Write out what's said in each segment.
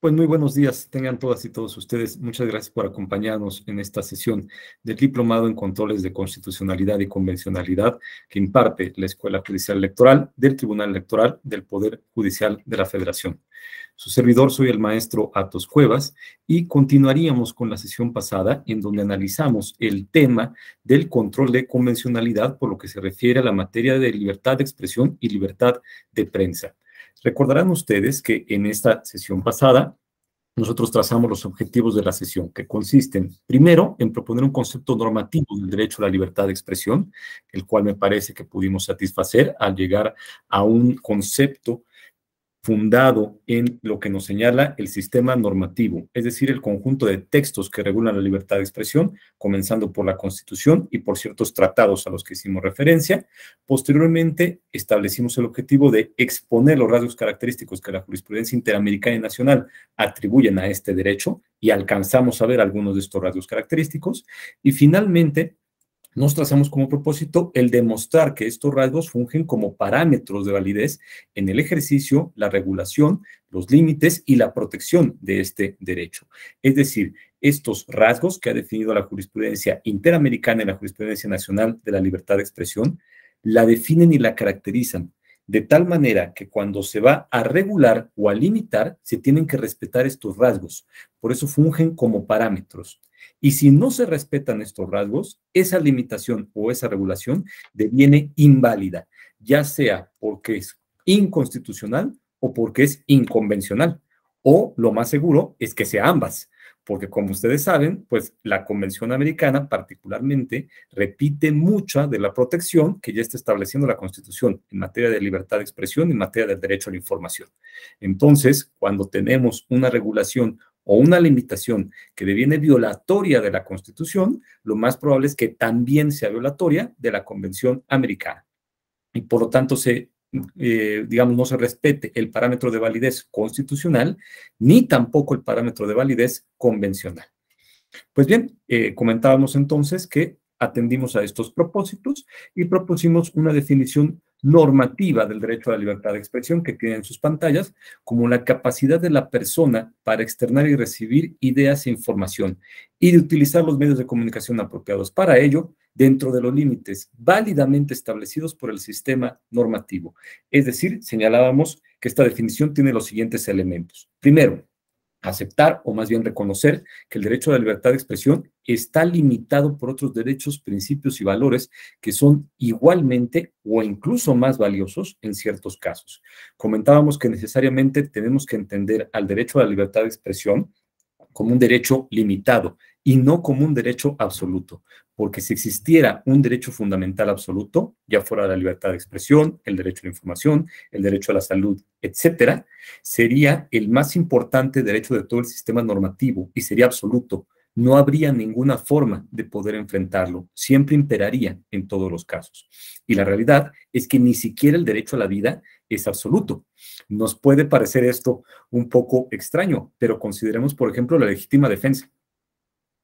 Pues muy buenos días, tengan todas y todos ustedes. Muchas gracias por acompañarnos en esta sesión del Diplomado en Controles de Constitucionalidad y Convencionalidad que imparte la Escuela Judicial Electoral del Tribunal Electoral del Poder Judicial de la Federación. Su servidor soy el maestro Atos Cuevas y continuaríamos con la sesión pasada en donde analizamos el tema del control de convencionalidad por lo que se refiere a la materia de libertad de expresión y libertad de prensa. Recordarán ustedes que en esta sesión pasada nosotros trazamos los objetivos de la sesión, que consisten, primero, en proponer un concepto normativo del derecho a la libertad de expresión, el cual me parece que pudimos satisfacer al llegar a un concepto fundado en lo que nos señala el sistema normativo, es decir, el conjunto de textos que regulan la libertad de expresión, comenzando por la Constitución y por ciertos tratados a los que hicimos referencia. Posteriormente, establecimos el objetivo de exponer los rasgos característicos que la jurisprudencia interamericana y nacional atribuyen a este derecho y alcanzamos a ver algunos de estos rasgos característicos. Y finalmente, nos trazamos como propósito el demostrar que estos rasgos fungen como parámetros de validez en el ejercicio, la regulación, los límites y la protección de este derecho. Es decir, estos rasgos que ha definido la jurisprudencia interamericana y la jurisprudencia nacional de la libertad de expresión, la definen y la caracterizan de tal manera que cuando se va a regular o a limitar, se tienen que respetar estos rasgos. Por eso fungen como parámetros. Y si no se respetan estos rasgos, esa limitación o esa regulación deviene inválida, ya sea porque es inconstitucional o porque es inconvencional. O lo más seguro es que sea ambas, porque como ustedes saben, pues la Convención Americana particularmente repite mucha de la protección que ya está estableciendo la Constitución en materia de libertad de expresión y en materia del derecho a la información. Entonces, cuando tenemos una regulación o una limitación que deviene violatoria de la Constitución, lo más probable es que también sea violatoria de la Convención Americana. Y por lo tanto digamos, no se respete el parámetro de validez constitucional, ni tampoco el parámetro de validez convencional. Pues bien, comentábamos entonces que atendimos a estos propósitos y propusimos una definición normativa del derecho a la libertad de expresión que tienen en sus pantallas como la capacidad de la persona para externar y recibir ideas e información y de utilizar los medios de comunicación apropiados para ello dentro de los límites válidamente establecidos por el sistema normativo. Es decir, señalábamos que esta definición tiene los siguientes elementos. Primero, aceptar o más bien reconocer que el derecho a la libertad de expresión está limitado por otros derechos, principios y valores que son igualmente o incluso más valiosos en ciertos casos. Comentábamos que necesariamente tenemos que entender al derecho a la libertad de expresión como un derecho limitado y no como un derecho absoluto, porque si existiera un derecho fundamental absoluto, ya fuera la libertad de expresión, el derecho a la información, el derecho a la salud, etcétera, sería el más importante derecho de todo el sistema normativo y sería absoluto. No habría ninguna forma de poder enfrentarlo, siempre imperaría en todos los casos. Y la realidad es que ni siquiera el derecho a la vida es absoluto. Nos puede parecer esto un poco extraño, pero consideremos, por ejemplo, la legítima defensa.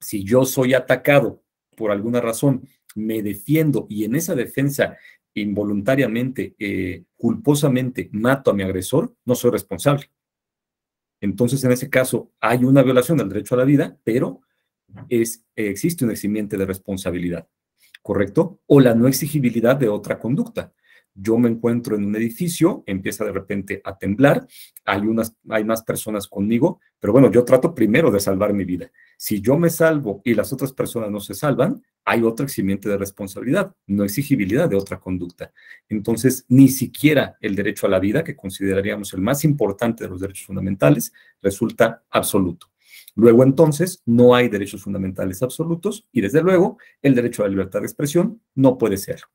Si yo soy atacado por alguna razón, me defiendo y en esa defensa involuntariamente, culposamente mato a mi agresor, no soy responsable. Entonces, en ese caso, hay una violación del derecho a la vida, pero existe un eximiente de responsabilidad, ¿correcto? O la no exigibilidad de otra conducta. Yo me encuentro en un edificio, empieza de repente a temblar, hay más personas conmigo, pero bueno, yo trato primero de salvar mi vida. Si yo me salvo y las otras personas no se salvan, hay otro eximiente de responsabilidad, no exigibilidad de otra conducta. Entonces, ni siquiera el derecho a la vida, que consideraríamos el más importante de los derechos fundamentales, resulta absoluto. Luego, entonces, no hay derechos fundamentales absolutos y, desde luego, el derecho a la libertad de expresión no puede serlo.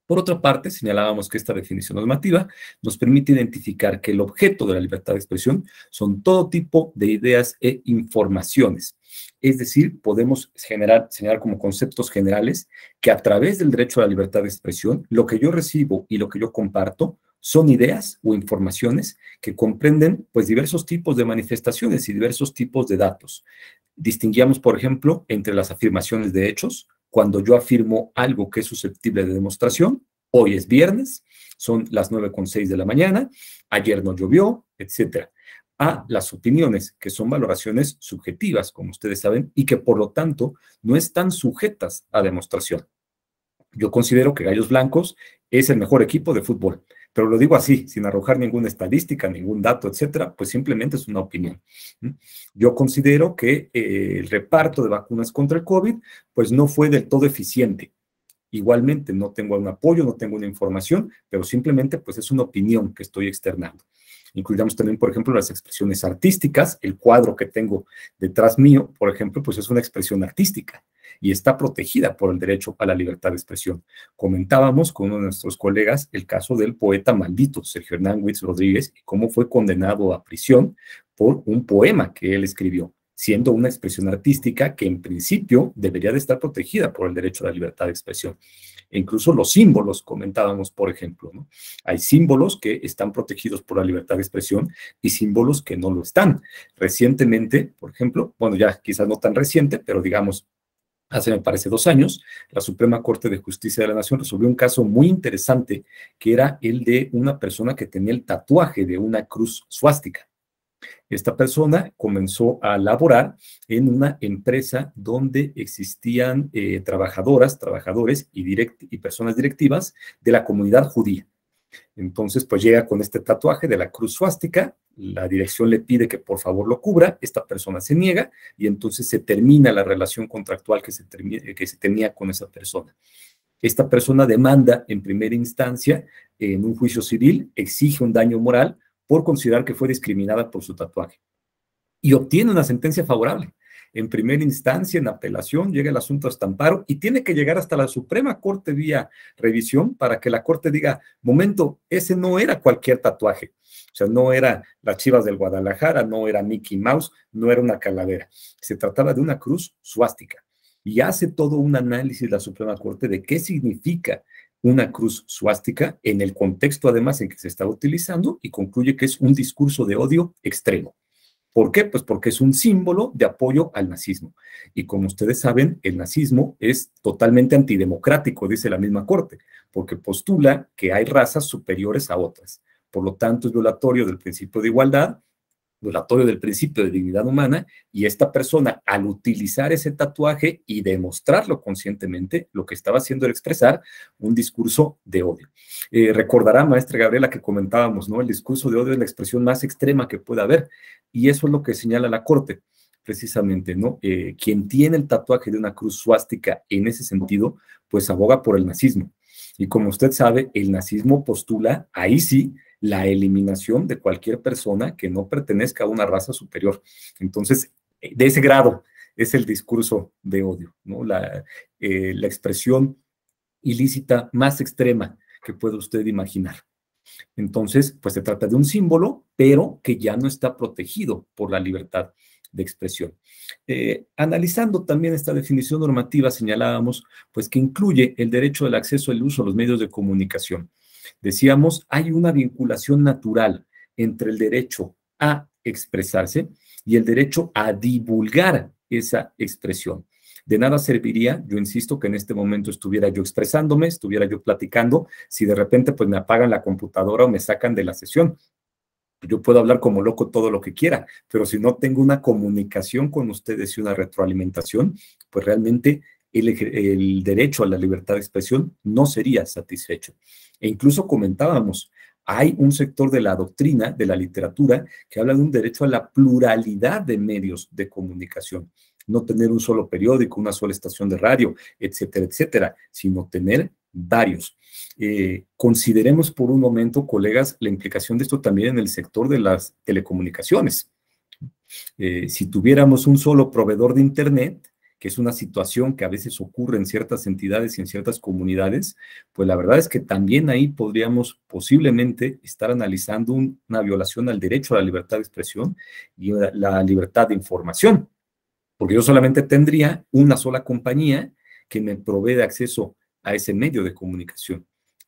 Por otra parte, señalábamos que esta definición normativa nos permite identificar que el objeto de la libertad de expresión son todo tipo de ideas e informaciones. Es decir, podemos señalar como conceptos generales que a través del derecho a la libertad de expresión, lo que yo recibo y lo que yo comparto son ideas o informaciones que comprenden pues diversos tipos de manifestaciones y diversos tipos de datos. Distinguíamos, por ejemplo, entre las afirmaciones de hechos, cuando yo afirmo algo que es susceptible de demostración. Hoy es viernes, son las 9:06 de la mañana, ayer no llovió, etcétera. a las opiniones, que son valoraciones subjetivas, como ustedes saben, y que por lo tanto no están sujetas a demostración. Yo considero que Gallos Blancos es el mejor equipo de fútbol, pero lo digo así, sin arrojar ninguna estadística, ningún dato, etcétera, pues simplemente es una opinión. Yo considero que el reparto de vacunas contra el COVID, pues no fue del todo eficiente. Igualmente, no tengo un apoyo, no tengo una información, pero simplemente pues es una opinión que estoy externando. Incluyamos también, por ejemplo, las expresiones artísticas. El cuadro que tengo detrás mío, por ejemplo, pues es una expresión artística y está protegida por el derecho a la libertad de expresión. Comentábamos con uno de nuestros colegas el caso del poeta maldito, Sergio Hernán Witz Rodríguez, y cómo fue condenado a prisión por un poema que él escribió, siendo una expresión artística que en principio debería de estar protegida por el derecho a la libertad de expresión. E incluso los símbolos, comentábamos, por ejemplo, ¿no? Hay símbolos que están protegidos por la libertad de expresión y símbolos que no lo están. Recientemente, por ejemplo, bueno, ya quizás no tan reciente, pero digamos, hace, me parece, 2 años, la Suprema Corte de Justicia de la Nación resolvió un caso muy interesante, que era el de una persona que tenía el tatuaje de una cruz suástica. Esta persona comenzó a laborar en una empresa donde existían trabajadores y personas directivas de la comunidad judía. Entonces, pues llega con este tatuaje de la cruz suástica, la dirección le pide que por favor lo cubra, esta persona se niega y entonces se termina la relación contractual que se tenía con esa persona. Esta persona demanda en primera instancia en un juicio civil, exige un daño moral por considerar que fue discriminada por su tatuaje y obtiene una sentencia favorable. En primera instancia, en apelación, llega el asunto hasta amparo y tiene que llegar hasta la Suprema Corte vía revisión para que la Corte diga, momento, ese no era cualquier tatuaje. O sea, no era las Chivas del Guadalajara, no era Mickey Mouse, no era una calavera. Se trataba de una cruz suástica. Y hace todo un análisis la Suprema Corte de qué significa una cruz suástica en el contexto, además, en que se está utilizando y concluye que es un discurso de odio extremo. ¿Por qué? Pues porque es un símbolo de apoyo al nazismo. Y como ustedes saben, el nazismo es totalmente antidemocrático, dice la misma Corte, porque postula que hay razas superiores a otras. Por lo tanto, es violatorio del principio de igualdad, violatorio del principio de dignidad humana, y esta persona, al utilizar ese tatuaje y demostrarlo conscientemente, lo que estaba haciendo era expresar un discurso de odio. Recordará, maestra Gabriela, que comentábamos, ¿no? El discurso de odio es la expresión más extrema que puede haber, y eso es lo que señala la Corte, precisamente, ¿no? Quien tiene el tatuaje de una cruz suástica en ese sentido, pues aboga por el nazismo. Y como usted sabe, el nazismo postula, ahí sí, la eliminación de cualquier persona que no pertenezca a una raza superior. Entonces, de ese grado es el discurso de odio, ¿no? La expresión ilícita más extrema que puede usted imaginar. Entonces, pues se trata de un símbolo, pero que ya no está protegido por la libertad de expresión. Analizando también esta definición normativa, señalábamos pues que incluye el derecho al acceso al uso de los medios de comunicación. Decíamos, hay una vinculación natural entre el derecho a expresarse y el derecho a divulgar esa expresión. De nada serviría, yo insisto, que en este momento estuviera yo expresándome, estuviera yo platicando, si de repente pues me apagan la computadora o me sacan de la sesión. Yo puedo hablar como loco todo lo que quiera, pero si no tengo una comunicación con ustedes y una retroalimentación, pues realmente el derecho a la libertad de expresión no sería satisfecho. E incluso comentábamos, hay un sector de la doctrina, de la literatura, que habla de un derecho a la pluralidad de medios de comunicación. No tener un solo periódico, una sola estación de radio, etcétera, etcétera, sino tener varios. Consideremos por un momento, colegas, la implicación de esto también en el sector de las telecomunicaciones. Si tuviéramos un solo proveedor de Internet, que es una situación que a veces ocurre en ciertas entidades y en ciertas comunidades, pues la verdad es que también ahí podríamos posiblemente estar analizando una violación al derecho a la libertad de expresión y la libertad de información, porque yo solamente tendría una sola compañía que me provee de acceso a ese medio de comunicación.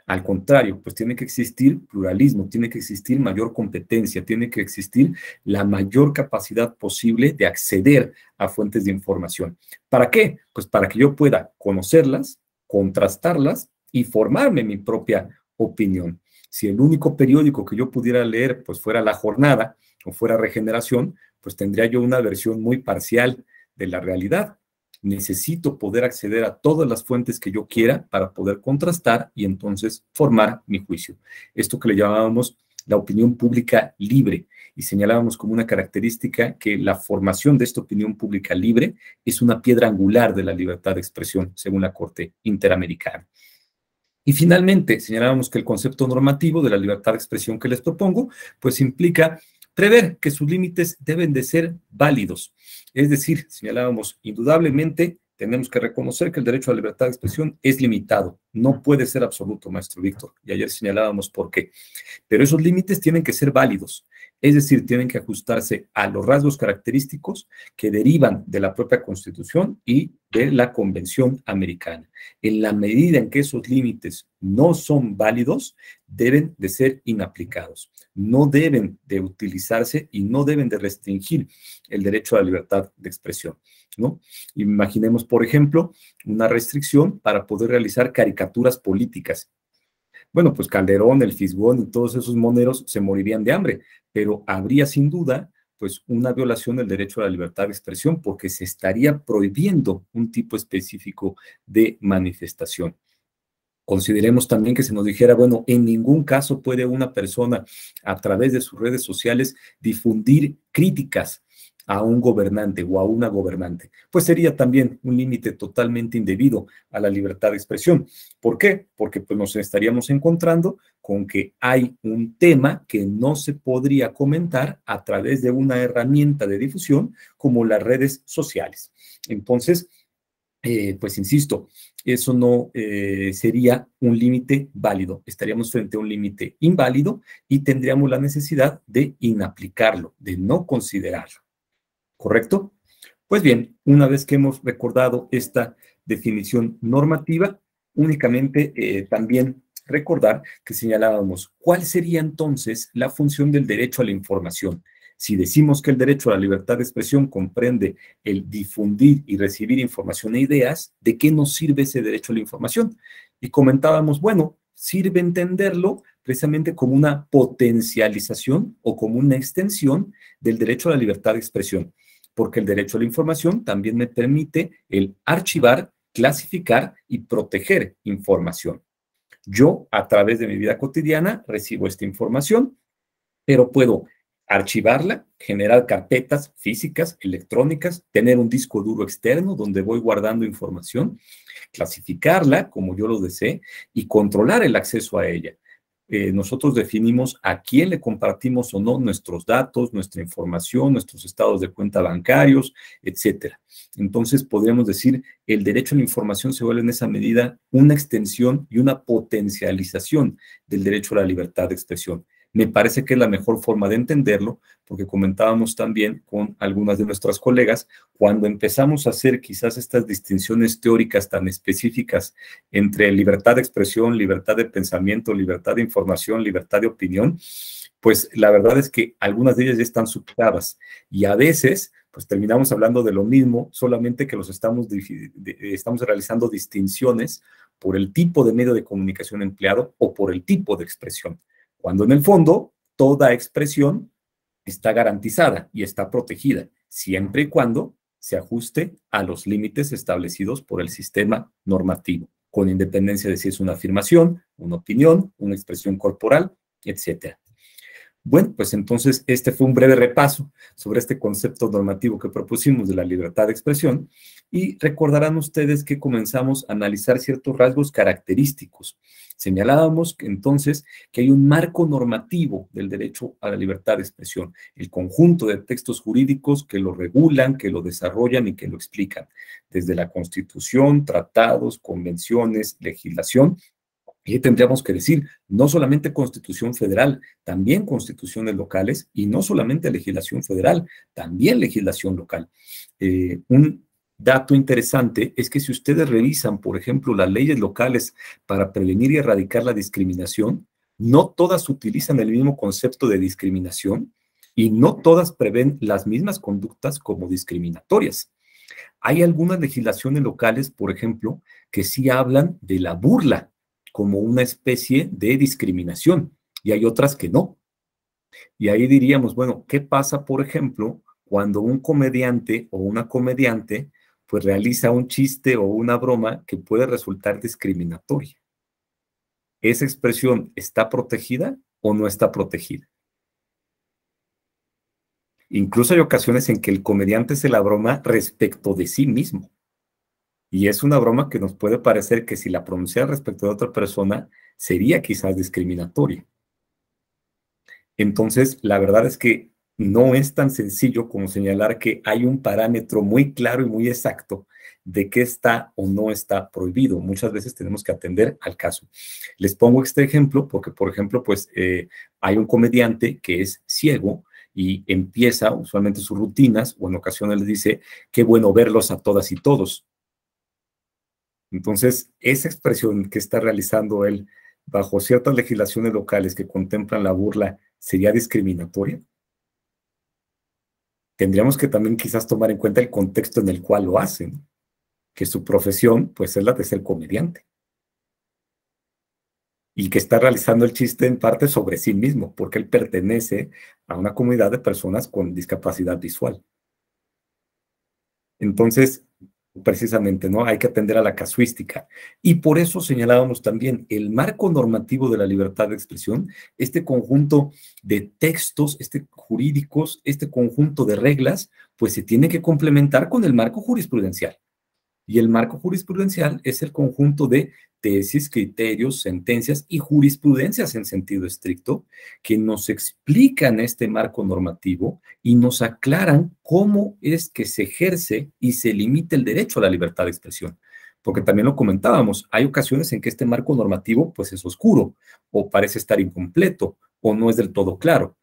Al contrario, pues tiene que existir pluralismo, tiene que existir mayor competencia, tiene que existir la mayor capacidad posible de acceder a fuentes de información. ¿Para qué? Pues para que yo pueda conocerlas, contrastarlas y formarme mi propia opinión. Si el único periódico que yo pudiera leer pues fuera La Jornada o fuera Regeneración, pues tendría yo una versión muy parcial de la realidad. Necesito poder acceder a todas las fuentes que yo quiera para poder contrastar y entonces formar mi juicio. Esto que le llamábamos la opinión pública libre, y señalábamos como una característica que la formación de esta opinión pública libre es una piedra angular de la libertad de expresión, según la Corte Interamericana. Y finalmente, señalábamos que el concepto normativo de la libertad de expresión que les propongo, pues implica prever que sus límites deben de ser válidos. Es decir, señalábamos, indudablemente tenemos que reconocer que el derecho a la libertad de expresión es limitado, no puede ser absoluto, maestro Víctor, y ayer señalábamos por qué. Pero esos límites tienen que ser válidos, es decir, tienen que ajustarse a los rasgos característicos que derivan de la propia Constitución y de la Convención Americana. En la medida en que esos límites no son válidos, deben de ser inaplicados, no deben de utilizarse y no deben de restringir el derecho a la libertad de expresión, ¿no? Imaginemos, por ejemplo, una restricción para poder realizar caricaturas políticas. Bueno, pues Calderón, el Fisgón y todos esos moneros se morirían de hambre, pero habría sin duda pues una violación del derecho a la libertad de expresión porque se estaría prohibiendo un tipo específico de manifestación. Consideremos también que se nos dijera, bueno, en ningún caso puede una persona a través de sus redes sociales difundir críticas a un gobernante o a una gobernante. Pues sería también un límite totalmente indebido a la libertad de expresión. ¿Por qué? Porque pues nos estaríamos encontrando con que hay un tema que no se podría comentar a través de una herramienta de difusión como las redes sociales. Entonces, pues insisto, eso no sería un límite válido. Estaríamos frente a un límite inválido y tendríamos la necesidad de inaplicarlo, de no considerarlo. ¿Correcto? Pues bien, una vez que hemos recordado esta definición normativa, únicamente también recordar que señalábamos cuál sería entonces la función del derecho a la información. Si decimos que el derecho a la libertad de expresión comprende el difundir y recibir información e ideas, ¿de qué nos sirve ese derecho a la información? Y comentábamos, bueno, sirve entenderlo precisamente como una potencialización o como una extensión del derecho a la libertad de expresión, porque el derecho a la información también me permite el archivar, clasificar y proteger información. Yo, a través de mi vida cotidiana, recibo esta información, pero puedo archivarla, generar carpetas físicas, electrónicas, tener un disco duro externo donde voy guardando información, clasificarla como yo lo desee y controlar el acceso a ella. Nosotros definimos a quién le compartimos o no nuestros datos, nuestra información, nuestros estados de cuenta bancarios, etcétera. Entonces, podríamos decir, el derecho a la información se vuelve en esa medida una extensión y una potencialización del derecho a la libertad de expresión. Me parece que es la mejor forma de entenderlo, porque comentábamos también con algunas de nuestras colegas, cuando empezamos a hacer quizás estas distinciones teóricas tan específicas entre libertad de expresión, libertad de pensamiento, libertad de información, libertad de opinión, pues la verdad es que algunas de ellas ya están superadas y a veces pues terminamos hablando de lo mismo, solamente que estamos realizando distinciones por el tipo de medio de comunicación empleado o por el tipo de expresión, cuando en el fondo toda expresión está garantizada y está protegida, siempre y cuando se ajuste a los límites establecidos por el sistema normativo, con independencia de si es una afirmación, una opinión, una expresión corporal, etcétera. Bueno, pues entonces este fue un breve repaso sobre este concepto normativo que propusimos de la libertad de expresión y recordarán ustedes que comenzamos a analizar ciertos rasgos característicos. Señalábamos que entonces que hay un marco normativo del derecho a la libertad de expresión, el conjunto de textos jurídicos que lo regulan, que lo desarrollan y que lo explican, desde la Constitución, tratados, convenciones, legislación. Y tendríamos que decir, no solamente Constitución Federal, también constituciones locales y no solamente legislación federal, también legislación local. Un dato interesante es que si ustedes revisan, por ejemplo, las leyes locales para prevenir y erradicar la discriminación, no todas utilizan el mismo concepto de discriminación y no todas prevén las mismas conductas como discriminatorias. Hay algunas legislaciones locales, por ejemplo, que sí hablan de la burla como una especie de discriminación. y hay otras que no. Y ahí diríamos, bueno, ¿qué pasa, por ejemplo, cuando un comediante o una comediante pues realiza un chiste o una broma que puede resultar discriminatoria? ¿Esa expresión está protegida o no está protegida? Incluso hay ocasiones en que el comediante se la broma respecto de sí mismo. Y es una broma que nos puede parecer que si la pronunciara respecto de otra persona, sería quizás discriminatoria. Entonces, la verdad es que no es tan sencillo como señalar que hay un parámetro muy claro y muy exacto de qué está o no está prohibido. Muchas veces tenemos que atender al caso. Les pongo este ejemplo porque, por ejemplo, pues hay un comediante que es ciego y empieza usualmente sus rutinas o en ocasiones les dice, qué bueno verlos a todas y todos. Entonces, esa expresión que está realizando él bajo ciertas legislaciones locales que contemplan la burla, ¿sería discriminatoria? Tendríamos que también quizás tomar en cuenta el contexto en el cual lo hacen, que su profesión pues es la de ser comediante y que está realizando el chiste en parte sobre sí mismo, porque él pertenece a una comunidad de personas con discapacidad visual. Entonces, precisamente, ¿no? Hay que atender a la casuística. Y por eso señalábamos también el marco normativo de la libertad de expresión, este conjunto de textos, jurídicos, este conjunto de reglas, pues se tiene que complementar con el marco jurisprudencial. Y el marco jurisprudencial es el conjunto de tesis, criterios, sentencias y jurisprudencias en sentido estricto que nos explican este marco normativo y nos aclaran cómo es que se ejerce y se limita el derecho a la libertad de expresión. Porque también lo comentábamos, hay ocasiones en que este marco normativo pues es oscuro o parece estar incompleto o no es del todo claro.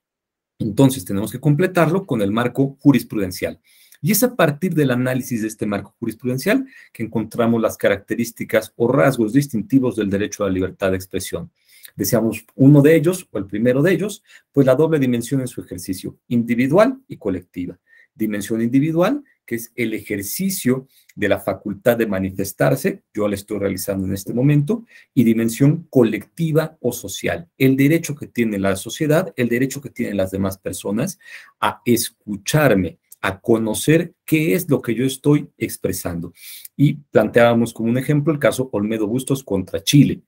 Entonces, tenemos que completarlo con el marco jurisprudencial. Y es a partir del análisis de este marco jurisprudencial que encontramos las características o rasgos distintivos del derecho a la libertad de expresión. Decíamos uno de ellos, o el primero de ellos, pues la doble dimensión en su ejercicio, individual y colectiva. Dimensión individual, que es el ejercicio de la facultad de manifestarse, yo la estoy realizando en este momento, y dimensión colectiva o social, el derecho que tiene la sociedad, el derecho que tienen las demás personas a escucharme, a conocer qué es lo que yo estoy expresando. Y planteábamos como un ejemplo el caso Olmedo Bustos contra Chile.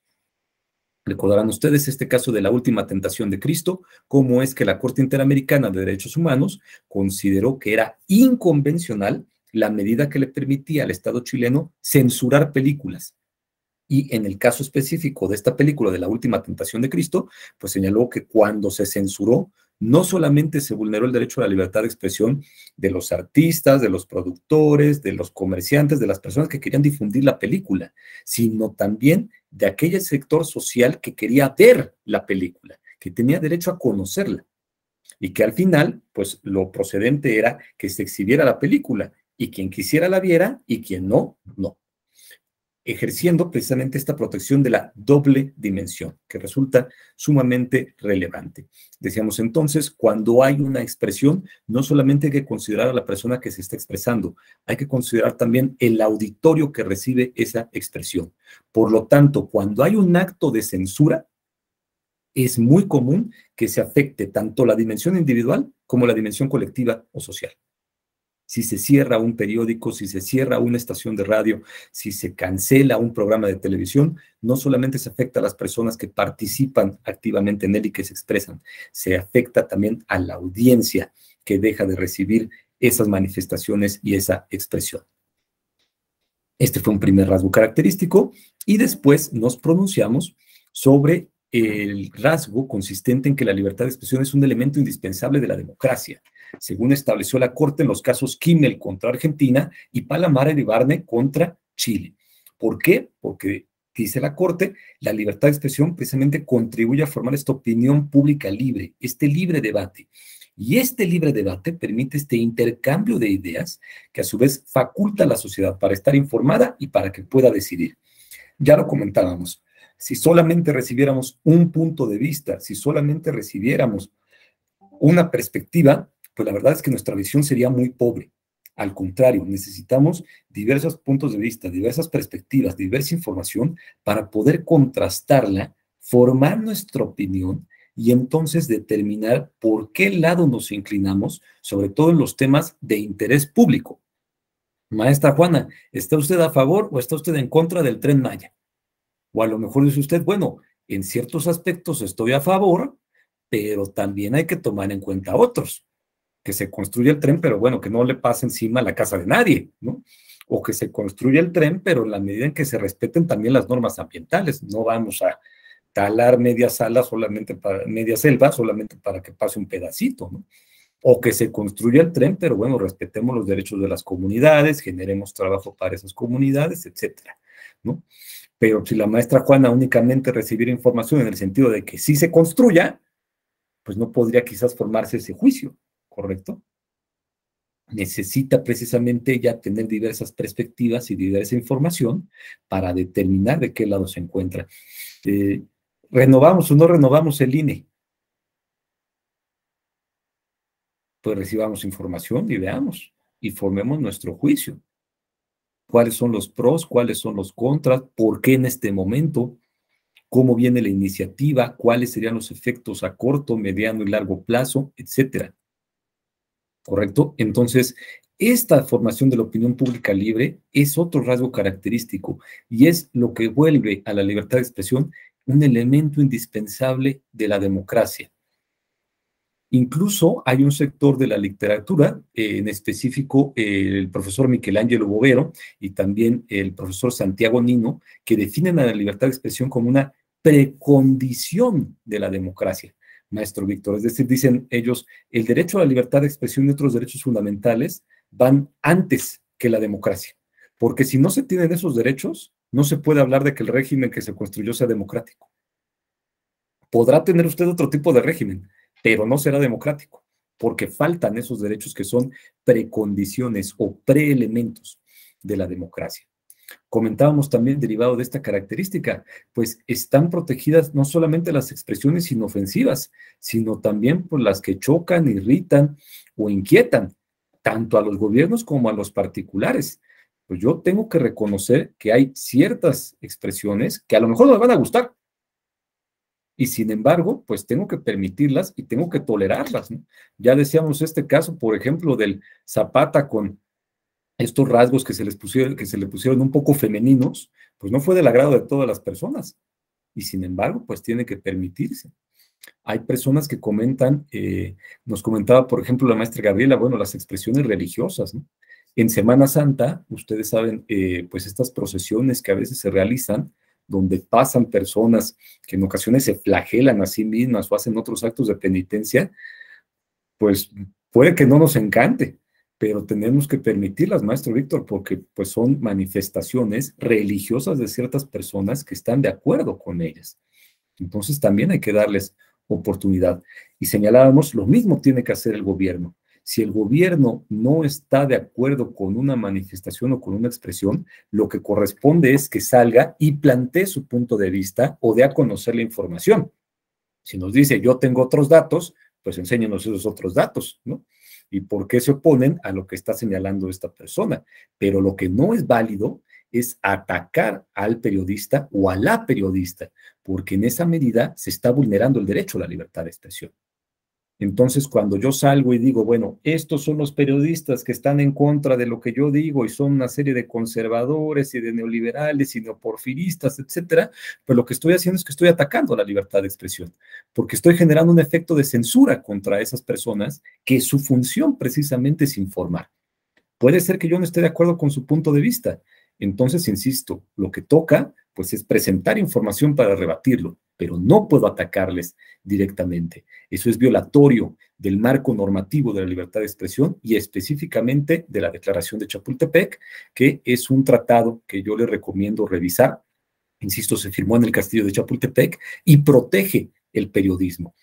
Recordarán ustedes este caso de la última tentación de Cristo, cómo es que la Corte Interamericana de Derechos Humanos consideró que era inconvencional la medida que le permitía al Estado chileno censurar películas. Y en el caso específico de esta película de la última tentación de Cristo, pues señaló que cuando se censuró, no solamente se vulneró el derecho a la libertad de expresión de los artistas, de los productores, de los comerciantes, de las personas que querían difundir la película, sino también de aquel sector social que quería ver la película, que tenía derecho a conocerla y que al final, pues lo procedente era que se exhibiera la película y quien quisiera la viera y quien no, no, ejerciendo precisamente esta protección de la doble dimensión, que resulta sumamente relevante. Decíamos entonces, cuando hay una expresión, no solamente hay que considerar a la persona que se está expresando, hay que considerar también el auditorio que recibe esa expresión. Por lo tanto, cuando hay un acto de censura, es muy común que se afecte tanto la dimensión individual como la dimensión colectiva o social. Si se cierra un periódico, si se cierra una estación de radio, si se cancela un programa de televisión, no solamente se afecta a las personas que participan activamente en él y que se expresan, se afecta también a la audiencia que deja de recibir esas manifestaciones y esa expresión. Este fue un primer rasgo característico y después nos pronunciamos sobre el rasgo consistente en que la libertad de expresión es un elemento indispensable de la democracia, según estableció la Corte en los casos Kimmel contra Argentina y Palamara Iribarne contra Chile. ¿Por qué? Porque, dice la Corte, la libertad de expresión precisamente contribuye a formar esta opinión pública libre, este libre debate. Y este libre debate permite este intercambio de ideas que a su vez faculta a la sociedad para estar informada y para que pueda decidir. Ya lo comentábamos, si solamente recibiéramos un punto de vista, si solamente recibiéramos una perspectiva, pues la verdad es que nuestra visión sería muy pobre. Al contrario, necesitamos diversos puntos de vista, diversas perspectivas, diversa información para poder contrastarla, formar nuestra opinión y entonces determinar por qué lado nos inclinamos, sobre todo en los temas de interés público. Maestra Juana, ¿está usted a favor o está usted en contra del Tren Maya? O a lo mejor dice usted, bueno, en ciertos aspectos estoy a favor, pero también hay que tomar en cuenta otros. Que se construya el tren, pero bueno, que no le pase encima a la casa de nadie, ¿no? O que se construya el tren, pero en la medida en que se respeten también las normas ambientales. No vamos a talar media sala solamente para, media selva solamente para que pase un pedacito, ¿no? O que se construya el tren, pero bueno, respetemos los derechos de las comunidades, generemos trabajo para esas comunidades, etcétera, ¿no? Pero si la maestra Juana únicamente recibiera información en el sentido de que sí se construya, pues no podría quizás formarse ese juicio, ¿correcto? Necesita precisamente ella tener diversas perspectivas y diversa información para determinar de qué lado se encuentra. ¿Renovamos o no renovamos el INE? Pues recibamos información y veamos y formemos nuestro juicio. ¿Cuáles son los pros? ¿Cuáles son los contras? ¿Por qué en este momento? ¿Cómo viene la iniciativa? ¿Cuáles serían los efectos a corto, mediano y largo plazo? Etcétera. ¿Correcto? Entonces, esta formación de la opinión pública libre es otro rasgo característico y es lo que vuelve a la libertad de expresión un elemento indispensable de la democracia. Incluso hay un sector de la literatura, en específico el profesor Michelangelo Bovero y también el profesor Santiago Nino, que definen a la libertad de expresión como una precondición de la democracia, maestro Víctor. Es decir, dicen ellos, el derecho a la libertad de expresión y otros derechos fundamentales van antes que la democracia, porque si no se tienen esos derechos, no se puede hablar de que el régimen que se construyó sea democrático. Podrá tener usted otro tipo de régimen, pero no será democrático, porque faltan esos derechos que son precondiciones o preelementos de la democracia. Comentábamos también, derivado de esta característica, pues están protegidas no solamente las expresiones inofensivas, sino también por las que chocan, irritan o inquietan, tanto a los gobiernos como a los particulares. Pues yo tengo que reconocer que hay ciertas expresiones que a lo mejor no me van a gustar, y sin embargo, pues tengo que permitirlas y tengo que tolerarlas, ¿no? Ya decíamos este caso, por ejemplo, del Zapata con estos rasgos que se le pusieron un poco femeninos, pues no fue del agrado de todas las personas. Y sin embargo, pues tiene que permitirse. Hay personas que comentan, nos comentaba, por ejemplo, la maestra Gabriela, bueno, las expresiones religiosas, ¿no? En Semana Santa, ustedes saben, pues estas procesiones que a veces se realizan, donde pasan personas que en ocasiones se flagelan a sí mismas o hacen otros actos de penitencia, pues puede que no nos encante, pero tenemos que permitirlas, maestro Víctor, porque pues son manifestaciones religiosas de ciertas personas que están de acuerdo con ellas. Entonces también hay que darles oportunidad. Y señalábamos, lo mismo tiene que hacer el gobierno. Si el gobierno no está de acuerdo con una manifestación o con una expresión, lo que corresponde es que salga y plantee su punto de vista o dé a conocer la información. Si nos dice, yo tengo otros datos, pues enséñenos esos otros datos, ¿no? Y por qué se oponen a lo que está señalando esta persona. Pero lo que no es válido es atacar al periodista o a la periodista, porque en esa medida se está vulnerando el derecho a la libertad de expresión. Entonces, cuando yo salgo y digo, bueno, estos son los periodistas que están en contra de lo que yo digo y son una serie de conservadores y de neoliberales y neoporfiristas, etcétera, pues lo que estoy haciendo es que estoy atacando la libertad de expresión, porque estoy generando un efecto de censura contra esas personas que su función precisamente es informar. Puede ser que yo no esté de acuerdo con su punto de vista. Entonces, insisto, lo que toca, pues, es presentar información para rebatirlo, pero no puedo atacarles directamente. Eso es violatorio del marco normativo de la libertad de expresión y específicamente de la Declaración de Chapultepec, que es un tratado que yo le recomiendo revisar. Insisto, se firmó en el Castillo de Chapultepec y protege el periodismo.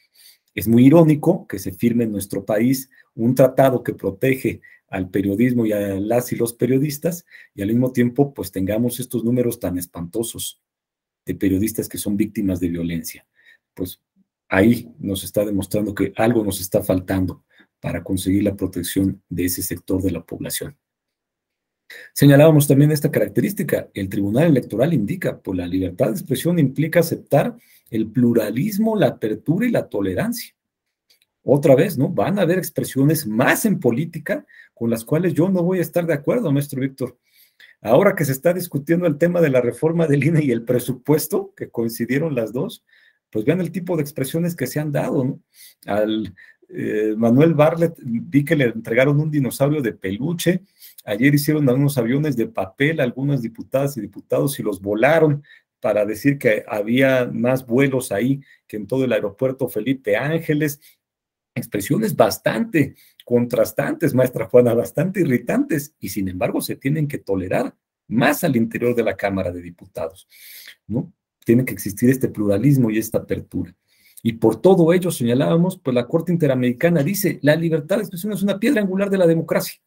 Es muy irónico que se firme en nuestro país un tratado que protege al periodismo y a las y los periodistas, y al mismo tiempo, pues tengamos estos números tan espantosos de periodistas que son víctimas de violencia. Pues ahí nos está demostrando que algo nos está faltando para conseguir la protección de ese sector de la población. Señalábamos también esta característica. El Tribunal Electoral indica, pues la libertad de expresión implica aceptar el pluralismo, la apertura y la tolerancia. Otra vez, ¿no? Van a haber expresiones más en política con las cuales yo no voy a estar de acuerdo, maestro Víctor. Ahora que se está discutiendo el tema de la reforma del INE y el presupuesto, que coincidieron las dos, pues vean el tipo de expresiones que se han dado, ¿no? Al Manuel Bartlett vi que le entregaron un dinosaurio de peluche, ayer hicieron unos aviones de papel a algunas diputadas y diputados y los volaron para decir que había más vuelos ahí que en todo el aeropuerto Felipe Ángeles. Expresiones bastante contrastantes, maestra Juana, bastante irritantes, y sin embargo se tienen que tolerar más al interior de la Cámara de Diputados, ¿no? Tiene que existir este pluralismo y esta apertura. Y por todo ello señalábamos, pues la Corte Interamericana dice, la libertad de expresión es una piedra angular de la democracia.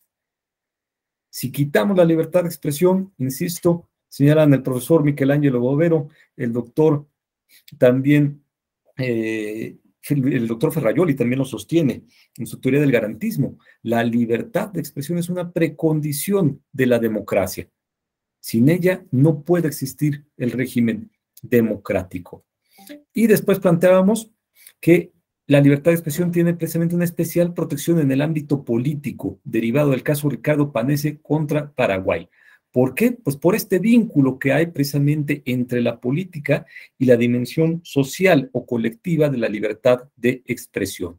Si quitamos la libertad de expresión, insisto, señalan el profesor Michelangelo Bovero, el doctor también, el doctor Ferrajoli también lo sostiene en su teoría del garantismo. La libertad de expresión es una precondición de la democracia. Sin ella no puede existir el régimen democrático. Y después planteábamos que la libertad de expresión tiene precisamente una especial protección en el ámbito político, derivado del caso Ricardo Panese contra Paraguay. ¿Por qué? Pues por este vínculo que hay precisamente entre la política y la dimensión social o colectiva de la libertad de expresión.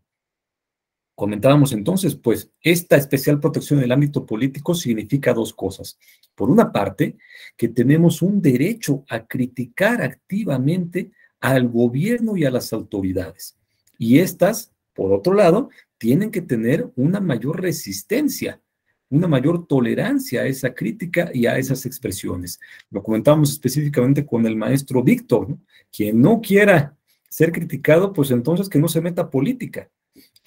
Comentábamos entonces, pues esta especial protección en el ámbito político significa dos cosas. Por una parte, que tenemos un derecho a criticar activamente al gobierno y a las autoridades. Y estas, por otro lado, tienen que tener una mayor resistencia, una mayor tolerancia a esa crítica y a esas expresiones. Lo comentábamos específicamente con el maestro Víctor, ¿no? Quien no quiera ser criticado, pues entonces que no se meta a política.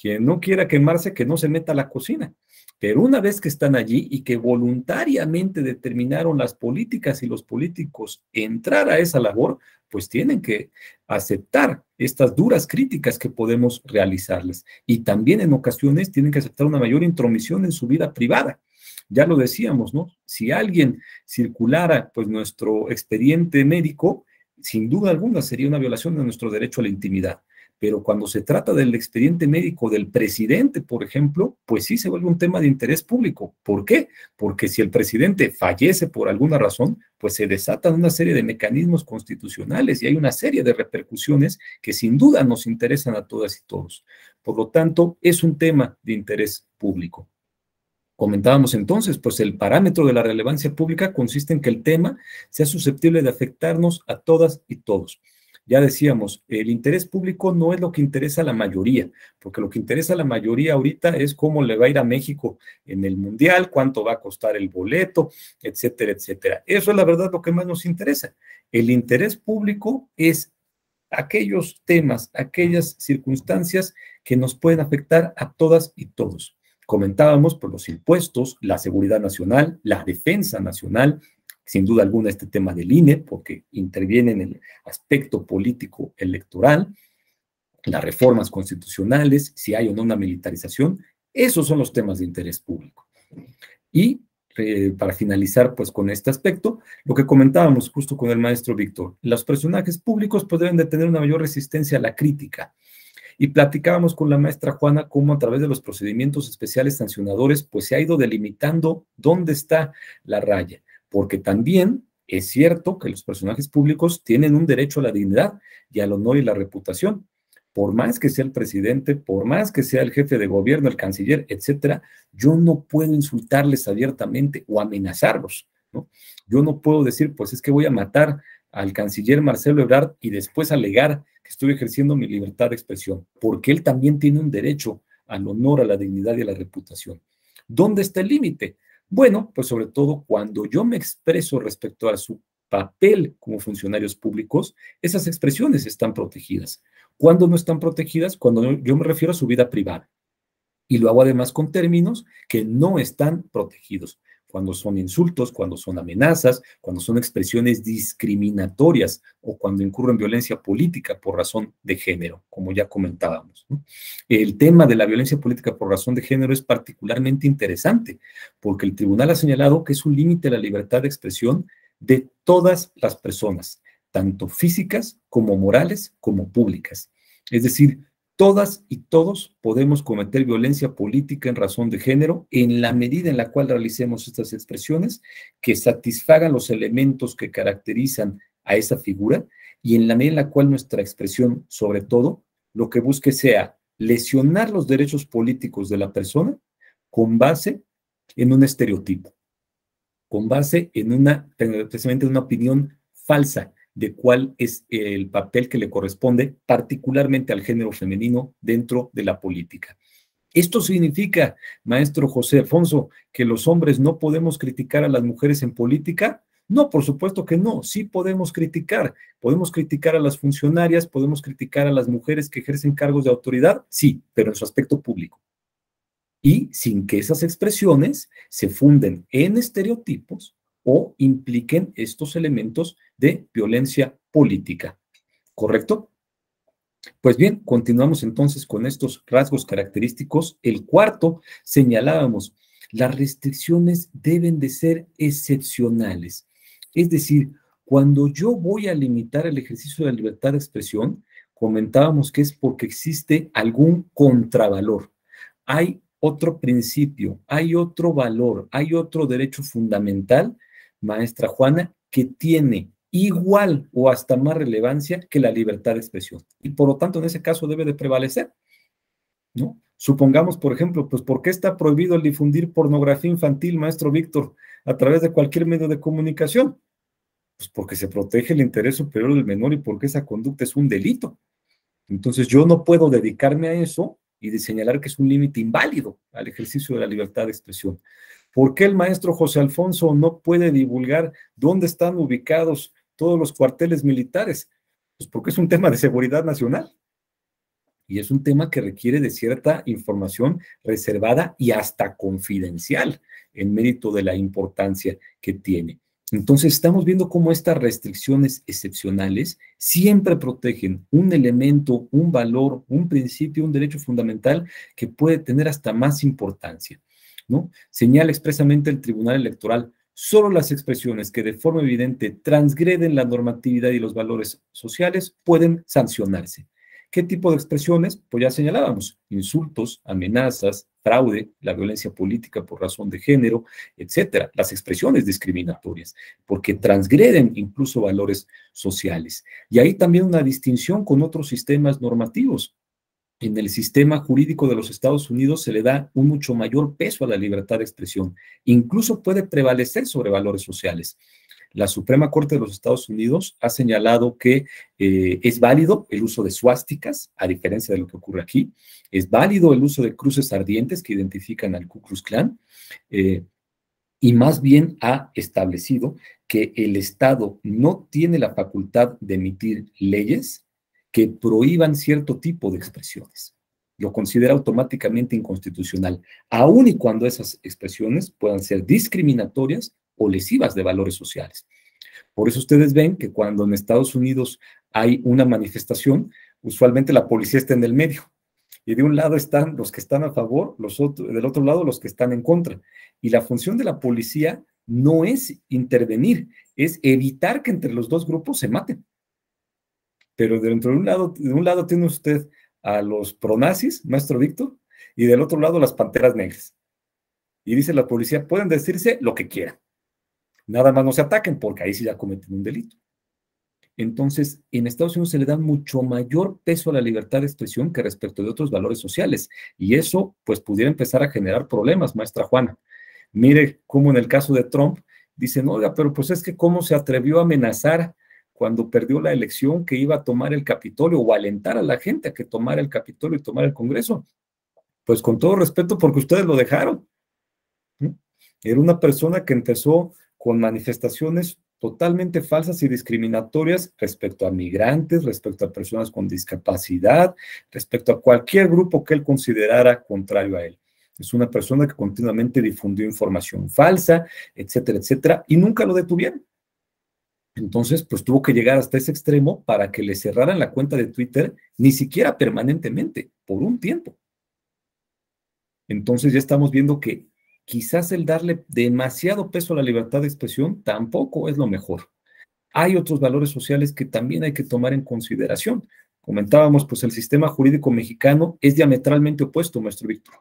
Quien no quiera quemarse, que no se meta a la cocina. Pero una vez que están allí y que voluntariamente determinaron las políticas y los políticos entrar a esa labor, pues tienen que aceptar estas duras críticas que podemos realizarles. Y también en ocasiones tienen que aceptar una mayor intromisión en su vida privada. Ya lo decíamos, ¿no? Si alguien circulara, pues, nuestro expediente médico, sin duda alguna sería una violación de nuestro derecho a la intimidad. Pero cuando se trata del expediente médico del presidente, por ejemplo, pues sí se vuelve un tema de interés público. ¿Por qué? Porque si el presidente fallece por alguna razón, pues se desatan una serie de mecanismos constitucionales y hay una serie de repercusiones que sin duda nos interesan a todas y todos. Por lo tanto, es un tema de interés público. Comentábamos entonces, pues el parámetro de la relevancia pública consiste en que el tema sea susceptible de afectarnos a todas y todos. Ya decíamos, el interés público no es lo que interesa a la mayoría, porque lo que interesa a la mayoría ahorita es cómo le va a ir a México en el Mundial, cuánto va a costar el boleto, etcétera, etcétera. Eso es la verdad lo que más nos interesa. El interés público es aquellos temas, aquellas circunstancias que nos pueden afectar a todas y todos. Comentábamos por los impuestos, la seguridad nacional, la defensa nacional, sin duda alguna este tema del INE, porque interviene en el aspecto político electoral, las reformas constitucionales, si hay o no una militarización, esos son los temas de interés público. Y para finalizar pues con este aspecto, lo que comentábamos justo con el maestro Víctor, los personajes públicos pues deben de tener una mayor resistencia a la crítica. Y platicábamos con la maestra Juana cómo a través de los procedimientos especiales sancionadores pues se ha ido delimitando dónde está la raya. Porque también es cierto que los personajes públicos tienen un derecho a la dignidad y al honor y la reputación. Por más que sea el presidente, por más que sea el jefe de gobierno, el canciller, etcétera, yo no puedo insultarles abiertamente o amenazarlos, ¿no? Yo no puedo decir, pues es que voy a matar al canciller Marcelo Ebrard y después alegar que estoy ejerciendo mi libertad de expresión, porque él también tiene un derecho al honor, a la dignidad y a la reputación. ¿Dónde está el límite? Bueno, pues sobre todo cuando yo me expreso respecto a su papel como funcionarios públicos, esas expresiones están protegidas. ¿Cuándo no están protegidas? Cuando yo me refiero a su vida privada. Y lo hago además con términos que no están protegidos. Cuando son insultos, cuando son amenazas, cuando son expresiones discriminatorias o cuando incurro en violencia política por razón de género, como ya comentábamos, ¿no? El tema de la violencia política por razón de género es particularmente interesante porque el tribunal ha señalado que es un límite a la libertad de expresión de todas las personas, tanto físicas como morales como públicas. Es decir, todas y todos podemos cometer violencia política en razón de género en la medida en la cual realicemos estas expresiones que satisfagan los elementos que caracterizan a esa figura y en la medida en la cual nuestra expresión, sobre todo, lo que busque sea lesionar los derechos políticos de la persona con base en un estereotipo, con base en precisamente en una opinión falsa de cuál es el papel que le corresponde particularmente al género femenino dentro de la política. ¿Esto significa, maestro José Alfonso, que los hombres no podemos criticar a las mujeres en política? No, por supuesto que no. Sí podemos criticar. Podemos criticar a las funcionarias, podemos criticar a las mujeres que ejercen cargos de autoridad, sí, pero en su aspecto público. Y sin que esas expresiones se funden en estereotipos o impliquen estos elementos de violencia política. ¿Correcto? Pues bien, continuamos entonces con estos rasgos característicos. El cuarto, señalábamos, las restricciones deben de ser excepcionales. Es decir, cuando yo voy a limitar el ejercicio de la libertad de expresión, comentábamos que es porque existe algún contravalor. Hay otro principio, hay otro valor, hay otro derecho fundamental, maestra Juana, que tiene igual o hasta más relevancia que la libertad de expresión. Y por lo tanto, en ese caso debe de prevalecer, ¿no? Supongamos, por ejemplo, pues, ¿por qué está prohibido el difundir pornografía infantil, maestro Víctor, a través de cualquier medio de comunicación? Pues porque se protege el interés superior del menor y porque esa conducta es un delito. Entonces, yo no puedo dedicarme a eso y de señalar que es un límite inválido al ejercicio de la libertad de expresión. ¿Por qué el maestro José Alfonso no puede divulgar dónde están ubicados todos los cuarteles militares? Pues porque es un tema de seguridad nacional y es un tema que requiere de cierta información reservada y hasta confidencial en mérito de la importancia que tiene. Entonces, estamos viendo cómo estas restricciones excepcionales siempre protegen un elemento, un valor, un principio, un derecho fundamental que puede tener hasta más importancia, ¿no? Señala expresamente el Tribunal Electoral, solo las expresiones que de forma evidente transgreden la normatividad y los valores sociales pueden sancionarse. ¿Qué tipo de expresiones? Pues ya señalábamos, insultos, amenazas, fraude, la violencia política por razón de género, etcétera, las expresiones discriminatorias, porque transgreden incluso valores sociales. Y hay también una distinción con otros sistemas normativos. En el sistema jurídico de los Estados Unidos se le da un mucho mayor peso a la libertad de expresión. Incluso puede prevalecer sobre valores sociales. La Suprema Corte de los Estados Unidos ha señalado que es válido el uso de suásticas, a diferencia de lo que ocurre aquí. Es válido el uso de cruces ardientes que identifican al Ku Klux Klan. Y más bien ha establecido que el Estado no tiene la facultad de emitir leyes que prohíban cierto tipo de expresiones. Lo considera automáticamente inconstitucional, aun y cuando esas expresiones puedan ser discriminatorias o lesivas de valores sociales. Por eso ustedes ven que cuando en Estados Unidos hay una manifestación, usualmente la policía está en el medio. Y de un lado están los que están a favor, del otro lado los que están en contra. Y la función de la policía no es intervenir, es evitar que entre los dos grupos se maten. Pero dentro de un lado tiene usted a los pronazis, maestro Víctor, y del otro lado las panteras negras. Y dice la policía, pueden decirse lo que quieran. Nada más no se ataquen porque ahí sí ya cometen un delito. Entonces, en Estados Unidos se le da mucho mayor peso a la libertad de expresión que respecto de otros valores sociales. Y eso, pues, pudiera empezar a generar problemas, maestra Juana. Mire cómo en el caso de Trump dicen, oiga, pero pues es que cómo se atrevió a amenazar cuando perdió la elección que iba a tomar el Capitolio o alentar a la gente a que tomara el Capitolio y tomara el Congreso. Pues con todo respeto, porque ustedes lo dejaron. ¿Sí? Era una persona que empezó con manifestaciones totalmente falsas y discriminatorias respecto a migrantes, respecto a personas con discapacidad, respecto a cualquier grupo que él considerara contrario a él. Es una persona que continuamente difundió información falsa, etcétera, etcétera, y nunca lo detuvieron. Entonces, pues tuvo que llegar hasta ese extremo para que le cerraran la cuenta de Twitter, ni siquiera permanentemente, por un tiempo. Entonces ya estamos viendo que quizás el darle demasiado peso a la libertad de expresión tampoco es lo mejor. Hay otros valores sociales que también hay que tomar en consideración. Comentábamos, pues el sistema jurídico mexicano es diametralmente opuesto, maestro Víctor.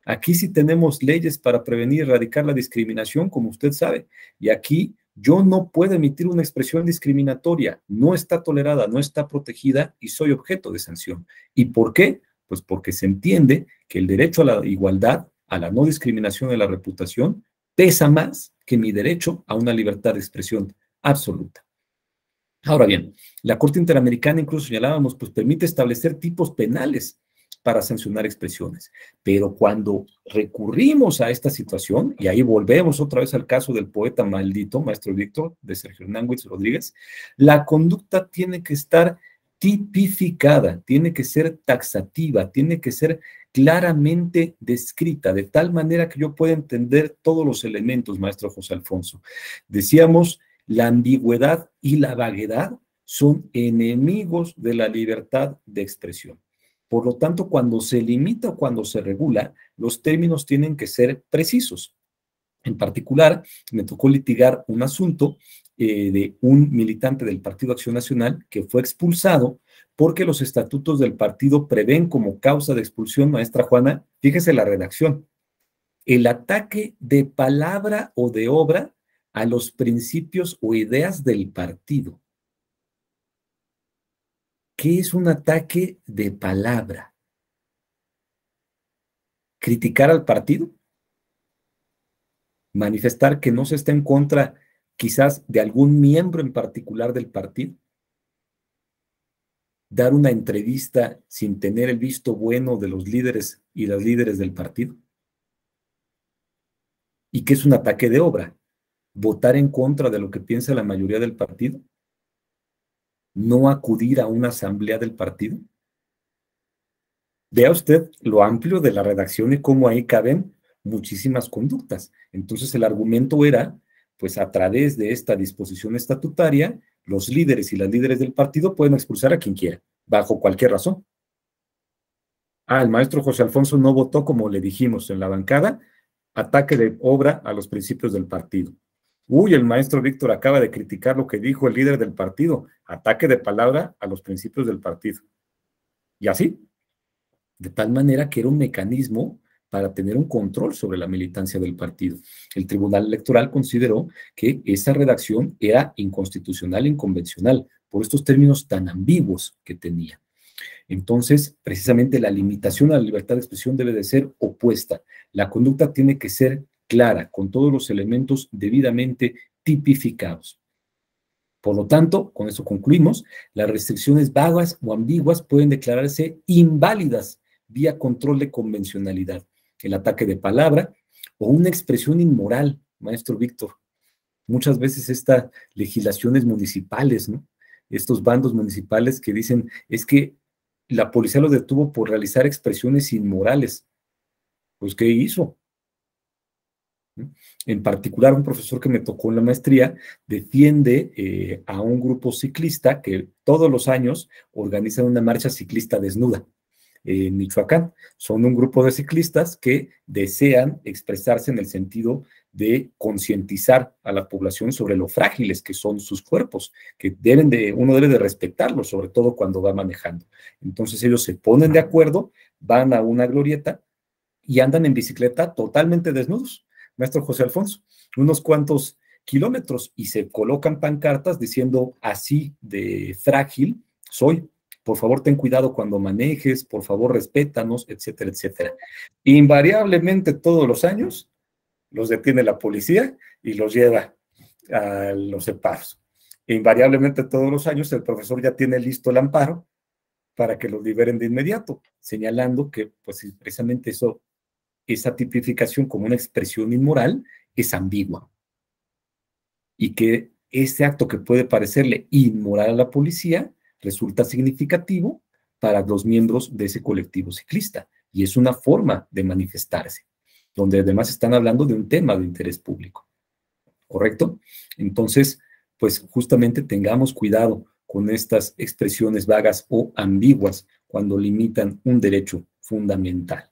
Aquí sí tenemos leyes para prevenir y erradicar la discriminación, como usted sabe, y aquí yo no puedo emitir una expresión discriminatoria, no está tolerada, no está protegida y soy objeto de sanción. ¿Y por qué? Pues porque se entiende que el derecho a la igualdad, a la no discriminación y a la reputación pesa más que mi derecho a una libertad de expresión absoluta. Ahora bien, la Corte Interamericana, incluso señalábamos, pues permite establecer tipos penales para sancionar expresiones. Pero cuando recurrimos a esta situación, y ahí volvemos otra vez al caso del poeta maldito, maestro Víctor, de Sergio Hernández Rodríguez, la conducta tiene que estar tipificada, tiene que ser taxativa, tiene que ser claramente descrita, de tal manera que yo pueda entender todos los elementos, maestro José Alfonso. Decíamos, la ambigüedad y la vaguedad son enemigos de la libertad de expresión. Por lo tanto, cuando se limita o cuando se regula, los términos tienen que ser precisos. En particular, me tocó litigar un asunto de un militante del Partido Acción Nacional que fue expulsado porque los estatutos del partido prevén como causa de expulsión, maestra Juana, fíjese la redacción, el ataque de palabra o de obra a los principios o ideas del partido. ¿Qué es un ataque de palabra? ¿Criticar al partido? ¿Manifestar que no se está en contra quizás de algún miembro en particular del partido? ¿Dar una entrevista sin tener el visto bueno de los líderes y las líderes del partido? ¿Y qué es un ataque de obra? ¿Votar en contra de lo que piensa la mayoría del partido? ¿No acudir a una asamblea del partido? Vea usted lo amplio de la redacción y cómo ahí caben muchísimas conductas. Entonces el argumento era, pues a través de esta disposición estatutaria, los líderes y las líderes del partido pueden expulsar a quien quiera, bajo cualquier razón. Ah, el maestro José Alfonso no votó como le dijimos en la bancada, ataque de obra a los principios del partido. Uy, el maestro Víctor acaba de criticar lo que dijo el líder del partido, ataque de palabra a los principios del partido. Y así, de tal manera que era un mecanismo para tener un control sobre la militancia del partido. El Tribunal Electoral consideró que esa redacción era inconstitucional e inconvencional por estos términos tan ambiguos que tenía. Entonces, precisamente la limitación a la libertad de expresión debe de ser opuesta. La conducta tiene que ser clara, con todos los elementos debidamente tipificados. Por lo tanto, con eso concluimos, las restricciones vagas o ambiguas pueden declararse inválidas vía control de convencionalidad, el ataque de palabra o una expresión inmoral, maestro Víctor. Muchas veces estas legislaciones municipales, ¿no? Estos bandos municipales que dicen, es que la policía lo detuvo por realizar expresiones inmorales. Pues, ¿qué hizo? En particular, un profesor que me tocó en la maestría defiende a un grupo ciclista que todos los años organizan una marcha ciclista desnuda en Michoacán. Son un grupo de ciclistas que desean expresarse en el sentido de concientizar a la población sobre lo frágiles que son sus cuerpos, que uno debe de respetarlos, sobre todo cuando va manejando. Entonces ellos se ponen de acuerdo, van a una glorieta y andan en bicicleta totalmente desnudos, maestro José Alfonso, unos cuantos kilómetros, y se colocan pancartas diciendo así de frágil soy, por favor ten cuidado cuando manejes, por favor respétanos, etcétera, etcétera. Invariablemente todos los años los detiene la policía y los lleva a los separos. Invariablemente todos los años el profesor ya tiene listo el amparo para que los liberen de inmediato, señalando que pues precisamente esa tipificación como una expresión inmoral es ambigua y que ese acto que puede parecerle inmoral a la policía resulta significativo para los miembros de ese colectivo ciclista y es una forma de manifestarse, donde además están hablando de un tema de interés público, ¿correcto? Entonces, pues justamente tengamos cuidado con estas expresiones vagas o ambiguas cuando limitan un derecho fundamental.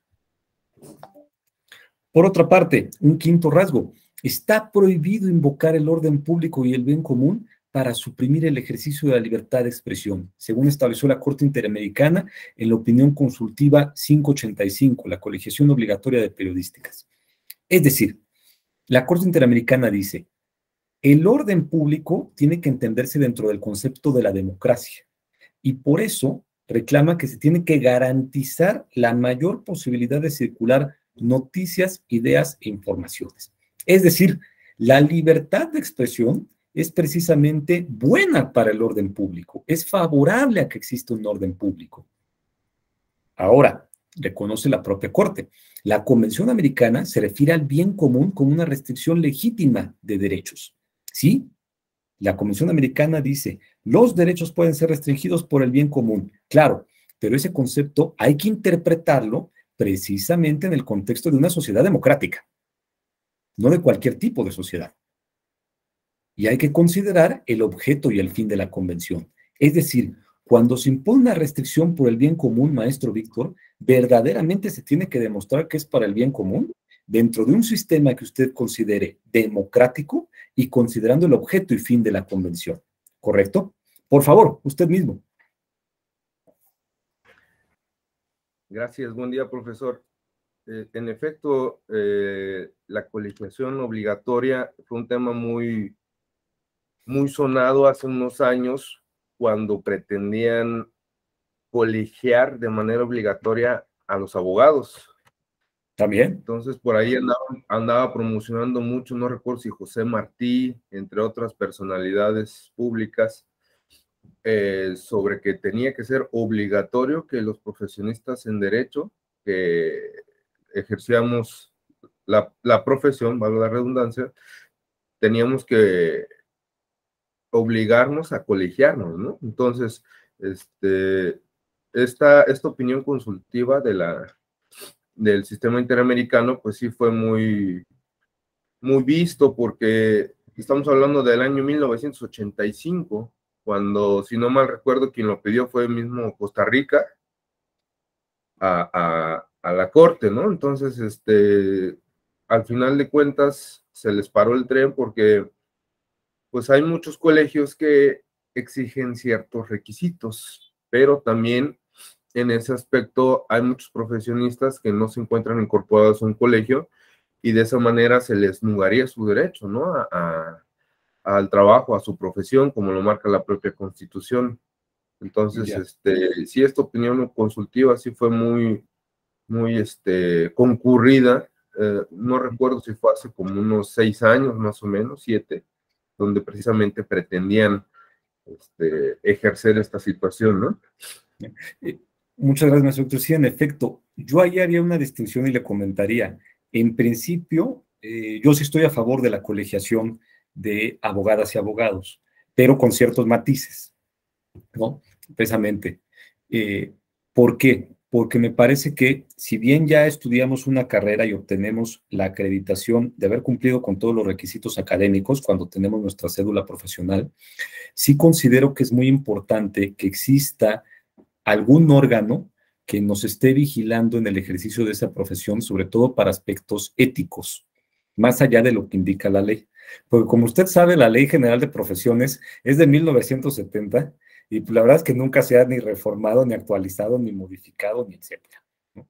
Por otra parte, un quinto rasgo, está prohibido invocar el orden público y el bien común para suprimir el ejercicio de la libertad de expresión, según estableció la Corte Interamericana en la opinión consultiva 585, la colegiación obligatoria de periodísticas. Es decir, la Corte Interamericana dice, el orden público tiene que entenderse dentro del concepto de la democracia y por eso reclama que se tiene que garantizar la mayor posibilidad de circular noticias, ideas e informaciones. Es decir, la libertad de expresión es precisamente buena para el orden público, es favorable a que exista un orden público. Ahora, reconoce la propia Corte, la Convención Americana se refiere al bien común como una restricción legítima de derechos. ¿Sí? La Convención Americana dice, los derechos pueden ser restringidos por el bien común. Claro, pero ese concepto hay que interpretarlo precisamente en el contexto de una sociedad democrática, no de cualquier tipo de sociedad. Y hay que considerar el objeto y el fin de la convención. Es decir, cuando se impone una restricción por el bien común, maestro Víctor, verdaderamente se tiene que demostrar que es para el bien común dentro de un sistema que usted considere democrático y considerando el objeto y fin de la convención. ¿Correcto? Por favor, usted mismo. Gracias, buen día, profesor. En efecto, la colegiación obligatoria fue un tema muy sonado hace unos años cuando pretendían colegiar de manera obligatoria a los abogados. También. Entonces, por ahí andaba promocionando mucho, no recuerdo si José Martí, entre otras personalidades públicas, sobre que tenía que ser obligatorio que los profesionistas en derecho que ejercíamos la profesión, valga la redundancia, teníamos que obligarnos a colegiarnos, ¿no? Entonces, esta opinión consultiva del sistema interamericano, pues sí fue muy visto porque estamos hablando del año 1985, cuando, si no mal recuerdo, quien lo pidió fue el mismo Costa Rica a la Corte, ¿no? Entonces, al final de cuentas, se les paró el tren porque, pues, hay muchos colegios que exigen ciertos requisitos, pero también en ese aspecto hay muchos profesionistas que no se encuentran incorporados a un colegio y de esa manera se les negaría su derecho, ¿no? Al trabajo, a su profesión, como lo marca la propia Constitución. Entonces, sí, esta opinión consultiva sí fue muy concurrida. No recuerdo si fue hace como unos 6 años, más o menos, 7, donde precisamente pretendían ejercer esta situación, ¿no? Muchas gracias, maestro Víctor. Sí, en efecto, yo ahí haría una distinción y le comentaría. En principio, yo sí estoy a favor de la colegiación de abogadas y abogados, pero con ciertos matices, ¿no? Precisamente. ¿Por qué? Porque me parece que si bien ya estudiamos una carrera y obtenemos la acreditación de haber cumplido con todos los requisitos académicos cuando tenemos nuestra cédula profesional, sí considero que es muy importante que exista algún órgano que nos esté vigilando en el ejercicio de esa profesión, sobre todo para aspectos éticos, más allá de lo que indica la ley. Porque como usted sabe, la Ley General de Profesiones es de 1970 y la verdad es que nunca se ha ni reformado, ni actualizado, ni modificado, ni etcétera, ¿no?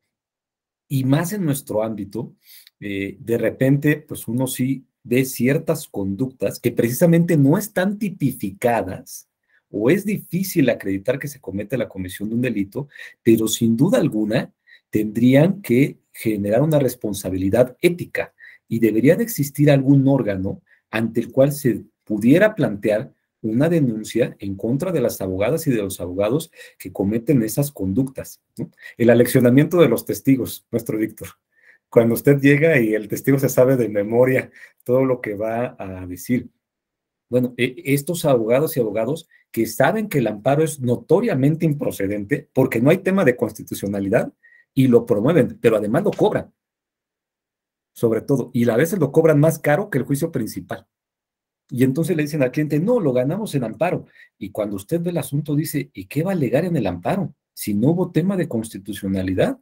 Y más en nuestro ámbito, de repente, pues uno sí ve ciertas conductas que precisamente no están tipificadas o es difícil acreditar que se comete la comisión de un delito, pero sin duda alguna tendrían que generar una responsabilidad ética y debería de existir algún órgano ante el cual se pudiera plantear una denuncia en contra de las abogadas y de los abogados que cometen esas conductas, ¿no? El aleccionamiento de los testigos, nuestro Víctor. Cuando usted llega y el testigo se sabe de memoria todo lo que va a decir. Bueno, estos abogados y abogados que saben que el amparo es notoriamente improcedente porque no hay tema de constitucionalidad y lo promueven, pero además lo cobran, sobre todo, y a veces lo cobran más caro que el juicio principal. Y entonces le dicen al cliente, no, lo ganamos en amparo. Y cuando usted ve el asunto dice, ¿y qué va a alegar en el amparo? Si no hubo tema de constitucionalidad,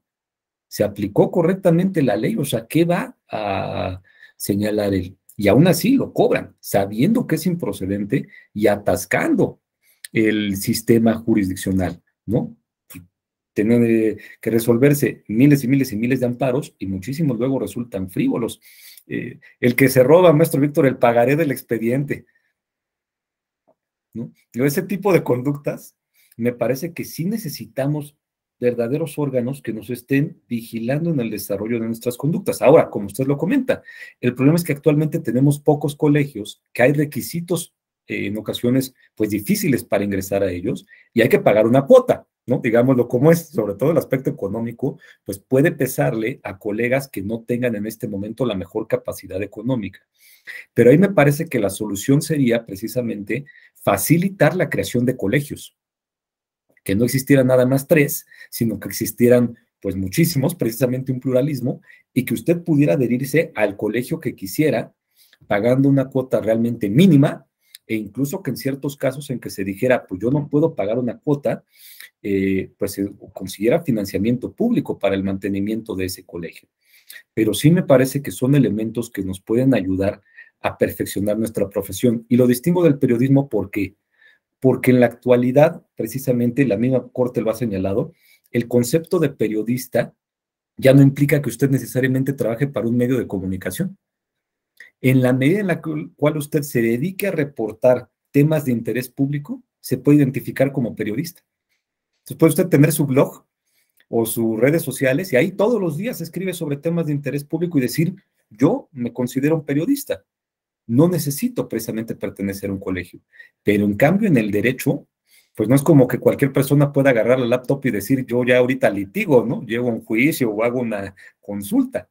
se aplicó correctamente la ley, o sea, ¿qué va a señalar él? Y aún así lo cobran, sabiendo que es improcedente y atascando el sistema jurisdiccional, ¿no? Tienen que resolverse miles y miles y miles de amparos y muchísimos luego resultan frívolos. El que se roba, maestro Víctor, el pagaré del expediente, ¿no? Ese tipo de conductas, me parece que sí necesitamos verdaderos órganos que nos estén vigilando en el desarrollo de nuestras conductas. Ahora, como usted lo comenta, el problema es que actualmente tenemos pocos colegios, que hay requisitos en ocasiones pues difíciles para ingresar a ellos y hay que pagar una cuota, ¿no? Digámoslo como es, sobre todo el aspecto económico, pues puede pesarle a colegas que no tengan en este momento la mejor capacidad económica. Pero ahí me parece que la solución sería precisamente facilitar la creación de colegios, que no existieran nada más 3, sino que existieran pues muchísimos, precisamente un pluralismo, y que usted pudiera adherirse al colegio que quisiera, pagando una cuota realmente mínima, e incluso que en ciertos casos en que se dijera, pues yo no puedo pagar una cuota, pues se consiguiera financiamiento público para el mantenimiento de ese colegio. Pero sí me parece que son elementos que nos pueden ayudar a perfeccionar nuestra profesión. Y lo distingo del periodismo porque en la actualidad, precisamente, la misma Corte lo ha señalado, el concepto de periodista ya no implica que usted necesariamente trabaje para un medio de comunicación. En la medida en la cual usted se dedique a reportar temas de interés público, se puede identificar como periodista. Entonces puede usted tener su blog o sus redes sociales y ahí todos los días escribe sobre temas de interés público y decir, yo me considero un periodista. No necesito precisamente pertenecer a un colegio, pero en cambio en el derecho, pues no es como que cualquier persona pueda agarrar la laptop y decir, yo ya ahorita litigo, ¿no? Llevo un juicio o hago una consulta.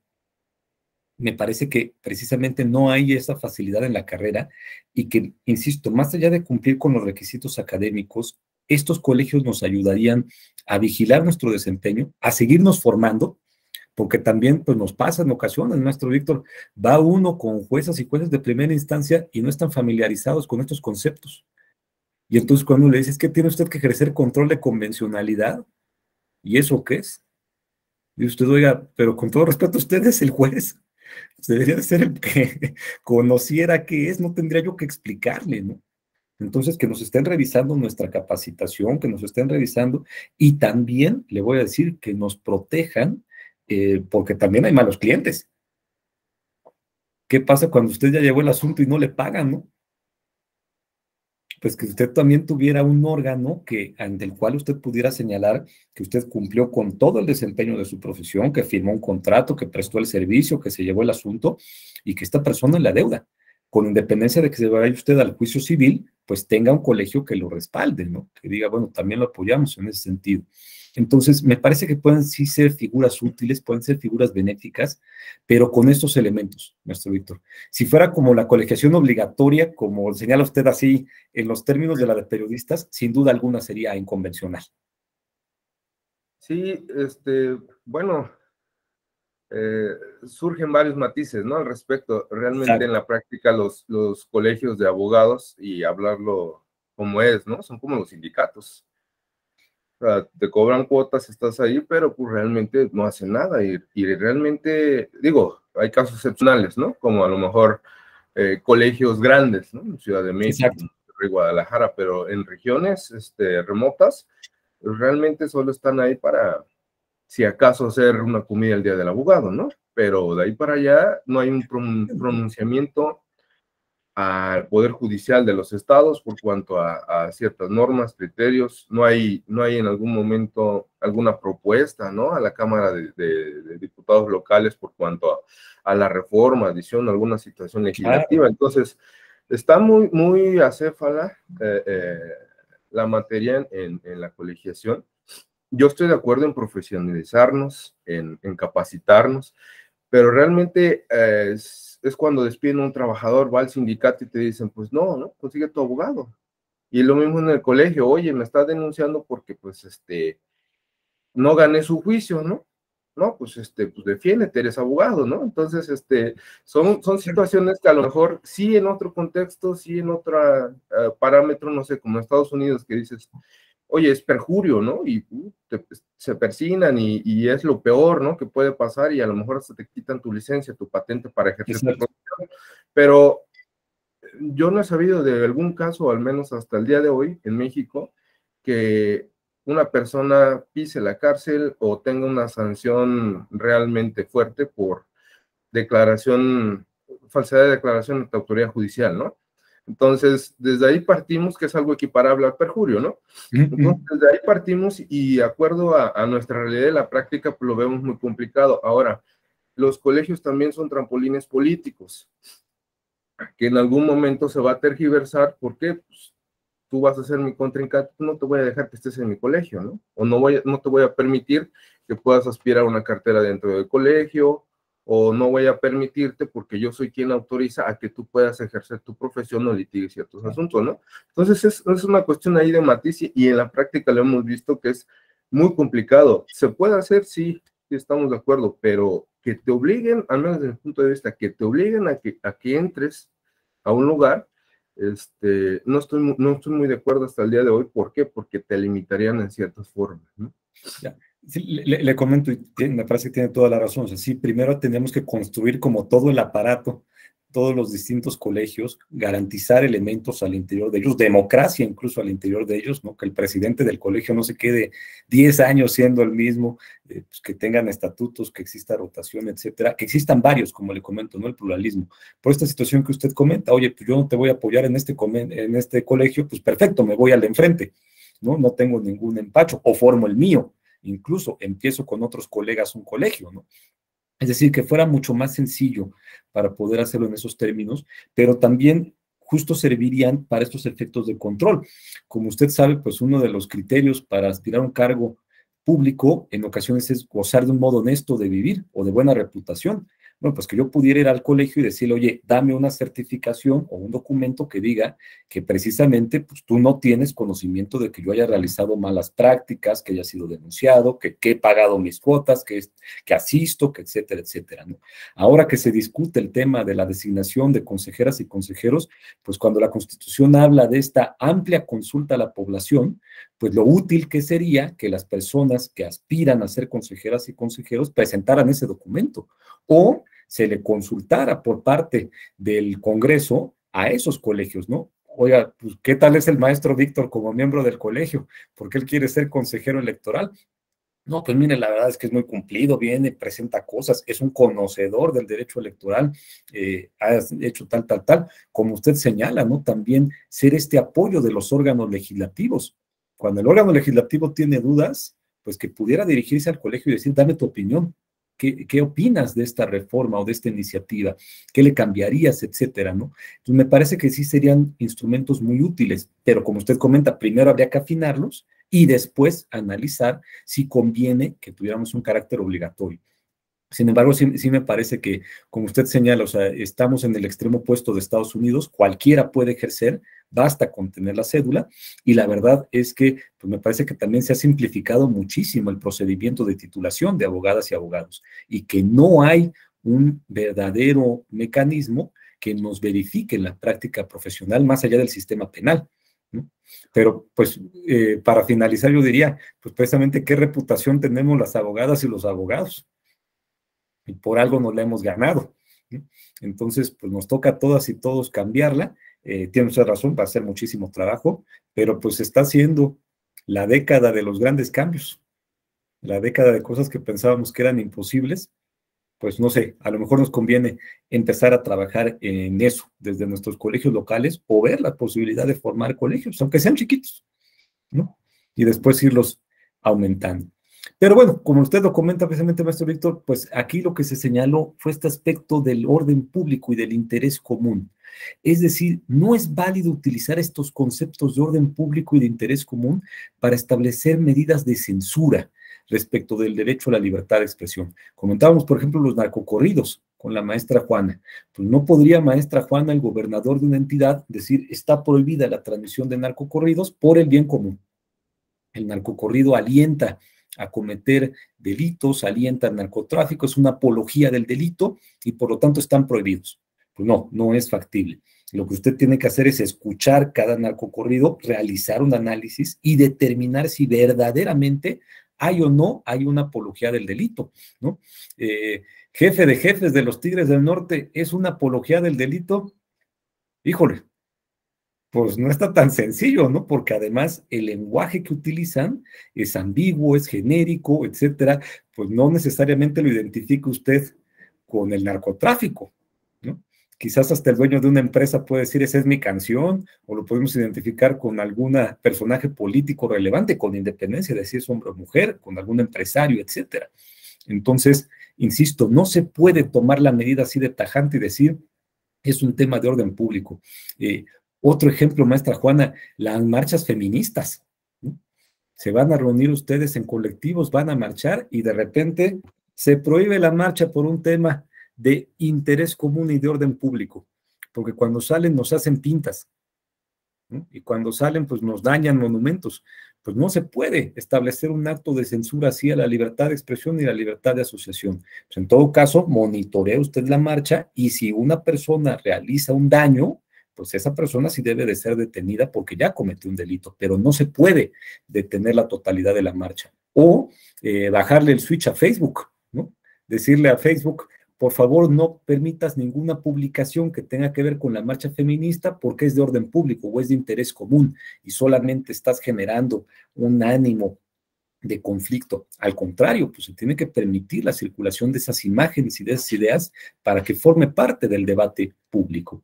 Me parece que precisamente no hay esa facilidad en la carrera y que, insisto, más allá de cumplir con los requisitos académicos, estos colegios nos ayudarían a vigilar nuestro desempeño, a seguirnos formando, porque también pues nos pasa en ocasiones, maestro Víctor, va uno con jueces y jueces de primera instancia y no están familiarizados con estos conceptos. Y entonces cuando le dices que tiene usted que ejercer control de convencionalidad, ¿y eso qué es? Y usted, oiga, pero con todo respeto, usted es el juez, debería de ser el que conociera qué es, no tendría yo que explicarle, ¿no? Entonces, que nos estén revisando nuestra capacitación, que nos estén revisando y también, le voy a decir, que nos protejan, porque también hay malos clientes. ¿Qué pasa cuando usted ya llevó el asunto y no le pagan, no? Pues que usted también tuviera un órgano ante el cual usted pudiera señalar que usted cumplió con todo el desempeño de su profesión, que firmó un contrato, que prestó el servicio, que se llevó el asunto y que esta persona la deuda, con independencia de que se vaya usted al juicio civil, pues tenga un colegio que lo respalde, ¿no? Que diga, bueno, también lo apoyamos en ese sentido. Entonces, me parece que pueden sí ser figuras útiles, pueden ser figuras benéficas, pero con estos elementos, maestro Víctor. Si fuera como la colegiación obligatoria, como señala usted así, en los términos de la de periodistas, sin duda alguna sería inconvencional. Sí, bueno, surgen varios matices, ¿no? Al respecto. Realmente Exacto. en la práctica los colegios de abogados, y hablarlo como es, ¿no? Son como los sindicatos. O sea, te cobran cuotas, estás ahí, pero pues realmente no hacen nada. Y realmente, digo, hay casos excepcionales, ¿no? Como a lo mejor colegios grandes, ¿no? En Ciudad de México, Exacto. en Guadalajara, pero en regiones remotas, pues realmente solo están ahí para, si acaso, hacer una comida el día del abogado, ¿no? Pero de ahí para allá no hay un pronunciamiento al Poder Judicial de los estados por cuanto a ciertas normas, criterios. No hay en algún momento alguna propuesta, ¿no? A la Cámara de Diputados locales por cuanto a la reforma, adición, alguna situación legislativa. Claro. Entonces, está muy, muy acéfala la materia en la colegiación. Yo estoy de acuerdo en profesionalizarnos, en capacitarnos, pero realmente es cuando despiden a un trabajador, va al sindicato y te dicen, pues no, consigue tu abogado. Y lo mismo en el colegio, oye, me estás denunciando porque pues no gané su juicio, ¿no? No, pues pues defiéndete, eres abogado, ¿no? Entonces, son situaciones que a lo mejor sí en otro contexto, sí en otro parámetro, no sé, como Estados Unidos, que dices, oye, es perjurio, ¿no? Y se persignan y es lo peor, ¿no? Que puede pasar y a lo mejor hasta te quitan tu licencia, tu patente para ejercer tu profesión. Pero yo no he sabido de algún caso, al menos hasta el día de hoy, en México, que una persona pise la cárcel o tenga una sanción realmente fuerte por declaración, falsedad de declaración ante autoridad judicial, ¿no? Entonces, desde ahí partimos que es algo equiparable al perjurio, ¿no? Entonces, desde ahí partimos y de acuerdo a nuestra realidad de la práctica, pues lo vemos muy complicado. Ahora, los colegios también son trampolines políticos, que en algún momento se va a tergiversar, porque pues, tú vas a ser mi contrincante, no te voy a dejar que estés en mi colegio, ¿no? O no te voy a permitir que puedas aspirar a una cartera dentro del colegio, o no voy a permitirte porque yo soy quien autoriza a que tú puedas ejercer tu profesión o litigues ciertos asuntos, ¿no? Entonces es una cuestión ahí de matiz y en la práctica lo hemos visto que es muy complicado. ¿Se puede hacer? Sí, sí estamos de acuerdo, pero que te obliguen, al menos desde el punto de vista, que te obliguen a que entres a un lugar, no estoy muy de acuerdo hasta el día de hoy. ¿Por qué? Porque te limitarían en ciertas formas, ¿no? Ya. Sí, le comento, y me parece que tiene toda la razón. O sea, sí, primero tenemos que construir como todo el aparato, todos los distintos colegios, garantizar elementos al interior de ellos, democracia incluso al interior de ellos, ¿no? Que el presidente del colegio no se quede 10 años siendo el mismo, pues que tengan estatutos, que exista rotación, etcétera, que existan varios, como le comento, ¿no? El pluralismo. Por esta situación que usted comenta, oye, pues yo no te voy a apoyar en este colegio, pues perfecto, me voy al de enfrente, ¿no? No tengo ningún empacho, o formo el mío. Incluso empiezo con otros colegas un colegio, ¿no? Es decir, que fuera mucho más sencillo para poder hacerlo en esos términos, pero también justo servirían para estos efectos de control. Como usted sabe, pues uno de los criterios para aspirar a un cargo público en ocasiones es gozar de un modo honesto de vivir o de buena reputación. Bueno, pues que yo pudiera ir al colegio y decirle, oye, dame una certificación o un documento que diga que precisamente pues, tú no tienes conocimiento de que yo haya realizado malas prácticas, que haya sido denunciado, que he pagado mis cuotas, que asisto, que etcétera, etcétera, ¿no? Ahora que se discute el tema de la designación de consejeras y consejeros, pues cuando la Constitución habla de esta amplia consulta a la población, pues lo útil que sería que las personas que aspiran a ser consejeras y consejeros presentaran ese documento o se le consultara por parte del Congreso a esos colegios, ¿no? Oiga, pues, ¿qué tal es el maestro Víctor como miembro del colegio? Porque él quiere ser consejero electoral. No, pues mire, la verdad es que es muy cumplido, viene, presenta cosas, es un conocedor del derecho electoral, ha hecho tal, como usted señala, ¿no? También ser este apoyo de los órganos legislativos. Cuando el órgano legislativo tiene dudas, pues que pudiera dirigirse al colegio y decir, dame tu opinión. ¿Qué opinas de esta reforma o de esta iniciativa? ¿Qué le cambiarías, etcétera, ¿no? Entonces, me parece que sí serían instrumentos muy útiles, pero como usted comenta, primero habría que afinarlos y después analizar si conviene que tuviéramos un carácter obligatorio. Sin embargo, sí me parece que, como usted señala, o sea, estamos en el extremo opuesto de Estados Unidos, cualquiera puede ejercer, basta con tener la cédula, y la verdad es que pues me parece que también se ha simplificado muchísimo el procedimiento de titulación de abogadas y abogados, y que no hay un verdadero mecanismo que nos verifique la práctica profesional más allá del sistema penal, ¿no? Pero, pues, para finalizar, yo diría, pues precisamente qué reputación tenemos las abogadas y los abogados, y por algo nos la hemos ganado, ¿sí? Entonces, pues nos toca a todas y todos cambiarla. Tiene usted razón, va a ser muchísimo trabajo, pero pues está siendo la década de los grandes cambios, la década de cosas que pensábamos que eran imposibles. Pues no sé, a lo mejor nos conviene empezar a trabajar en eso desde nuestros colegios locales o ver la posibilidad de formar colegios, aunque sean chiquitos, ¿no? Y después irlos aumentando. Pero bueno, como usted lo comenta precisamente, maestro Víctor, pues aquí lo que se señaló fue este aspecto del orden público y del interés común. Es decir, no es válido utilizar estos conceptos de orden público y de interés común para establecer medidas de censura respecto del derecho a la libertad de expresión. Comentábamos, por ejemplo, los narcocorridos con la maestra Juana. Pues no podría maestra Juana, el gobernador de una entidad, decir está prohibida la transmisión de narcocorridos por el bien común. El narcocorrido alienta a cometer delitos, alienta al narcotráfico, es una apología del delito y por lo tanto están prohibidos. Pues no, no es factible. Lo que usted tiene que hacer es escuchar cada narcocorrido, realizar un análisis y determinar si verdaderamente hay o no hay una apología del delito, ¿no? Jefe de jefes de los Tigres del Norte, ¿es una apología del delito? Híjole, pues no está tan sencillo, ¿no? Porque además el lenguaje que utilizan es ambiguo, es genérico, etcétera, pues no necesariamente lo identifica usted con el narcotráfico, ¿no? Quizás hasta el dueño de una empresa puede decir, esa es mi canción, o lo podemos identificar con algún personaje político relevante, con independencia de si es hombre o mujer, con algún empresario, etcétera. Entonces, insisto, no se puede tomar la medida así de tajante y decir, es un tema de orden público. Otro ejemplo, maestra Juana, las marchas feministas, ¿no? Se van a reunir ustedes en colectivos, van a marchar y de repente se prohíbe la marcha por un tema de interés común y de orden público, porque cuando salen nos hacen pintas, ¿no? Y cuando salen pues nos dañan monumentos. Pues no se puede establecer un acto de censura así a la libertad de expresión y la libertad de asociación. Pues en todo caso, monitorea usted la marcha y si una persona realiza un daño, pues esa persona sí debe de ser detenida porque ya cometió un delito, pero no se puede detener la totalidad de la marcha. O bajarle el switch a Facebook, ¿no? Decirle a Facebook, por favor, no permitas ninguna publicación que tenga que ver con la marcha feminista porque es de orden público o es de interés común y solamente estás generando un ánimo de conflicto. Al contrario, pues se tiene que permitir la circulación de esas imágenes y de esas ideas para que forme parte del debate público.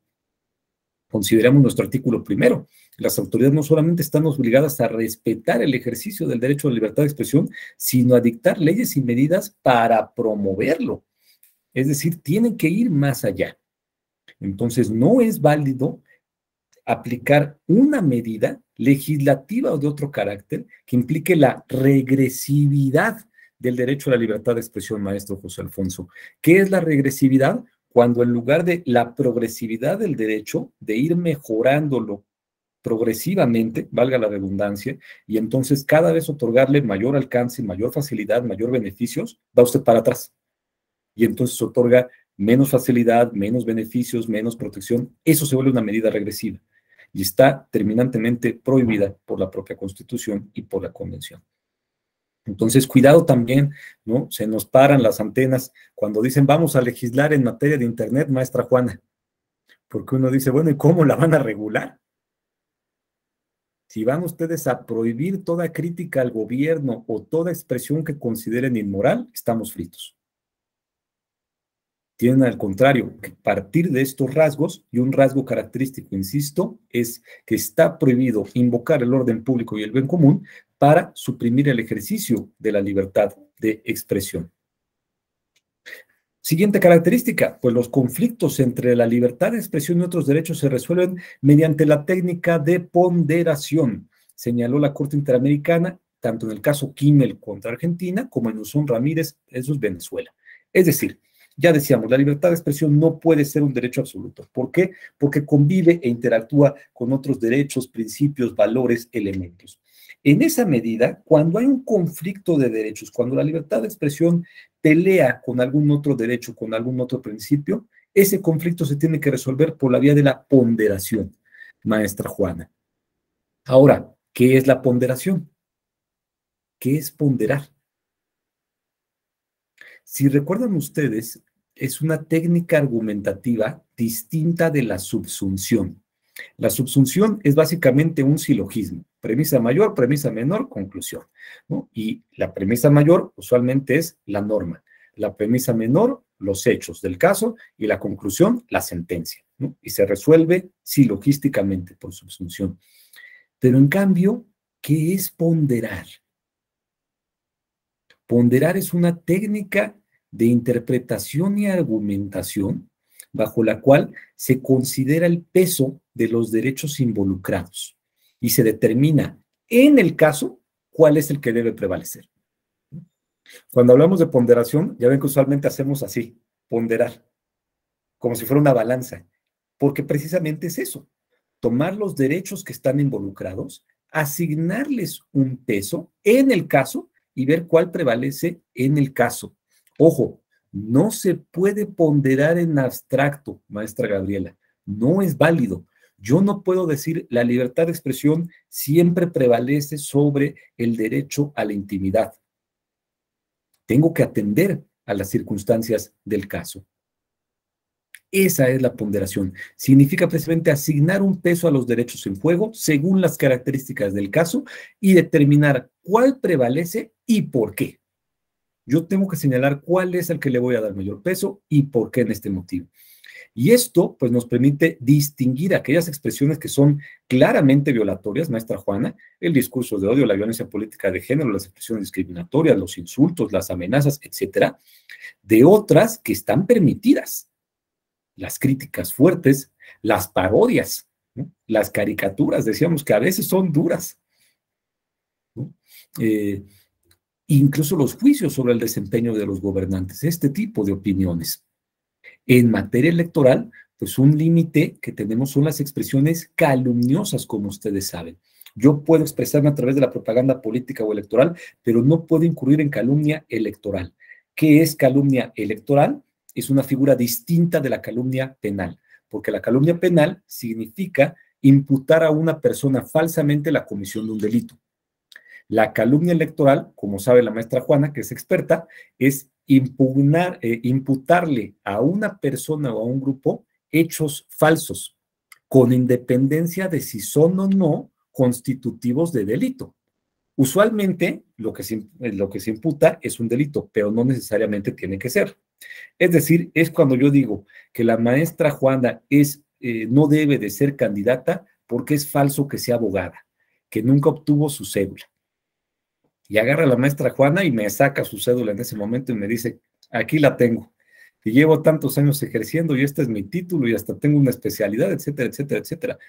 Consideramos nuestro artículo primero. Las autoridades no solamente están obligadas a respetar el ejercicio del derecho a la libertad de expresión, sino a dictar leyes y medidas para promoverlo. Es decir, tienen que ir más allá. Entonces, no es válido aplicar una medida legislativa o de otro carácter que implique la regresividad del derecho a la libertad de expresión, maestro José Alfonso. ¿Qué es la regresividad? Cuando en lugar de la progresividad del derecho, de ir mejorándolo progresivamente, valga la redundancia, y entonces cada vez otorgarle mayor alcance, mayor facilidad, mayor beneficios, va usted para atrás. Y entonces otorga menos facilidad, menos beneficios, menos protección. Eso se vuelve una medida regresiva y está terminantemente prohibida por la propia Constitución y por la Convención. Entonces, cuidado también, ¿no? Se nos paran las antenas cuando dicen vamos a legislar en materia de Internet, maestra Juana, porque uno dice, bueno, ¿y cómo la van a regular? Si van ustedes a prohibir toda crítica al gobierno o toda expresión que consideren inmoral, estamos fritos. Tienen al contrario que partir de estos rasgos, y un rasgo característico, insisto, es que está prohibido invocar el orden público y el bien común para suprimir el ejercicio de la libertad de expresión. Siguiente característica, pues los conflictos entre la libertad de expresión y otros derechos se resuelven mediante la técnica de ponderación, señaló la Corte Interamericana, tanto en el caso Kimmel contra Argentina como en Usón Ramírez versus Venezuela. Es decir, ya decíamos, la libertad de expresión no puede ser un derecho absoluto. ¿Por qué? Porque convive e interactúa con otros derechos, principios, valores, elementos. En esa medida, cuando hay un conflicto de derechos, cuando la libertad de expresión pelea con algún otro derecho, con algún otro principio, ese conflicto se tiene que resolver por la vía de la ponderación, maestra Juana. Ahora, ¿qué es la ponderación? ¿Qué es ponderar? Si recuerdan ustedes, es una técnica argumentativa distinta de la subsunción. La subsunción es básicamente un silogismo, premisa mayor, premisa menor, conclusión, ¿no? Y la premisa mayor usualmente es la norma, la premisa menor, los hechos del caso, y la conclusión, la sentencia, ¿no? Y se resuelve silogísticamente por subsunción. Pero en cambio, ¿qué es ponderar? Ponderar es una técnica de interpretación y argumentación bajo la cual se considera el peso de los derechos involucrados y se determina en el caso cuál es el que debe prevalecer. Cuando hablamos de ponderación, ya ven que usualmente hacemos así, ponderar, como si fuera una balanza, porque precisamente es eso, tomar los derechos que están involucrados, asignarles un peso en el caso y ver cuál prevalece en el caso. Ojo, no se puede ponderar en abstracto, maestra Gabriela. no es válido. Yo no puedo decir la libertad de expresión siempre prevalece sobre el derecho a la intimidad. Tengo que atender a las circunstancias del caso. Esa es la ponderación. Significa precisamente asignar un peso a los derechos en juego según las características del caso y determinar cuál prevalece y por qué. Yo tengo que señalar cuál es el que le voy a dar mayor peso y por qué en este motivo. Y esto, pues, nos permite distinguir aquellas expresiones que son claramente violatorias, maestra Juana, el discurso de odio, la violencia política de género, las expresiones discriminatorias, los insultos, las amenazas, etcétera, de otras que están permitidas. Las críticas fuertes, las parodias, ¿no? Las caricaturas, decíamos que a veces son duras, ¿no? Incluso los juicios sobre el desempeño de los gobernantes, este tipo de opiniones. En materia electoral, pues un límite que tenemos son las expresiones calumniosas, como ustedes saben. Yo puedo expresarme a través de la propaganda política o electoral, pero no puedo incurrir en calumnia electoral. ¿Qué es calumnia electoral? Es una figura distinta de la calumnia penal, porque la calumnia penal significa imputar a una persona falsamente la comisión de un delito. La calumnia electoral, como sabe la maestra Juana, que es experta, es imputarle a una persona o a un grupo hechos falsos, con independencia de si son o no constitutivos de delito. Usualmente lo que se imputa es un delito, pero no necesariamente tiene que ser. Es decir, es cuando yo digo que la maestra Juana no debe de ser candidata porque es falso que sea abogada, que nunca obtuvo su cédula. Y agarra a la maestra Juana y me saca su cédula en ese momento y me dice, aquí la tengo. Y llevo tantos años ejerciendo y este es mi título y hasta tengo una especialidad, etcétera, etcétera, etcétera.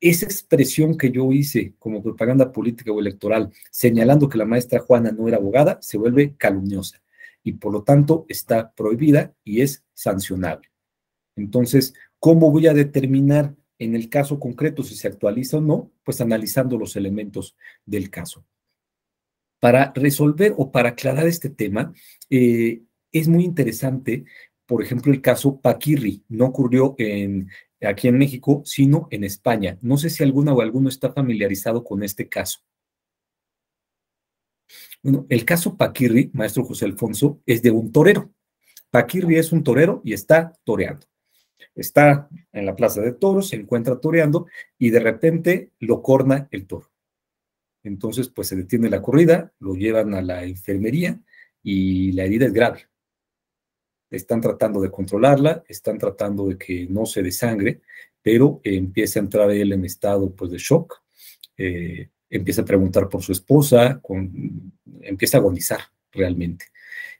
Esa expresión que yo hice como propaganda política o electoral, señalando que la maestra Juana no era abogada, se vuelve calumniosa y por lo tanto está prohibida y es sancionable. Entonces, ¿cómo voy a determinar en el caso concreto si se actualiza o no? Pues analizando los elementos del caso. Para resolver o para aclarar este tema, es muy interesante, por ejemplo, el caso Paquirri. No ocurrió aquí en México, sino en España. No sé si alguna o alguno está familiarizado con este caso. Bueno, el caso Paquirri, maestro José Alfonso, es de un torero. Paquirri es un torero y está toreando. Está en la plaza de toros, se encuentra toreando y de repente lo corna el toro. Entonces, pues se detiene la corrida, lo llevan a la enfermería y la herida es grave. Están tratando de controlarla, están tratando de que no se desangre, pero empieza a entrar él en estado pues, de shock, empieza a preguntar por su esposa, empieza a agonizar realmente.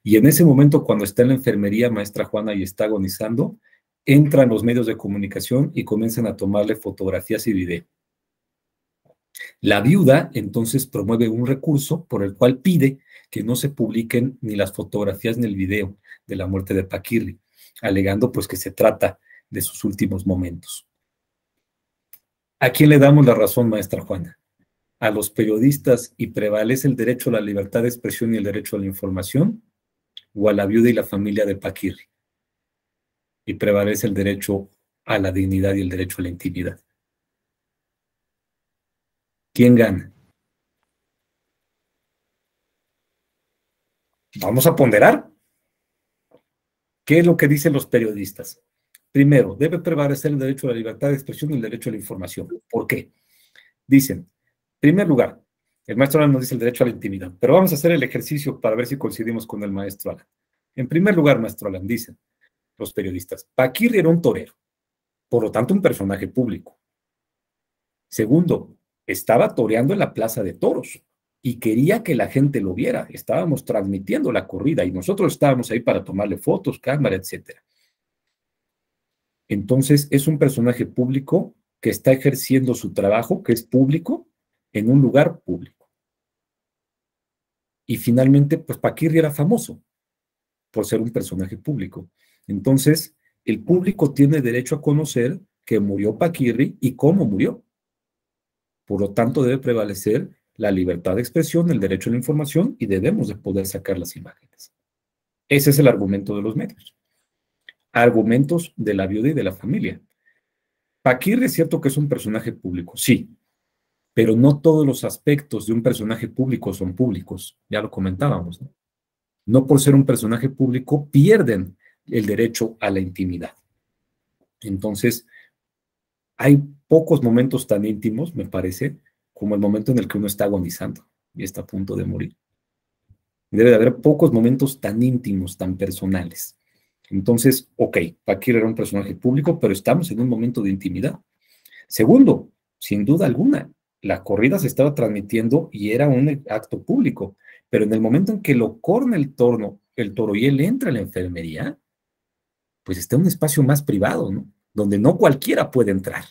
Y en ese momento, cuando está en la enfermería, maestra Juana, y está agonizando, entran los medios de comunicación y comienzan a tomarle fotografías y video. La viuda entonces promueve un recurso por el cual pide que no se publiquen ni las fotografías ni el video de la muerte de Paquirri, alegando pues que se trata de sus últimos momentos. ¿A quién le damos la razón, maestra Juana? ¿A los periodistas y prevalece el derecho a la libertad de expresión y el derecho a la información? ¿O a la viuda y la familia de Paquirri? Y prevalece el derecho a la dignidad y el derecho a la intimidad. ¿Quién gana? Vamos a ponderar. ¿Qué es lo que dicen los periodistas? Primero, debe prevalecer el derecho a la libertad de expresión y el derecho a la información. ¿Por qué? Dicen, en primer lugar, el maestro Alan nos dice el derecho a la intimidad, pero vamos a hacer el ejercicio para ver si coincidimos con el maestro Alan. En primer lugar, maestro Alan, dicen los periodistas, Paquirri era un torero, por lo tanto un personaje público. Segundo, estaba toreando en la plaza de toros y quería que la gente lo viera. Estábamos transmitiendo la corrida y nosotros estábamos ahí para tomarle fotos, cámara, etcétera. Entonces, es un personaje público que está ejerciendo su trabajo, que es público, en un lugar público. Y finalmente, pues Paquirri era famoso por ser un personaje público. Entonces, el público tiene derecho a conocer que murió Paquirri y cómo murió. Por lo tanto, debe prevalecer la libertad de expresión, el derecho a la información y debemos de poder sacar las imágenes. Ese es el argumento de los medios. Argumentos de la viuda y de la familia. Paquirri es cierto que es un personaje público, sí, pero no todos los aspectos de un personaje público son públicos, ya lo comentábamos, ¿no? No por ser un personaje público pierden el derecho a la intimidad. Entonces, hay pocos momentos tan íntimos, me parece, como el momento en el que uno está agonizando y está a punto de morir. Debe de haber pocos momentos tan íntimos, tan personales. Entonces, ok, Paquirri era un personaje público, pero estamos en un momento de intimidad. Segundo, sin duda alguna, la corrida se estaba transmitiendo y era un acto público, pero en el momento en que lo corna el toro y él entra a la enfermería, pues está en un espacio más privado, ¿no? Donde no cualquiera puede entrar.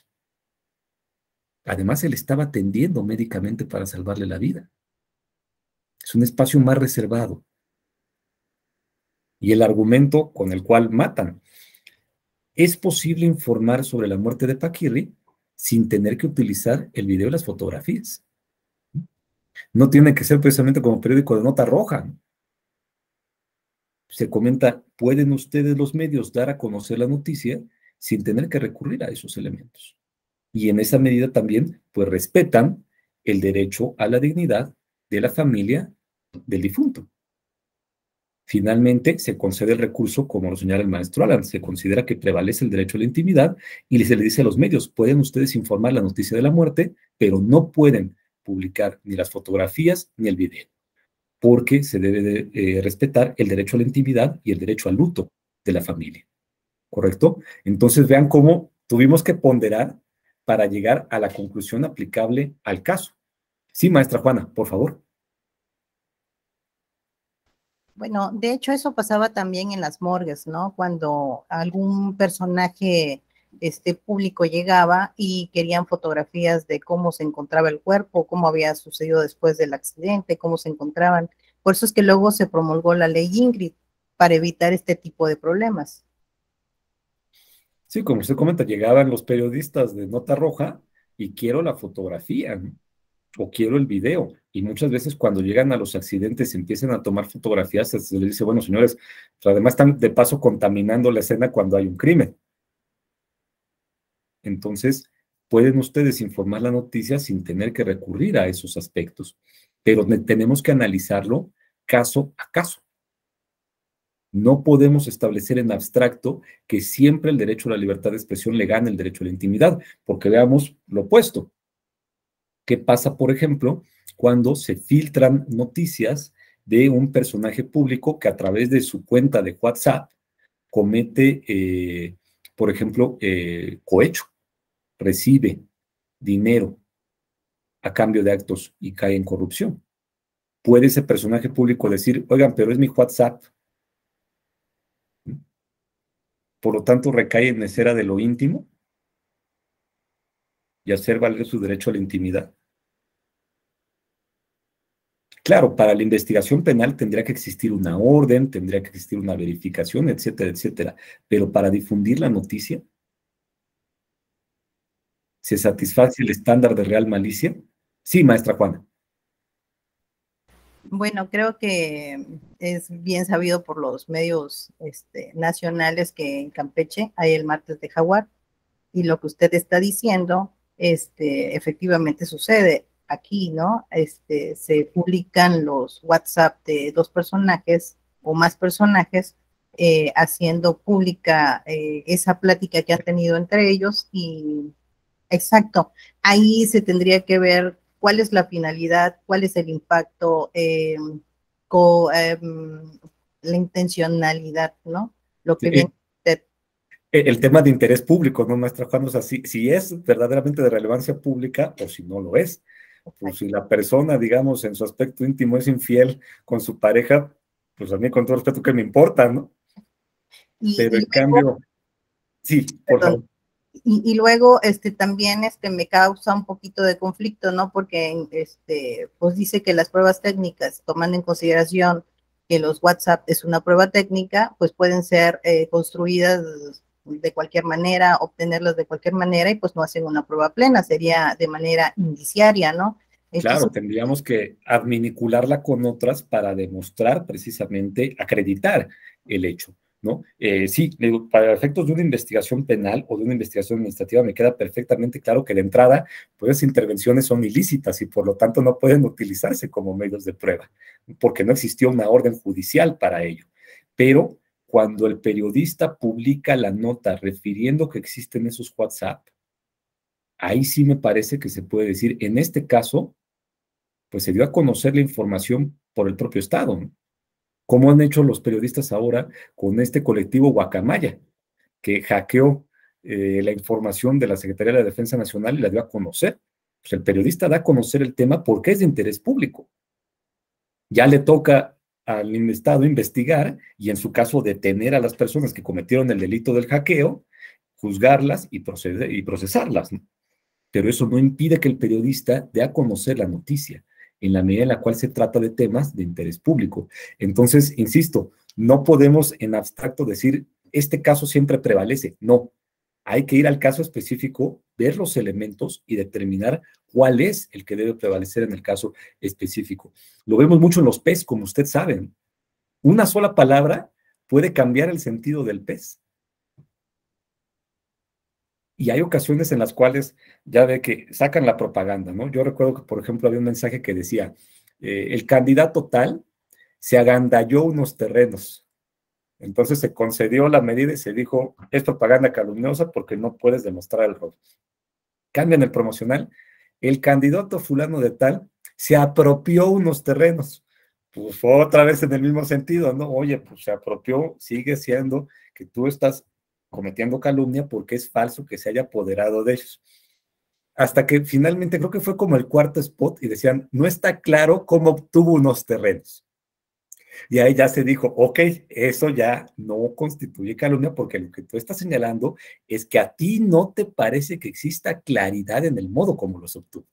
Además, él estaba atendiendo médicamente para salvarle la vida. Es un espacio más reservado. Y el argumento con el cual matan. ¿Es posible informar sobre la muerte de Paquirri sin tener que utilizar el video y las fotografías? No tiene que ser precisamente como periódico de nota roja. Se comenta, ¿pueden ustedes los medios dar a conocer la noticia sin tener que recurrir a esos elementos? Y en esa medida también, pues respetan el derecho a la dignidad de la familia del difunto. Finalmente, se concede el recurso, como lo señala el maestro Alan, se considera que prevalece el derecho a la intimidad y se le dice a los medios, pueden ustedes informar la noticia de la muerte, pero no pueden publicar ni las fotografías ni el video, porque se debe de respetar el derecho a la intimidad y el derecho al luto de la familia. ¿Correcto? Entonces vean cómo tuvimos que ponderar para llegar a la conclusión aplicable al caso. Sí, maestra Juana, por favor. Bueno, de hecho eso pasaba también en las morgues, ¿no? Cuando algún personaje público llegaba y querían fotografías de cómo se encontraba el cuerpo, cómo había sucedido después del accidente, cómo se encontraban. Por eso es que luego se promulgó la ley Ingrid para evitar este tipo de problemas. Sí, como usted comenta, llegaban los periodistas de Nota Roja y quiero la fotografía, ¿no? O quiero el video. Y muchas veces cuando llegan a los accidentes y empiezan a tomar fotografías, se les dice, bueno, señores, pero además están de paso contaminando la escena cuando hay un crimen. Entonces, pueden ustedes informar la noticia sin tener que recurrir a esos aspectos, pero tenemos que analizarlo caso a caso. No podemos establecer en abstracto que siempre el derecho a la libertad de expresión le gane el derecho a la intimidad, porque veamos lo opuesto. ¿Qué pasa, por ejemplo, cuando se filtran noticias de un personaje público que a través de su cuenta de WhatsApp comete, por ejemplo, cohecho, recibe dinero a cambio de actos y cae en corrupción? ¿Puede ese personaje público decir, oigan, pero es mi WhatsApp? Por lo tanto, recae en esfera de lo íntimo y hacer valer su derecho a la intimidad. Claro, para la investigación penal tendría que existir una orden, tendría que existir una verificación, etcétera, etcétera. Pero para difundir la noticia, ¿se satisface el estándar de real malicia? Sí, maestra Juana. Bueno, creo que es bien sabido por los medios nacionales que en Campeche hay el martes de jaguar, y lo que usted está diciendo, efectivamente sucede aquí, ¿no? Se publican los WhatsApp de dos personajes o más personajes haciendo pública esa plática que han tenido entre ellos y, exacto, ahí se tendría que ver cuál es la finalidad, cuál es el impacto, la intencionalidad, ¿no? Lo que viene el tema de interés público, ¿no, maestra Juan? O sea, si es verdaderamente de relevancia pública o si no lo es. Pues si la persona, digamos, en su aspecto íntimo es infiel con su pareja, pues a mí con todo respeto que me importa, ¿no? Pero en cambio, sí, por favor. Y luego también me causa un poquito de conflicto, ¿no? Porque pues dice que las pruebas técnicas, tomando en consideración que los WhatsApp es una prueba técnica, pues pueden ser construidas de cualquier manera, obtenerlas de cualquier manera y pues no hacen una prueba plena, sería de manera indiciaria, ¿no? Claro, tendríamos que adminicularla con otras para demostrar precisamente, acreditar el hecho. ¿no? Sí, para efectos de una investigación penal o de una investigación administrativa me queda perfectamente claro que de entrada, pues esas intervenciones son ilícitas y por lo tanto no pueden utilizarse como medios de prueba, porque no existió una orden judicial para ello. Pero cuando el periodista publica la nota refiriendo que existen esos WhatsApp, ahí sí me parece que se puede decir, en este caso, pues se dio a conocer la información por el propio Estado, ¿no? Como han hecho los periodistas ahora con este colectivo Guacamaya, que hackeó la información de la Secretaría de la Defensa Nacional y la dio a conocer. Pues el periodista da a conocer el tema porque es de interés público. Ya le toca al Estado investigar y en su caso detener a las personas que cometieron el delito del hackeo, juzgarlas y procesarlas, ¿no? Pero eso no impide que el periodista dé a conocer la noticia, en la medida en la cual se trata de temas de interés público. Entonces, insisto, no podemos en abstracto decir, este caso siempre prevalece. No, hay que ir al caso específico, ver los elementos y determinar cuál es el que debe prevalecer en el caso específico. Lo vemos mucho en los PES, como usted sabe. Una sola palabra puede cambiar el sentido del PES. Y hay ocasiones en las cuales ya ve que sacan la propaganda, ¿no? Yo recuerdo que, por ejemplo, había un mensaje que decía, el candidato tal se agandalló unos terrenos. Entonces se concedió la medida y se dijo, es propaganda calumniosa porque no puedes demostrar el robo. Cambian el promocional, el candidato fulano de tal se apropió unos terrenos. Pues fue otra vez en el mismo sentido, ¿no? Oye, pues se apropió, sigue siendo que tú estás cometiendo calumnia porque es falso que se haya apoderado de ellos. Hasta que finalmente creo que fue como el cuarto spot y decían, no está claro cómo obtuvo unos terrenos. Y ahí ya se dijo, ok, eso ya no constituye calumnia porque lo que tú estás señalando es que a ti no te parece que exista claridad en el modo como los obtuvo.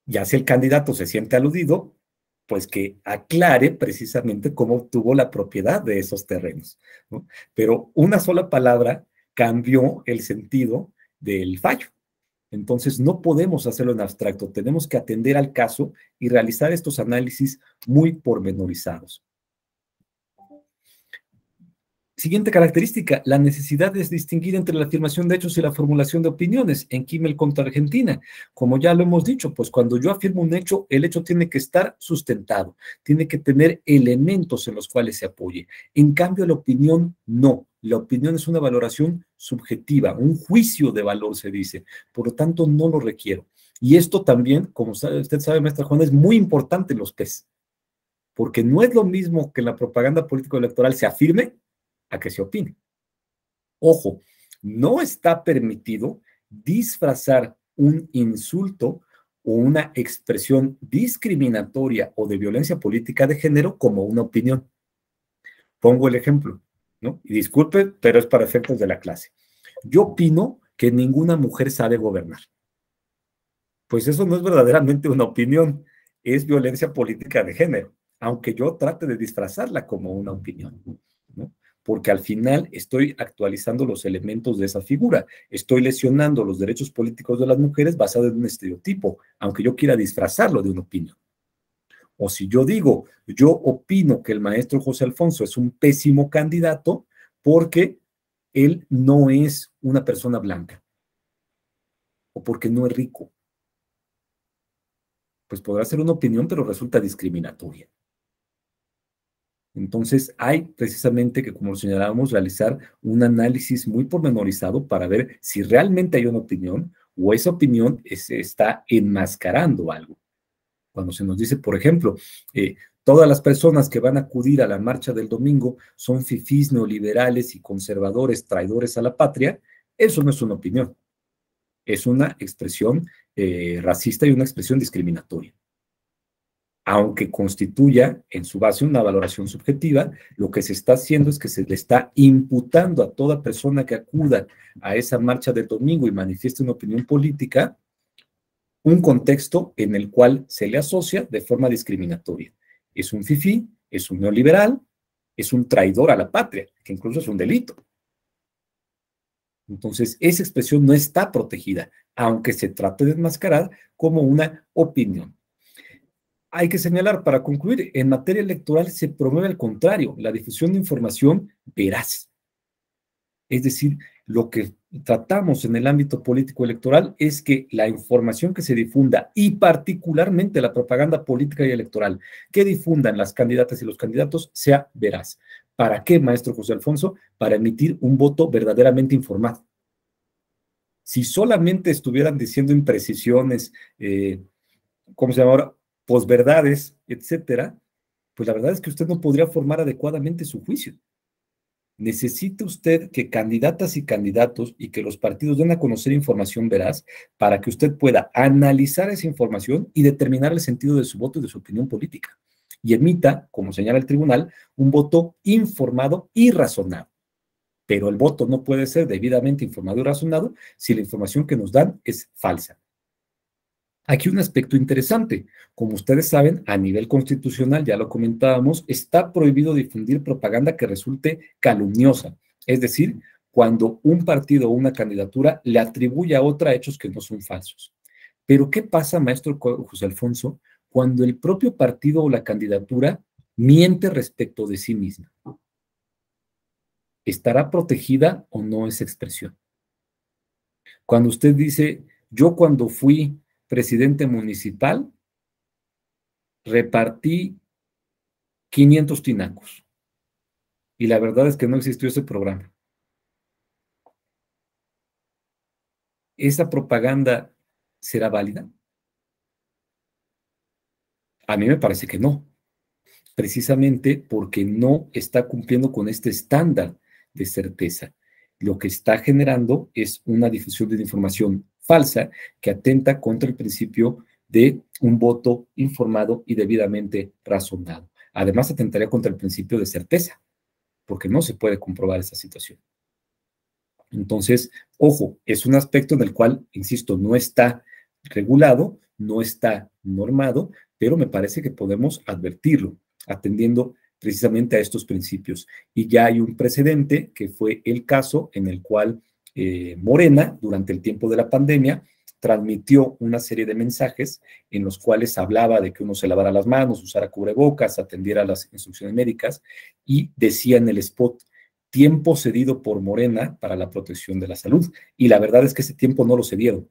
Ya si el candidato se siente aludido, pues que aclare precisamente cómo obtuvo la propiedad de esos terrenos, ¿no? Pero una sola palabra cambió el sentido del fallo. Entonces, no podemos hacerlo en abstracto, tenemos que atender al caso y realizar estos análisis muy pormenorizados. Siguiente característica, la necesidad de distinguir entre la afirmación de hechos y la formulación de opiniones en Kimmel contra Argentina. Como ya lo hemos dicho, pues cuando yo afirmo un hecho, el hecho tiene que estar sustentado, tiene que tener elementos en los cuales se apoye. En cambio, la opinión no. La opinión es una valoración subjetiva, un juicio de valor se dice. Por lo tanto, no lo requiero. Y esto también, como usted sabe, maestra Juana, es muy importante en los PES. Porque no es lo mismo que en la propaganda político-electoral se afirme a que se opine. Ojo, no está permitido disfrazar un insulto o una expresión discriminatoria o de violencia política de género como una opinión. Pongo el ejemplo, ¿no? Y disculpe, pero es para efectos de la clase. Yo opino que ninguna mujer sabe gobernar. Pues eso no es verdaderamente una opinión, es violencia política de género, aunque yo trate de disfrazarla como una opinión, ¿no? Porque al final estoy actualizando los elementos de esa figura, estoy lesionando los derechos políticos de las mujeres basado en un estereotipo, aunque yo quiera disfrazarlo de una opinión. O si yo digo, yo opino que el maestro José Alfonso es un pésimo candidato porque él no es una persona blanca o porque no es rico, pues podrá ser una opinión, pero resulta discriminatoria. Entonces, hay precisamente que, como lo señalábamos, realizar un análisis muy pormenorizado para ver si realmente hay una opinión o esa opinión está enmascarando algo. Cuando se nos dice, por ejemplo, todas las personas que van a acudir a la marcha del domingo son fifís, neoliberales y conservadores, traidores a la patria, eso no es una opinión, es una expresión racista y una expresión discriminatoria. Aunque constituya en su base una valoración subjetiva, lo que se está haciendo es que se le está imputando a toda persona que acuda a esa marcha del domingo y manifieste una opinión política, un contexto en el cual se le asocia de forma discriminatoria. Es un fifí, es un neoliberal, es un traidor a la patria, que incluso es un delito. Entonces, esa expresión no está protegida, aunque se trate de enmascarar como una opinión. Hay que señalar, para concluir, en materia electoral se promueve al contrario, la difusión de información veraz. Es decir, lo que tratamos en el ámbito político electoral es que la información que se difunda, y particularmente la propaganda política y electoral que difundan las candidatas y los candidatos, sea veraz. ¿Para qué, maestro José Alfonso? Para emitir un voto verdaderamente informado. Si solamente estuvieran diciendo imprecisiones, ¿cómo se llama ahora? Posverdades, etcétera, pues la verdad es que usted no podría formar adecuadamente su juicio. Necesita usted que candidatas y candidatos y que los partidos den a conocer información veraz para que usted pueda analizar esa información y determinar el sentido de su voto y de su opinión política. Y emita, como señala el tribunal, un voto informado y razonado. Pero el voto no puede ser debidamente informado y razonado si la información que nos dan es falsa. Aquí un aspecto interesante. Como ustedes saben, a nivel constitucional, ya lo comentábamos, está prohibido difundir propaganda que resulte calumniosa. Es decir, cuando un partido o una candidatura le atribuye a otra hechos que no son falsos. Pero ¿qué pasa, maestro José Alfonso, cuando el propio partido o la candidatura miente respecto de sí misma? ¿Estará protegida o no esa expresión? Cuando usted dice, yo cuando fui presidente municipal, repartí 500 tinacos. Y la verdad es que no existió ese programa. ¿Esa propaganda será válida? A mí me parece que no. Precisamente porque no está cumpliendo con este estándar de certeza. Lo que está generando es una difusión de información falsa que atenta contra el principio de un voto informado y debidamente razonado. Además, atentaría contra el principio de certeza, porque no se puede comprobar esa situación. Entonces, ojo, es un aspecto en el cual, insisto, no está regulado, no está normado, pero me parece que podemos advertirlo, atendiendo precisamente a estos principios. Y ya hay un precedente que fue el caso en el cual Morena, durante el tiempo de la pandemia, transmitió una serie de mensajes en los cuales hablaba de que uno se lavara las manos, usara cubrebocas, atendiera las instrucciones médicas y decía en el spot, tiempo cedido por Morena para la protección de la salud. Y la verdad es que ese tiempo no lo cedieron,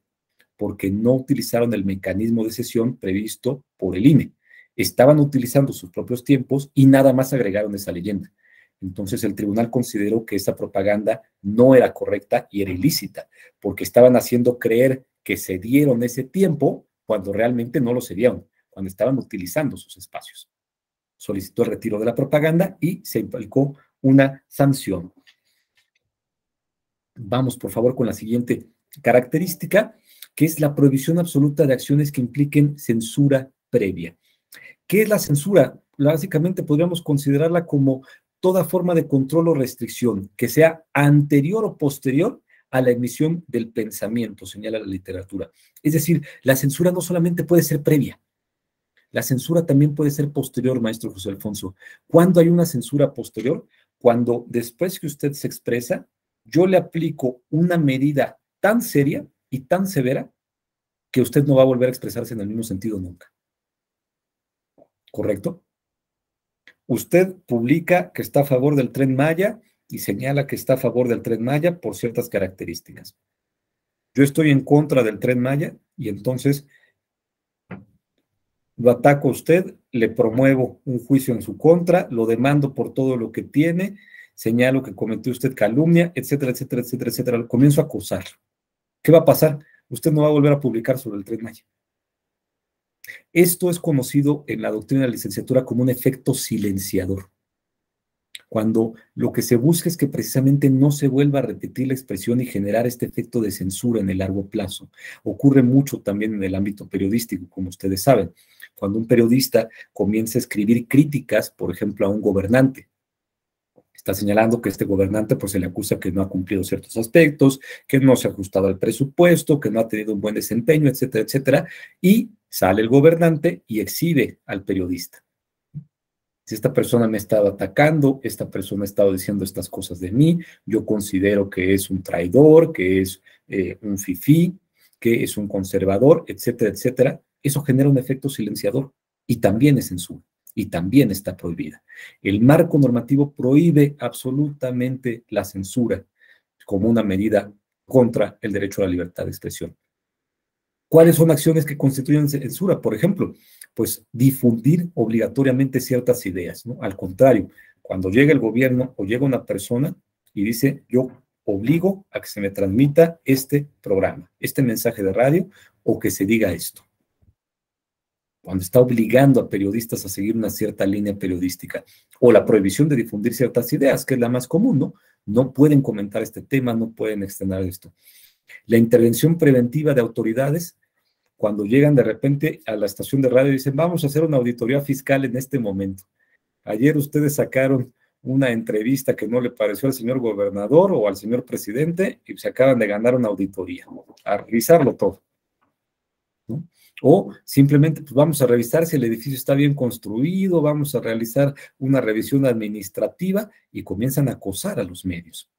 porque no utilizaron el mecanismo de cesión previsto por el INE. Estaban utilizando sus propios tiempos y nada más agregaron esa leyenda. Entonces el tribunal consideró que esa propaganda no era correcta y era ilícita, porque estaban haciendo creer que cedieron ese tiempo cuando realmente no lo cedieron, cuando estaban utilizando sus espacios. Solicitó el retiro de la propaganda y se aplicó una sanción. Vamos, por favor, con la siguiente característica, que es la prohibición absoluta de acciones que impliquen censura previa. ¿Qué es la censura? Básicamente podríamos considerarla como toda forma de control o restricción que sea anterior o posterior a la emisión del pensamiento, señala la literatura. Es decir, la censura no solamente puede ser previa, la censura también puede ser posterior, maestro José Alfonso. ¿Cuándo hay una censura posterior? Cuando después que usted se expresa, yo le aplico una medida tan seria y tan severa que usted no va a volver a expresarse en el mismo sentido nunca. ¿Correcto? Usted publica que está a favor del Tren Maya y señala que está a favor del Tren Maya por ciertas características. Yo estoy en contra del Tren Maya y entonces lo ataco a usted, le promuevo un juicio en su contra, lo demando por todo lo que tiene, señalo que cometió usted calumnia, etcétera, etcétera, etcétera, etcétera. Comienzo a acusarlo. ¿Qué va a pasar? Usted no va a volver a publicar sobre el Tren Maya. Esto es conocido en la doctrina de la licenciatura como un efecto silenciador. Cuando lo que se busca es que precisamente no se vuelva a repetir la expresión y generar este efecto de censura en el largo plazo. Ocurre mucho también en el ámbito periodístico, como ustedes saben. Cuando un periodista comienza a escribir críticas, por ejemplo, a un gobernante, está señalando que este gobernante pues se le acusa que no ha cumplido ciertos aspectos, que no se ha ajustado al presupuesto, que no ha tenido un buen desempeño, etcétera, etcétera, y sale el gobernante y exhibe al periodista. Si esta persona me ha estado atacando, esta persona ha estado diciendo estas cosas de mí, yo considero que es un traidor, que es un fifí, que es un conservador, etcétera, etcétera, eso genera un efecto silenciador. y también es censura, y también está prohibida. El marco normativo prohíbe absolutamente la censura como una medida contra el derecho a la libertad de expresión. ¿Cuáles son acciones que constituyen censura? Por ejemplo, pues difundir obligatoriamente ciertas ideas, ¿no? Al contrario, cuando llega el gobierno o llega una persona y dice, yo obligo a que se me transmita este programa, este mensaje de radio, o que se diga esto. Cuando está obligando a periodistas a seguir una cierta línea periodística, o la prohibición de difundir ciertas ideas, que es la más común, ¿no? No pueden comentar este tema, no pueden extender esto. La intervención preventiva de autoridades, cuando llegan de repente a la estación de radio y dicen, vamos a hacer una auditoría fiscal en este momento. Ayer ustedes sacaron una entrevista que no le pareció al señor gobernador o al señor presidente y se acaban de ganar una auditoría, a revisarlo todo, ¿no? O simplemente pues vamos a revisar si el edificio está bien construido, vamos a realizar una revisión administrativa y comienzan a acosar a los medios.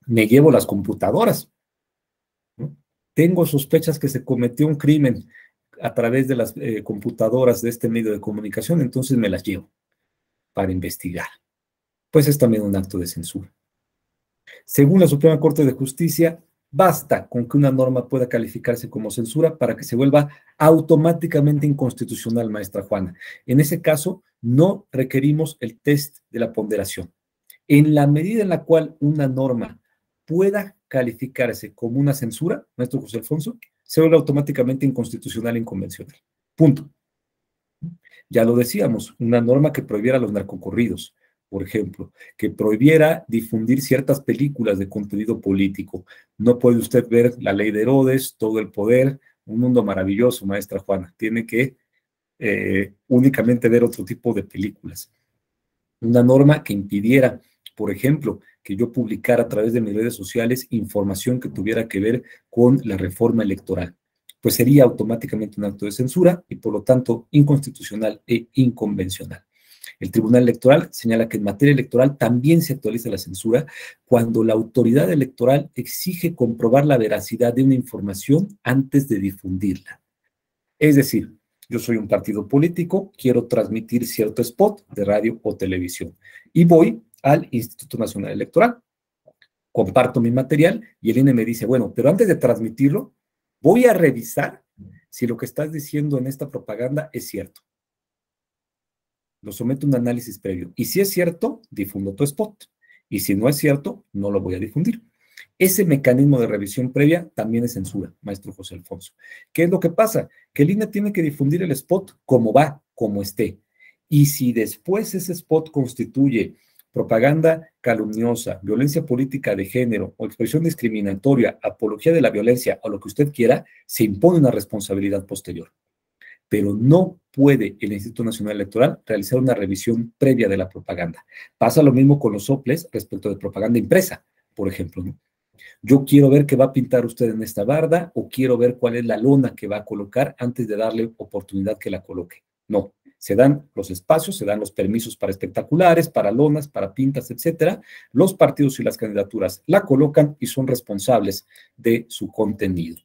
Me llevo las computadoras, ¿no? Tengo sospechas que se cometió un crimen a través de las computadoras de este medio de comunicación, entonces me las llevo para investigar. Pues es también un acto de censura. Según la Suprema Corte de Justicia, basta con que una norma pueda calificarse como censura para que se vuelva automáticamente inconstitucional, maestra Juana. En ese caso, no requerimos el test de la ponderación. En la medida en la cual una norma pueda calificarse como una censura, maestro José Alfonso, se vuelve automáticamente inconstitucional e inconvencional. Punto. Ya lo decíamos, una norma que prohibiera los narcocorridos, por ejemplo, que prohibiera difundir ciertas películas de contenido político. No puede usted ver La Ley de Herodes, Todo el Poder, Un Mundo Maravilloso, maestra Juana. Tiene que únicamente ver otro tipo de películas. Una norma que impidiera, por ejemplo, que yo publicara a través de mis redes sociales información que tuviera que ver con la reforma electoral, pues sería automáticamente un acto de censura y por lo tanto inconstitucional e inconvencional. El Tribunal Electoral señala que en materia electoral también se actualiza la censura cuando la autoridad electoral exige comprobar la veracidad de una información antes de difundirla. Es decir, yo soy un partido político, quiero transmitir cierto spot de radio o televisión y voy al Instituto Nacional Electoral, comparto mi material y el INE me dice, bueno, pero antes de transmitirlo, voy a revisar si lo que estás diciendo en esta propaganda es cierto. Lo someto a un análisis previo. Y si es cierto, difundo tu spot. Y si no es cierto, no lo voy a difundir. Ese mecanismo de revisión previa también es censura, maestro José Alfonso. ¿Qué es lo que pasa? Que el INE tiene que difundir el spot como va, como esté. Y si después ese spot constituye propaganda calumniosa, violencia política de género o expresión discriminatoria, apología de la violencia o lo que usted quiera, se impone una responsabilidad posterior. Pero no puede el Instituto Nacional Electoral realizar una revisión previa de la propaganda. Pasa lo mismo con los soples respecto de propaganda impresa, por ejemplo, ¿no? Yo quiero ver qué va a pintar usted en esta barda o quiero ver cuál es la lona que va a colocar antes de darle oportunidad que la coloque. No, se dan los espacios, se dan los permisos para espectaculares, para lonas, para pintas, etcétera. Los partidos y las candidaturas la colocan y son responsables de su contenido.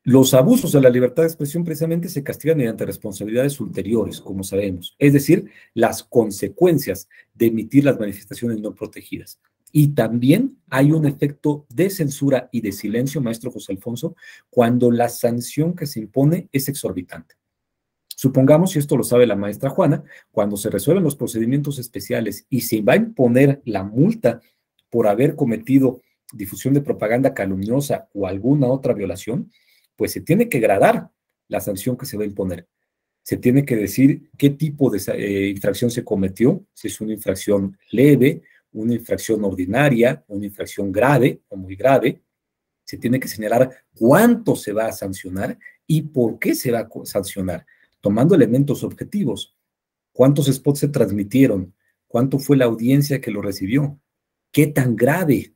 Los abusos de la libertad de expresión precisamente se castigan mediante responsabilidades ulteriores, como sabemos, es decir, las consecuencias de emitir las manifestaciones no protegidas. Y también hay un efecto de censura y de silencio, maestro José Alfonso, cuando la sanción que se impone es exorbitante. Supongamos, y esto lo sabe la maestra Juana, cuando se resuelven los procedimientos especiales y se va a imponer la multa por haber cometido difusión de propaganda calumniosa o alguna otra violación, pues se tiene que gradar la sanción que se va a imponer. Se tiene que decir qué tipo de infracción se cometió, si es una infracción leve, una infracción ordinaria, una infracción grave o muy grave. Se tiene que señalar cuánto se va a sancionar y por qué se va a sancionar, tomando elementos objetivos. ¿Cuántos spots se transmitieron? ¿Cuánto fue la audiencia que lo recibió? ¿Qué tan grave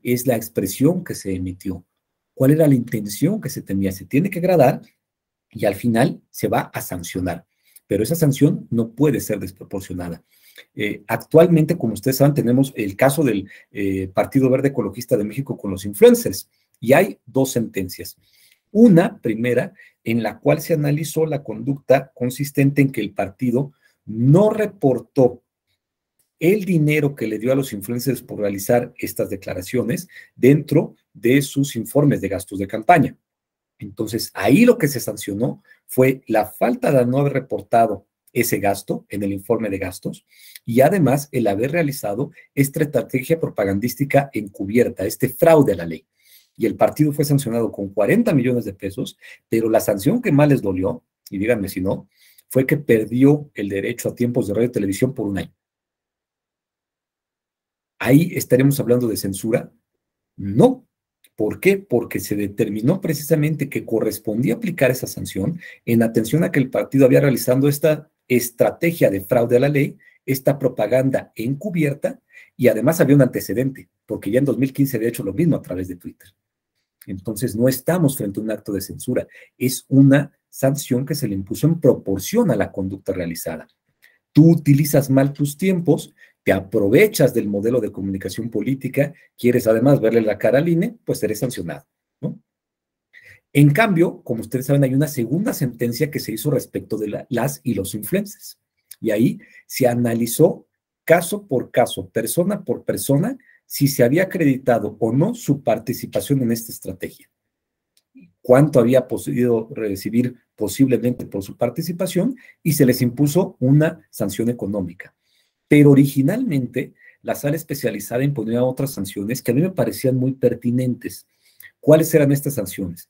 es la expresión que se emitió? ¿Cuál era la intención que se tenía? Se tiene que gradar y al final se va a sancionar. Pero esa sanción no puede ser desproporcionada. Actualmente, como ustedes saben, tenemos el caso del Partido Verde Ecologista de México con los influencers y hay dos sentencias. Una primera, en la cual se analizó la conducta consistente en que el partido no reportó el dinero que le dio a los influencers por realizar estas declaraciones dentro de sus informes de gastos de campaña. Entonces, ahí lo que se sancionó fue la falta de no haber reportado ese gasto en el informe de gastos y además el haber realizado esta estrategia propagandística encubierta, este fraude a la ley. Y el partido fue sancionado con 40 millones de pesos, pero la sanción que más les dolió, y díganme si no, fue que perdió el derecho a tiempos de radio y televisión por 1 año. ¿Ahí estaremos hablando de censura? No. ¿Por qué? Porque se determinó precisamente que correspondía aplicar esa sanción en atención a que el partido había realizado esta estrategia de fraude a la ley, esta propaganda encubierta, y además había un antecedente, porque ya en 2015 había hecho lo mismo a través de Twitter. Entonces no estamos frente a un acto de censura, es una sanción que se le impuso en proporción a la conducta realizada. Tú utilizas mal tus tiempos, te aprovechas del modelo de comunicación política, quieres además verle la cara al INE, pues serás sancionado, ¿no? En cambio, como ustedes saben, hay una segunda sentencia que se hizo respecto de las y los influencers. Y ahí se analizó caso por caso, persona por persona, si se había acreditado o no su participación en esta estrategia. Cuánto había podido recibir posiblemente por su participación y se les impuso una sanción económica. Pero originalmente la sala especializada imponía otras sanciones que a mí me parecían muy pertinentes. ¿Cuáles eran estas sanciones?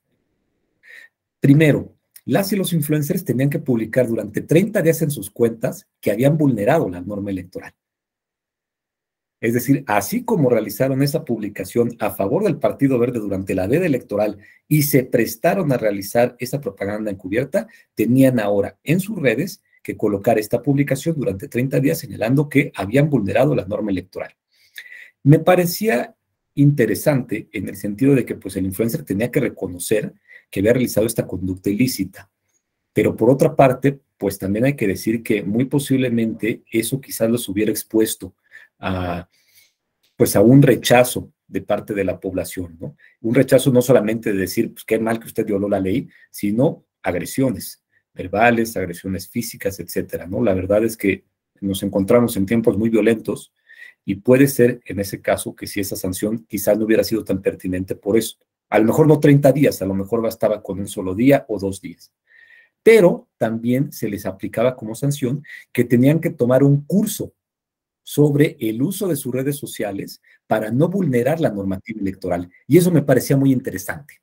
Primero, las y los influencers tenían que publicar durante 30 días en sus cuentas que habían vulnerado la norma electoral. Es decir, así como realizaron esa publicación a favor del Partido Verde durante la veda electoral y se prestaron a realizar esa propaganda encubierta, tenían ahora en sus redes que colocar esta publicación durante 30 días señalando que habían vulnerado la norma electoral. Me parecía interesante en el sentido de que pues, el influencer tenía que reconocer que había realizado esta conducta ilícita. Pero por otra parte, pues también hay que decir que muy posiblemente eso quizás los hubiera expuesto pues a un rechazo de parte de la población, ¿no? Un rechazo no solamente de decir, pues qué mal que usted violó la ley, sino agresiones verbales, agresiones físicas, etcétera, ¿no? La verdad es que nos encontramos en tiempos muy violentos y puede ser en ese caso que si esa sanción quizás no hubiera sido tan pertinente por eso. A lo mejor no 30 días, a lo mejor bastaba con un solo día o 2 días. Pero también se les aplicaba como sanción que tenían que tomar un curso sobre el uso de sus redes sociales para no vulnerar la normativa electoral. Y eso me parecía muy interesante.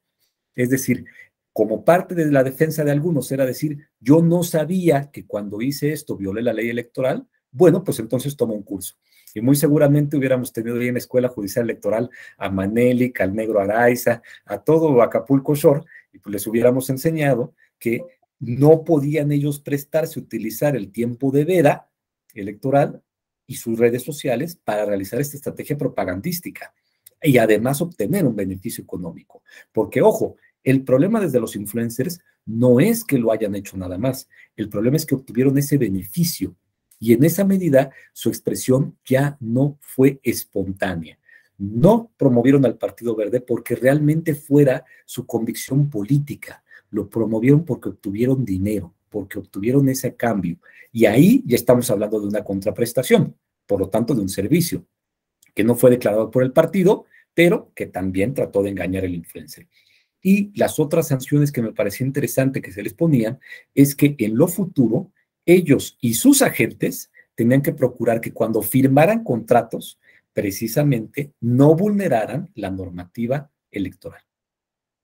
Es decir, como parte de la defensa de algunos era decir, yo no sabía que cuando hice esto violé la ley electoral, bueno, pues entonces tomo un curso. Y muy seguramente hubiéramos tenido ahí en la Escuela Judicial Electoral a Manélic, al Negro Araiza, a todo Acapulco Shore, y pues les hubiéramos enseñado que no podían ellos prestarse a utilizar el tiempo de veda electoral y sus redes sociales para realizar esta estrategia propagandística y además obtener un beneficio económico. Porque, ojo, el problema desde los influencers no es que lo hayan hecho nada más, el problema es que obtuvieron ese beneficio y en esa medida su expresión ya no fue espontánea. No promovieron al Partido Verde porque realmente fuera su convicción política, lo promovieron porque obtuvieron dinero, porque obtuvieron ese cambio. Y ahí ya estamos hablando de una contraprestación, por lo tanto de un servicio, que no fue declarado por el partido, pero que también trató de engañar al influencer. Y las otras sanciones que me parecía interesante que se les ponían es que en lo futuro ellos y sus agentes tenían que procurar que cuando firmaran contratos, precisamente no vulneraran la normativa electoral.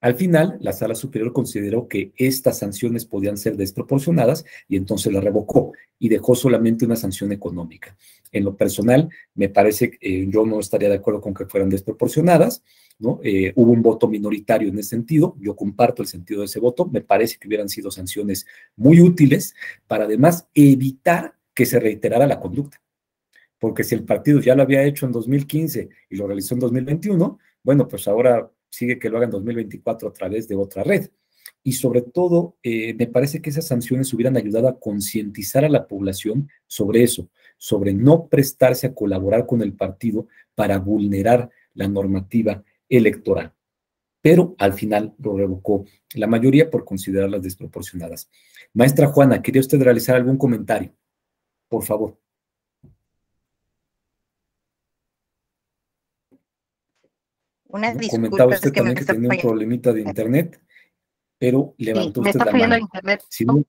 Al final, la Sala Superior consideró que estas sanciones podían ser desproporcionadas y entonces la revocó y dejó solamente una sanción económica. En lo personal, me parece que yo no estaría de acuerdo con que fueran desproporcionadas, ¿no? Hubo un voto minoritario en ese sentido, yo comparto el sentido de ese voto, me parece que hubieran sido sanciones muy útiles para además evitar que se reiterara la conducta. Porque si el partido ya lo había hecho en 2015 y lo realizó en 2021, bueno, pues ahora sigue que lo haga en 2024 a través de otra red. Y sobre todo, me parece que esas sanciones hubieran ayudado a concientizar a la población sobre eso, sobre no prestarse a colaborar con el partido para vulnerar la normativa electoral. pero al final lo revocó la mayoría por considerarlas desproporcionadas. Maestra Juana, ¿quería usted realizar algún comentario? Por favor. Una Comentaba disculpa, usted es que me también que está tenía un fallando. problemita de internet, pero Sí, levantó me usted está la fallando el mano. internet. Si no,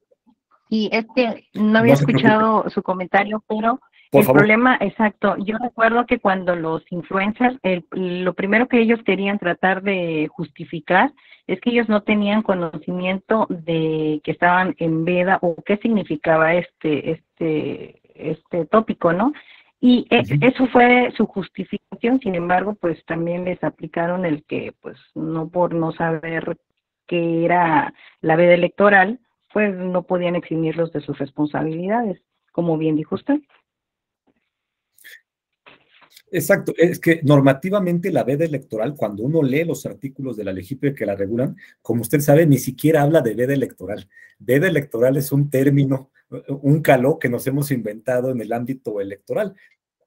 Sí, es que no había no se preocupe, escuchado su comentario, pero por el favor. problema exacto, yo recuerdo que cuando los influencers, lo primero que ellos querían tratar de justificar es que ellos no tenían conocimiento de que estaban en veda o qué significaba este tópico, ¿no? Y eso fue su justificación. Sin embargo, pues también les aplicaron el que, pues no por no saber qué era la veda electoral, pues no podían eximirlos de sus responsabilidades, como bien dijo usted. Exacto, es que normativamente la veda electoral, cuando uno lee los artículos de la LEGIPE que la regulan, como usted sabe, ni siquiera habla de veda electoral. Veda electoral es un término, un caló que nos hemos inventado en el ámbito electoral.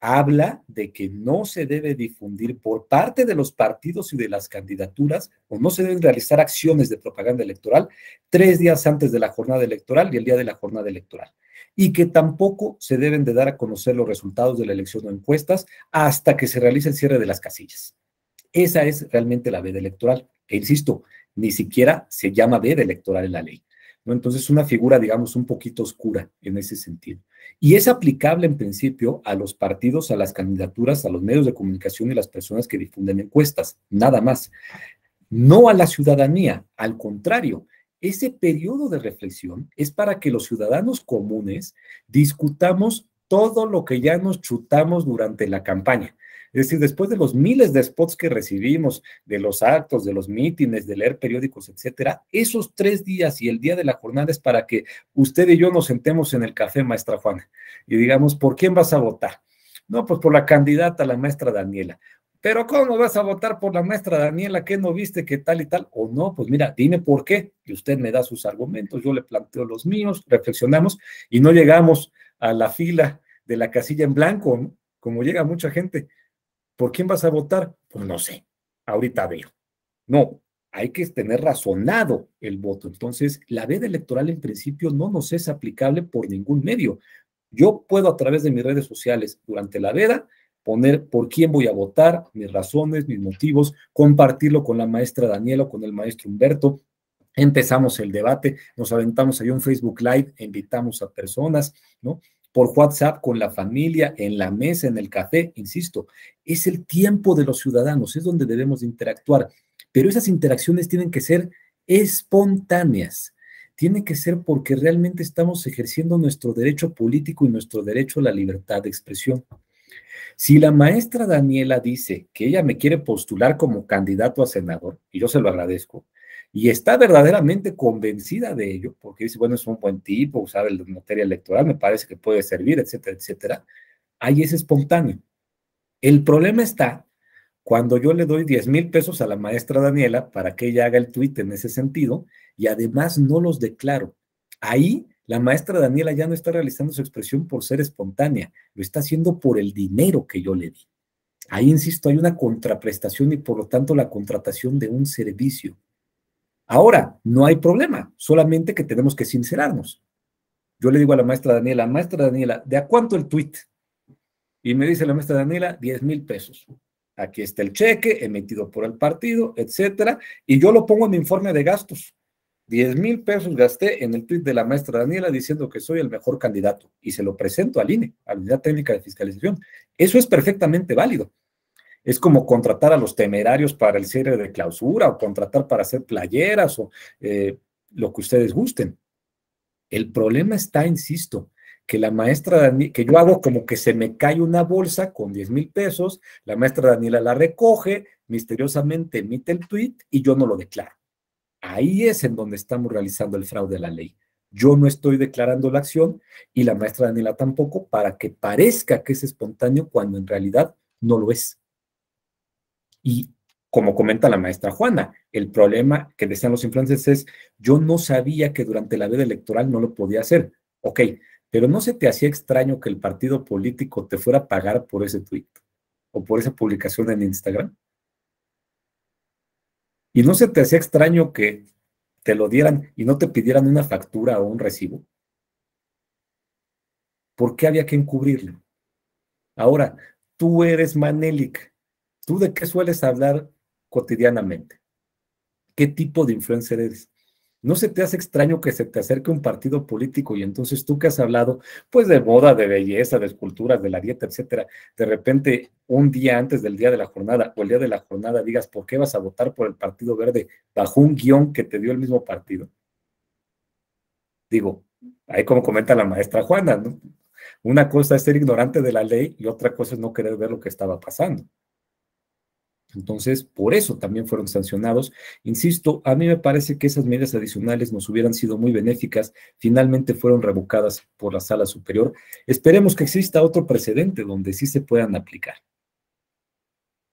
Habla de que no se debe difundir por parte de los partidos y de las candidaturas, o no se deben realizar acciones de propaganda electoral 3 días antes de la jornada electoral y el día de la jornada electoral. Y que tampoco se deben de dar a conocer los resultados de la elección o encuestas hasta que se realice el cierre de las casillas. Esa es realmente la veda electoral. E insisto, ni siquiera se llama veda electoral en la ley, ¿no? Entonces es una figura, digamos, un poquito oscura en ese sentido. Y es aplicable en principio a los partidos, a las candidaturas, a los medios de comunicación y las personas que difunden encuestas, nada más. No a la ciudadanía, al contrario. Ese periodo de reflexión es para que los ciudadanos comunes discutamos todo lo que ya nos chutamos durante la campaña. Es decir, después de los miles de spots que recibimos, de los actos, de los mítines, de leer periódicos, etcétera, esos 3 días y el día de la jornada es para que usted y yo nos sentemos en el café, maestra Juana, y digamos, ¿por quién vas a votar? No, pues por la candidata, la maestra Daniela. Pero ¿cómo vas a votar por la maestra Daniela? ¿Qué no viste? ¿Qué tal y tal? O no, pues mira, dime por qué. Y usted me da sus argumentos, yo le planteo los míos, reflexionamos y no llegamos a la fila de la casilla en blanco, ¿no? Como llega mucha gente. ¿Por quién vas a votar? Pues no sé, ahorita veo. No, hay que tener razonado el voto. Entonces, la veda electoral en principio no nos es aplicable por ningún medio. Yo puedo a través de mis redes sociales durante la veda poner por quién voy a votar, mis razones, mis motivos, compartirlo con la maestra Daniela o con el maestro Humberto. Empezamos el debate, nos aventamos ahí un Facebook Live, invitamos a personas, ¿no? Por WhatsApp con la familia, en la mesa, en el café, insisto, es el tiempo de los ciudadanos, es donde debemos de interactuar, pero esas interacciones tienen que ser espontáneas, tiene que ser porque realmente estamos ejerciendo nuestro derecho político y nuestro derecho a la libertad de expresión. Si la maestra Daniela dice que ella me quiere postular como candidato a senador, y yo se lo agradezco, y está verdaderamente convencida de ello, porque dice, bueno, es un buen tipo, sabe la materia electoral, me parece que puede servir, etcétera, etcétera, ahí es espontáneo. El problema está cuando yo le doy 10,000 pesos a la maestra Daniela para que ella haga el tuit en ese sentido, y además no los declaro. Ahí la maestra Daniela ya no está realizando su expresión por ser espontánea, lo está haciendo por el dinero que yo le di. Ahí, insisto, hay una contraprestación y por lo tanto la contratación de un servicio. Ahora, no hay problema, solamente que tenemos que sincerarnos. Yo le digo a la maestra Daniela, ¿de a cuánto el tuit? Y me dice la maestra Daniela, 10,000 pesos. Aquí está el cheque emitido por el partido, etcétera, y yo lo pongo en mi informe de gastos. 10,000 pesos gasté en el tuit de la maestra Daniela diciendo que soy el mejor candidato y se lo presento al INE, a la Unidad Técnica de Fiscalización. Eso es perfectamente válido. Es como contratar a los temerarios para el cierre de clausura o contratar para hacer playeras o lo que ustedes gusten. El problema está, insisto, que la maestra Daniela, que yo hago como que se me cae una bolsa con 10,000 pesos, la maestra Daniela la recoge, misteriosamente emite el tuit y yo no lo declaro. Ahí es en donde estamos realizando el fraude a la ley. Yo no estoy declarando la acción y la maestra Daniela tampoco para que parezca que es espontáneo cuando en realidad no lo es. Y como comenta la maestra Juana, el problema que decían los influencers es, yo no sabía que durante la veda electoral no lo podía hacer. Ok, pero ¿no se te hacía extraño que el partido político te fuera a pagar por ese tweet o por esa publicación en Instagram? ¿Y no se te hacía extraño que te lo dieran y no te pidieran una factura o un recibo? ¿Por qué había que encubrirlo? Ahora, tú eres Manelik. ¿Tú de qué sueles hablar cotidianamente? ¿Qué tipo de influencer eres? ¿No se te hace extraño que se te acerque un partido político y entonces tú que has hablado, pues de moda, de belleza, de esculturas, de la dieta, etcétera, de repente un día antes del día de la jornada o el día de la jornada digas por qué vas a votar por el Partido Verde bajo un guión que te dio el mismo partido? Digo, ahí como comenta la maestra Juana, ¿no? Una cosa es ser ignorante de la ley y otra cosa es no querer ver lo que estaba pasando. Entonces, por eso también fueron sancionados. Insisto, a mí me parece que esas medidas adicionales nos hubieran sido muy benéficas. Finalmente fueron revocadas por la Sala Superior. Esperemos que exista otro precedente donde sí se puedan aplicar.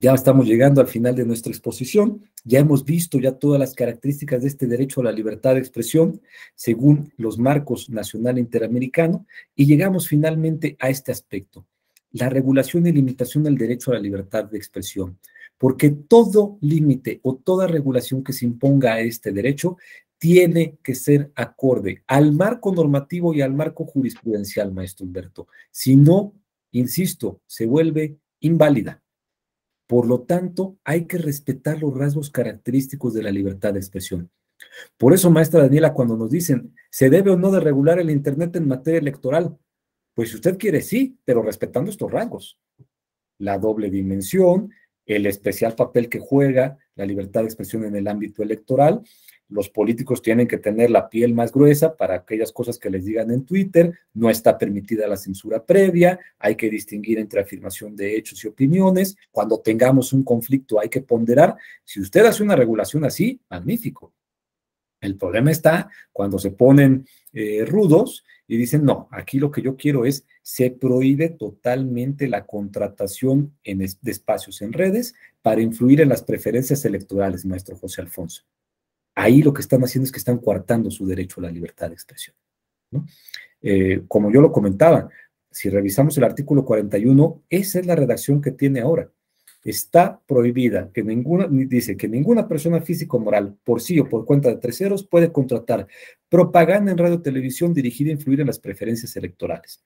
Ya estamos llegando al final de nuestra exposición. Ya hemos visto ya todas las características de este derecho a la libertad de expresión según los marcos nacional e interamericano y llegamos finalmente a este aspecto, la regulación y limitación del derecho a la libertad de expresión. Porque todo límite o toda regulación que se imponga a este derecho tiene que ser acorde al marco normativo y al marco jurisprudencial, maestro Humberto. Si no, insisto, se vuelve inválida. Por lo tanto, hay que respetar los rasgos característicos de la libertad de expresión. Por eso, maestra Daniela, cuando nos dicen, ¿se debe o no de regular el Internet en materia electoral? Pues si usted quiere, sí, pero respetando estos rasgos. La doble dimensión, el especial papel que juega la libertad de expresión en el ámbito electoral. Los políticos tienen que tener la piel más gruesa para aquellas cosas que les digan en Twitter, no está permitida la censura previa, hay que distinguir entre afirmación de hechos y opiniones, cuando tengamos un conflicto hay que ponderar. Si usted hace una regulación así, magnífico. El problema está cuando se ponen rudos y dicen, no, aquí lo que yo quiero es, se prohíbe totalmente la contratación de espacios en redes para influir en las preferencias electorales, maestro José Alfonso. Ahí lo que están haciendo es que están coartando su derecho a la libertad de expresión, ¿no? Como yo lo comentaba, si revisamos el artículo 41, esa es la redacción que tiene ahora. Está prohibida que dice que ninguna persona física o moral, por sí o por cuenta de terceros, puede contratar propaganda en radio o televisión dirigida a influir en las preferencias electorales.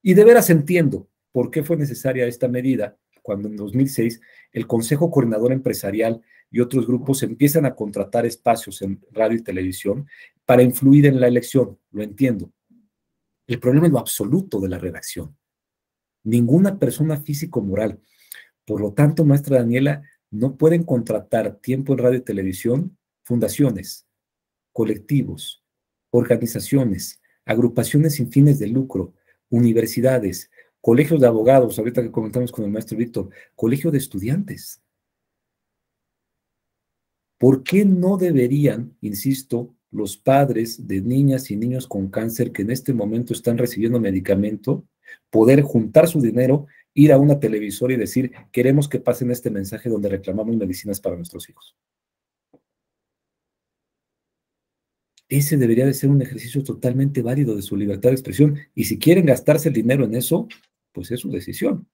Y de veras entiendo por qué fue necesaria esta medida cuando en 2006 el Consejo Coordinador Empresarial y otros grupos empiezan a contratar espacios en radio y televisión para influir en la elección. Lo entiendo. El problema es lo absoluto de la redacción. Ninguna persona física o moral. Por lo tanto, maestra Daniela, no pueden contratar tiempo en radio y televisión fundaciones, colectivos, organizaciones, agrupaciones sin fines de lucro, universidades, colegios de abogados, ahorita que comentamos con el maestro Víctor, colegio de estudiantes. ¿Por qué no deberían, insisto, los padres de niñas y niños con cáncer que en este momento están recibiendo medicamento, poder juntar su dinero, ir a una televisora y decir, queremos que pasen este mensaje donde reclamamos medicinas para nuestros hijos? Ese debería de ser un ejercicio totalmente válido de su libertad de expresión. Y si quieren gastarse el dinero en eso, pues es su decisión.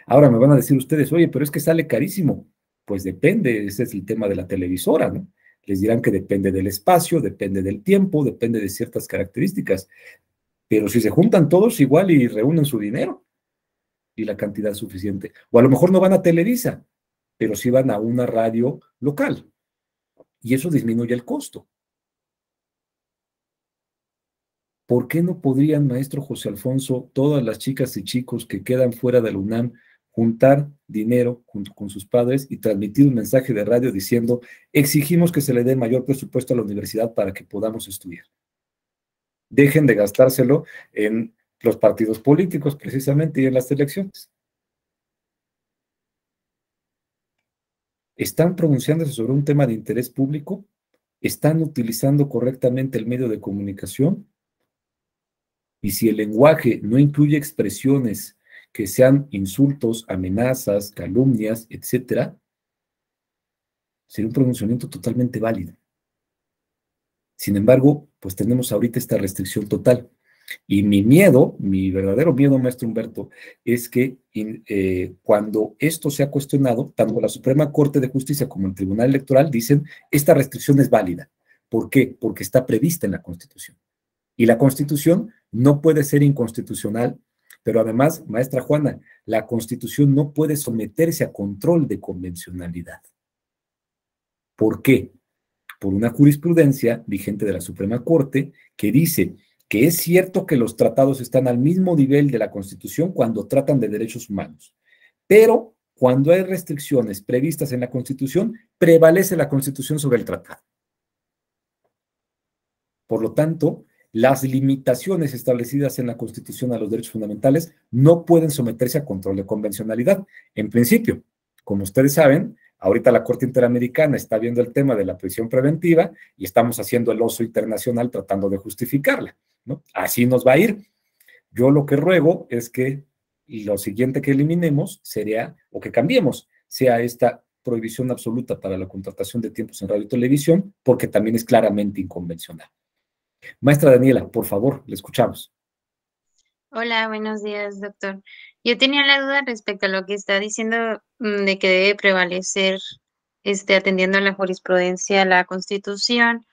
Ahora me van a decir ustedes, oye, pero es que sale carísimo. Pues depende, ese es el tema de la televisora, ¿no? Les dirán que depende del espacio, depende del tiempo, depende de ciertas características. Pero si se juntan todos igual y reúnen su dinero y la cantidad suficiente. O a lo mejor no van a Televisa, pero sí van a una radio local. Y eso disminuye el costo. ¿Por qué no podrían, maestro José Alfonso, todas las chicas y chicos que quedan fuera de la UNAM juntar dinero junto con sus padres y transmitir un mensaje de radio diciendo, exigimos que se le dé mayor presupuesto a la universidad para que podamos estudiar? Dejen de gastárselo en los partidos políticos precisamente y en las elecciones. ¿Están pronunciándose sobre un tema de interés público? ¿Están utilizando correctamente el medio de comunicación? Y si el lenguaje no incluye expresiones que sean insultos, amenazas, calumnias, etcétera, sería un pronunciamiento totalmente válido. Sin embargo, pues tenemos ahorita esta restricción total. Y mi miedo, mi verdadero miedo, maestro Humberto, es que cuando esto se ha cuestionado, tanto la Suprema Corte de Justicia como el Tribunal Electoral dicen, esta restricción es válida. ¿Por qué? Porque está prevista en la Constitución. Y la Constitución no puede ser inconstitucional, pero además, maestra Juana, la Constitución no puede someterse a control de convencionalidad. ¿Por qué? Por una jurisprudencia vigente de la Suprema Corte que dice que es cierto que los tratados están al mismo nivel de la Constitución cuando tratan de derechos humanos, pero cuando hay restricciones previstas en la Constitución, prevalece la Constitución sobre el tratado. Por lo tanto, las limitaciones establecidas en la Constitución a los derechos fundamentales no pueden someterse a control de convencionalidad. En principio, como ustedes saben, ahorita la Corte Interamericana está viendo el tema de la prisión preventiva y estamos haciendo el oso internacional tratando de justificarla, ¿no? Así nos va a ir. Yo lo que ruego es que lo siguiente que eliminemos sería, o que cambiemos, sea esta prohibición absoluta para la contratación de tiempos en radio y televisión, porque también es claramente inconvencional. Maestra Daniela, por favor, le escuchamos. Hola, buenos días, doctor. Yo tenía la duda respecto a lo que está diciendo de que debe prevalecer, atendiendo a la jurisprudencia, la Constitución.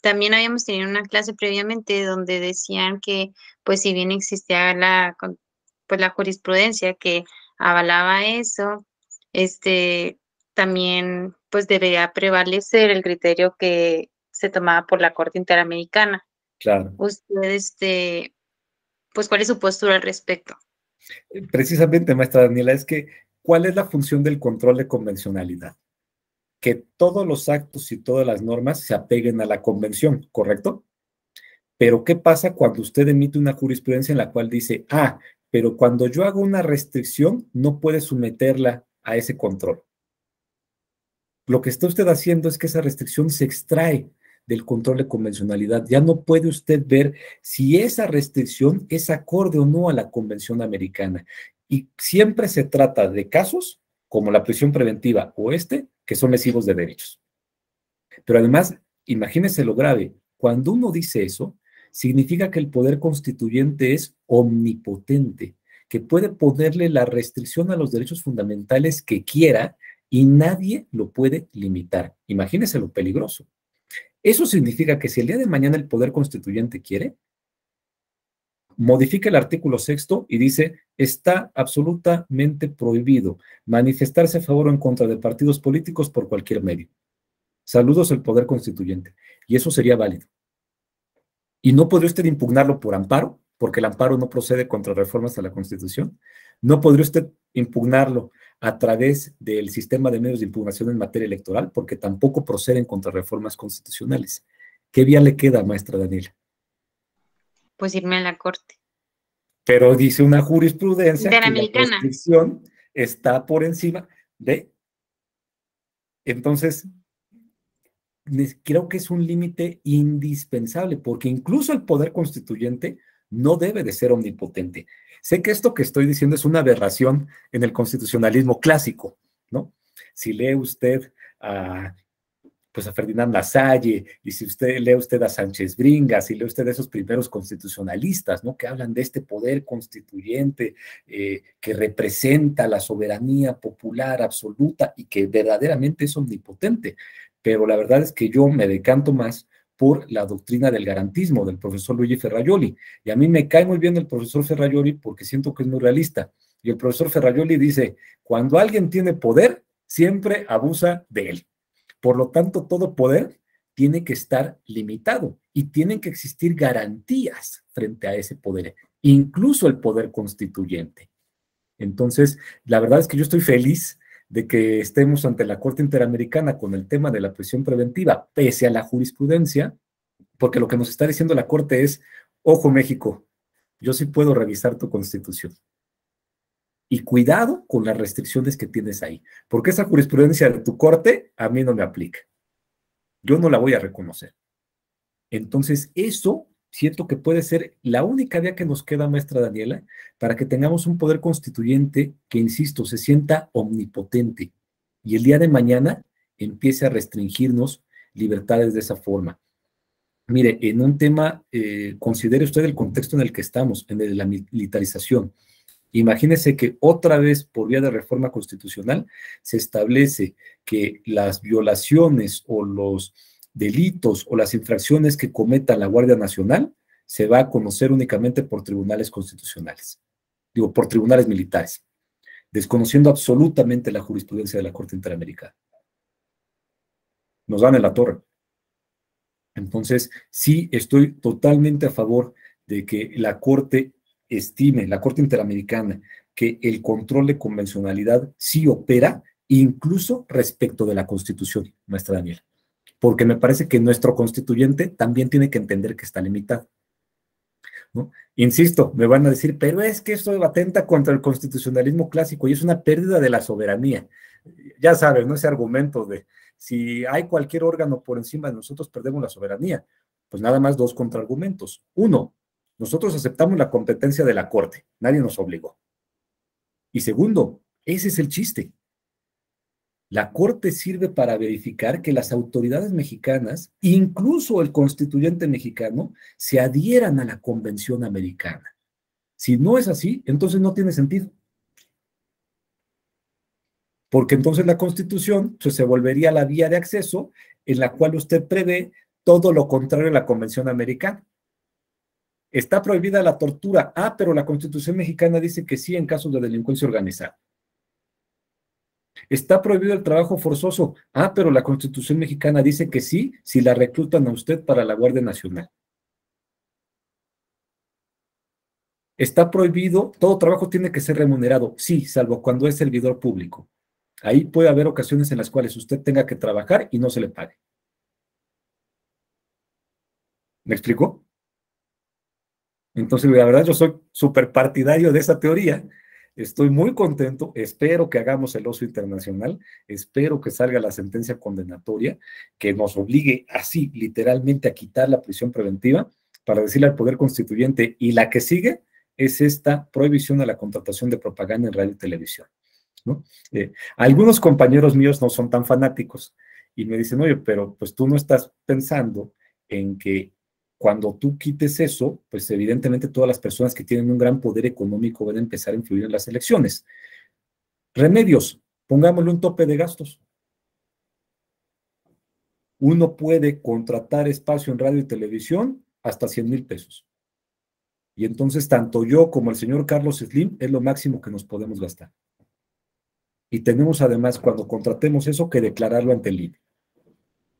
También habíamos tenido una clase previamente donde decían que, pues, si bien existía pues, la jurisprudencia que avalaba eso, también, pues, debería prevalecer el criterio que se tomaba por la Corte Interamericana. Claro. Usted, pues, ¿cuál es su postura al respecto? Precisamente, maestra Daniela, es que, ¿cuál es la función del control de convencionalidad? Que todos los actos y todas las normas se apeguen a la convención, ¿correcto? Pero, ¿qué pasa cuando usted emite una jurisprudencia en la cual dice, pero cuando yo hago una restricción, no puede someterla a ese control? Lo que está usted haciendo es que esa restricción se extrae del control de convencionalidad. Ya no puede usted ver si esa restricción es acorde o no a la Convención Americana. Y siempre se trata de casos como la prisión preventiva o que son lesivos de derechos. Pero además, imagínese lo grave. Cuando uno dice eso, significa que el poder constituyente es omnipotente, que puede ponerle la restricción a los derechos fundamentales que quiera y nadie lo puede limitar. Imagínese lo peligroso. Eso significa que si el día de mañana el poder constituyente quiere, modifica el artículo 6º y dice, está absolutamente prohibido manifestarse a favor o en contra de partidos políticos por cualquier medio. Saludos al poder constituyente. Y eso sería válido. Y no podría usted impugnarlo por amparo, porque el amparo no procede contra reformas a la Constitución. No podría usted impugnarlo a través del sistema de medios de impugnación en materia electoral, porque tampoco proceden contra reformas constitucionales. ¿Qué vía le queda, maestra Daniela? Pues irme a la Corte. Pero dice una jurisprudencia que la Interamericana. restricción está por encima de... Entonces, creo que es un límite indispensable, porque incluso el poder constituyente no debe de ser omnipotente. Sé que esto que estoy diciendo es una aberración en el constitucionalismo clásico, ¿no? Si lee usted a Ferdinand Lasalle, y si lee usted a Sánchez Bringas, si lee usted a esos primeros constitucionalistas, ¿no? Que hablan de este poder constituyente que representa la soberanía popular absoluta y que verdaderamente es omnipotente. Pero la verdad es que yo me decanto más por la doctrina del garantismo del profesor Luigi Ferrajoli. Y a mí me cae muy bien el profesor Ferrajoli porque siento que es muy realista. Y el profesor Ferrajoli dice, cuando alguien tiene poder, siempre abusa de él. Por lo tanto, todo poder tiene que estar limitado y tienen que existir garantías frente a ese poder, incluso el poder constituyente. Entonces, la verdad es que yo estoy feliz de que estemos ante la Corte Interamericana con el tema de la prisión preventiva, pese a la jurisprudencia, porque lo que nos está diciendo la Corte es, ojo México, yo sí puedo revisar tu Constitución. Y cuidado con las restricciones que tienes ahí, porque esa jurisprudencia de tu Corte a mí no me aplica. Yo no la voy a reconocer. Entonces, eso siento que puede ser la única vía que nos queda, maestra Daniela, para que tengamos un poder constituyente que, insisto, se sienta omnipotente y el día de mañana empiece a restringirnos libertades de esa forma. Mire, en un tema, considere usted el contexto en el que estamos, en el de la militarización. Imagínese que otra vez, por vía de reforma constitucional, se establece que las violaciones o los delitos o las infracciones que cometa la Guardia Nacional se va a conocer únicamente por tribunales constitucionales, digo, por tribunales militares, desconociendo absolutamente la jurisprudencia de la Corte Interamericana. Nos dan en la torre. Entonces, sí estoy totalmente a favor de que la Corte estime, la Corte Interamericana, que el control de convencionalidad sí opera, incluso respecto de la Constitución, maestra Daniela, porque me parece que nuestro constituyente también tiene que entender que está limitado, ¿no? Insisto, me van a decir, pero es que eso atenta contra el constitucionalismo clásico y es una pérdida de la soberanía. Ya sabes, ¿no? Ese argumento de si hay cualquier órgano por encima de nosotros, perdemos la soberanía. Pues nada más dos contraargumentos. Uno, nosotros aceptamos la competencia de la Corte, nadie nos obligó. Y segundo, ese es el chiste. La Corte sirve para verificar que las autoridades mexicanas, incluso el constituyente mexicano, se adhieran a la Convención Americana. Si no es así, entonces no tiene sentido. Porque entonces la Constitución pues, se volvería la vía de acceso en la cual usted prevé todo lo contrario a la Convención Americana. Está prohibida la tortura. Ah, pero la Constitución mexicana dice que sí en casos de delincuencia organizada. Está prohibido el trabajo forzoso. Ah, pero la Constitución mexicana dice que sí si la reclutan a usted para la Guardia Nacional. Está prohibido, todo trabajo tiene que ser remunerado. Sí, salvo cuando es servidor público. Ahí puede haber ocasiones en las cuales usted tenga que trabajar y no se le pague. ¿Me explico? Entonces, la verdad, yo soy súper partidario de esa teoría. Estoy muy contento. Espero que hagamos el oso internacional. Espero que salga la sentencia condenatoria que nos obligue así, literalmente, a quitar la prisión preventiva para decirle al Poder Constituyente. Y la que sigue es esta prohibición a la contratación de propaganda en radio y televisión, ¿no? Algunos compañeros míos no son tan fanáticos y me dicen, oye, pero pues tú no estás pensando en que cuando tú quites eso, pues evidentemente todas las personas que tienen un gran poder económico van a empezar a influir en las elecciones. Remedios, pongámosle un tope de gastos. Uno puede contratar espacio en radio y televisión hasta 100,000 pesos. Y entonces tanto yo como el señor Carlos Slim es lo máximo que nos podemos gastar. Y tenemos además, cuando contratemos eso, que declararlo ante el INE.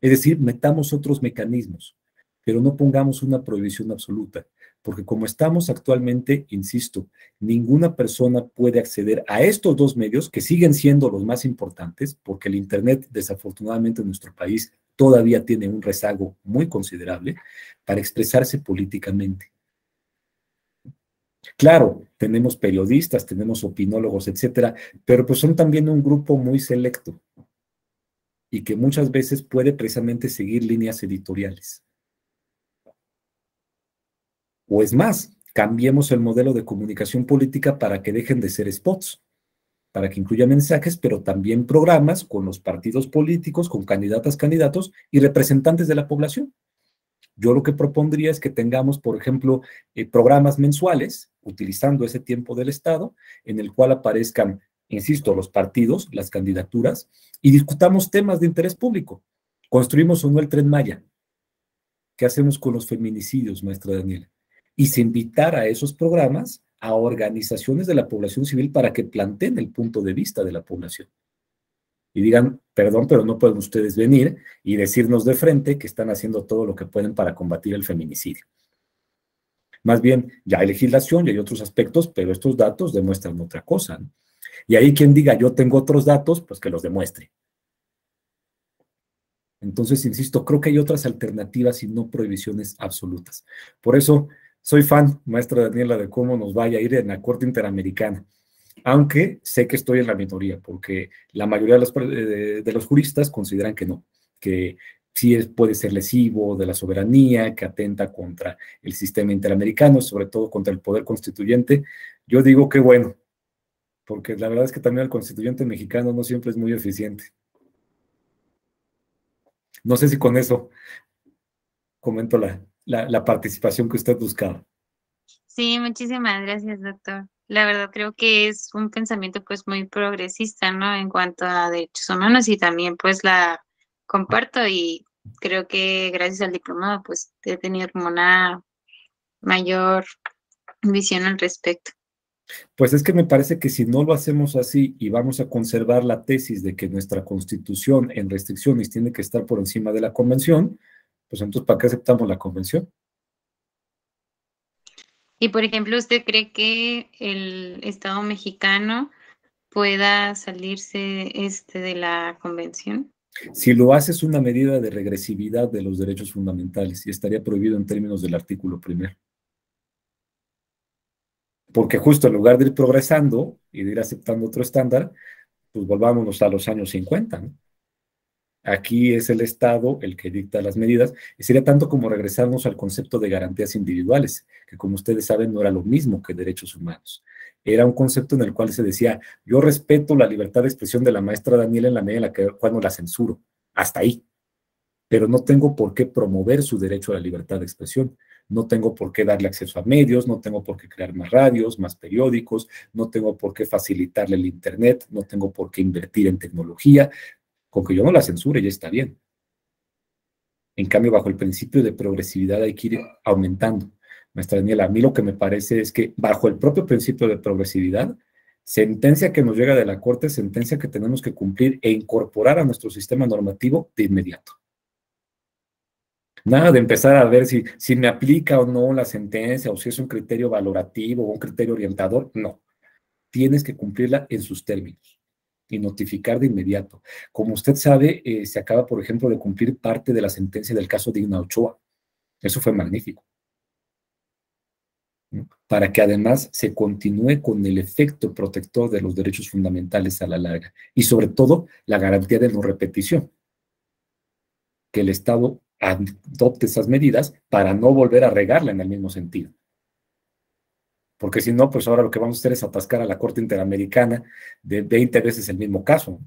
Es decir, metamos otros mecanismos, pero no pongamos una prohibición absoluta, porque como estamos actualmente, insisto, ninguna persona puede acceder a estos dos medios que siguen siendo los más importantes, porque el Internet, desafortunadamente, en nuestro país todavía tiene un rezago muy considerable para expresarse políticamente. Claro, tenemos periodistas, tenemos opinólogos, etcétera, pero pues son también un grupo muy selecto y que muchas veces puede precisamente seguir líneas editoriales. O es más, cambiemos el modelo de comunicación política para que dejen de ser spots, para que incluya mensajes, pero también programas con los partidos políticos, con candidatas, candidatos y representantes de la población. Yo lo que propondría es que tengamos, por ejemplo, programas mensuales, utilizando ese tiempo del Estado, en el cual aparezcan, insisto, los partidos, las candidaturas, y discutamos temas de interés público. ¿Construimos o no el Tren Maya? ¿Qué hacemos con los feminicidios, maestra Daniela? Y se invitara a esos programas a organizaciones de la población civil para que planteen el punto de vista de la población. Y digan, perdón, pero no pueden ustedes venir y decirnos de frente que están haciendo todo lo que pueden para combatir el feminicidio. Más bien, ya hay legislación y hay otros aspectos, pero estos datos demuestran otra cosa, ¿no? Y ahí quien diga, yo tengo otros datos, pues que los demuestre. Entonces, insisto, creo que hay otras alternativas y no prohibiciones absolutas. Por eso, soy fan, maestra Daniela, de cómo nos vaya a ir en la Corte Interamericana. Aunque sé que estoy en la minoría, porque la mayoría de los juristas consideran que no, que sí puede ser lesivo de la soberanía, que atenta contra el sistema interamericano, sobre todo contra el poder constituyente. Yo digo que bueno, porque la verdad es que también el constituyente mexicano no siempre es muy eficiente. No sé si con eso comento la participación que usted buscaba. Sí, muchísimas gracias, doctor. La verdad creo que es un pensamiento pues muy progresista, ¿no? En cuanto a derechos humanos y también pues la comparto y creo que gracias al diplomado pues he tenido como una mayor visión al respecto. Pues es que me parece que si no lo hacemos así y vamos a conservar la tesis de que nuestra constitución en restricciones tiene que estar por encima de la convención, pues entonces ¿para qué aceptamos la convención? Y por ejemplo, ¿usted cree que el Estado mexicano pueda salirse de la convención? Si lo hace es una medida de regresividad de los derechos fundamentales y estaría prohibido en términos del artículo primero. Porque justo en lugar de ir progresando y de ir aceptando otro estándar, pues volvámonos a los años 50, ¿no? Aquí es el Estado el que dicta las medidas y sería tanto como regresarnos al concepto de garantías individuales, que como ustedes saben no era lo mismo que derechos humanos. Era un concepto en el cual se decía, yo respeto la libertad de expresión de la maestra Daniela en la medida en la que cuando la censuro, hasta ahí, pero no tengo por qué promover su derecho a la libertad de expresión. No tengo por qué darle acceso a medios, no tengo por qué crear más radios, más periódicos, no tengo por qué facilitarle el Internet, no tengo por qué invertir en tecnología. Con que yo no la censure ya está bien. En cambio, bajo el principio de progresividad hay que ir aumentando. Maestra Daniela, a mí lo que me parece es que bajo el propio principio de progresividad, sentencia que nos llega de la Corte, sentencia que tenemos que cumplir e incorporar a nuestro sistema normativo de inmediato. Nada de empezar a ver si me aplica o no la sentencia o si es un criterio valorativo o un criterio orientador. No, tienes que cumplirla en sus términos y notificar de inmediato. Como usted sabe, se acaba, por ejemplo, de cumplir parte de la sentencia del caso de Igna Ochoa. Eso fue magnífico, ¿no? Para que además se continúe con el efecto protector de los derechos fundamentales a la larga y sobre todo la garantía de no repetición, que el Estado adopte esas medidas para no volver a regarla en el mismo sentido. Porque si no, pues ahora lo que vamos a hacer es atascar a la Corte Interamericana de 20 veces el mismo caso.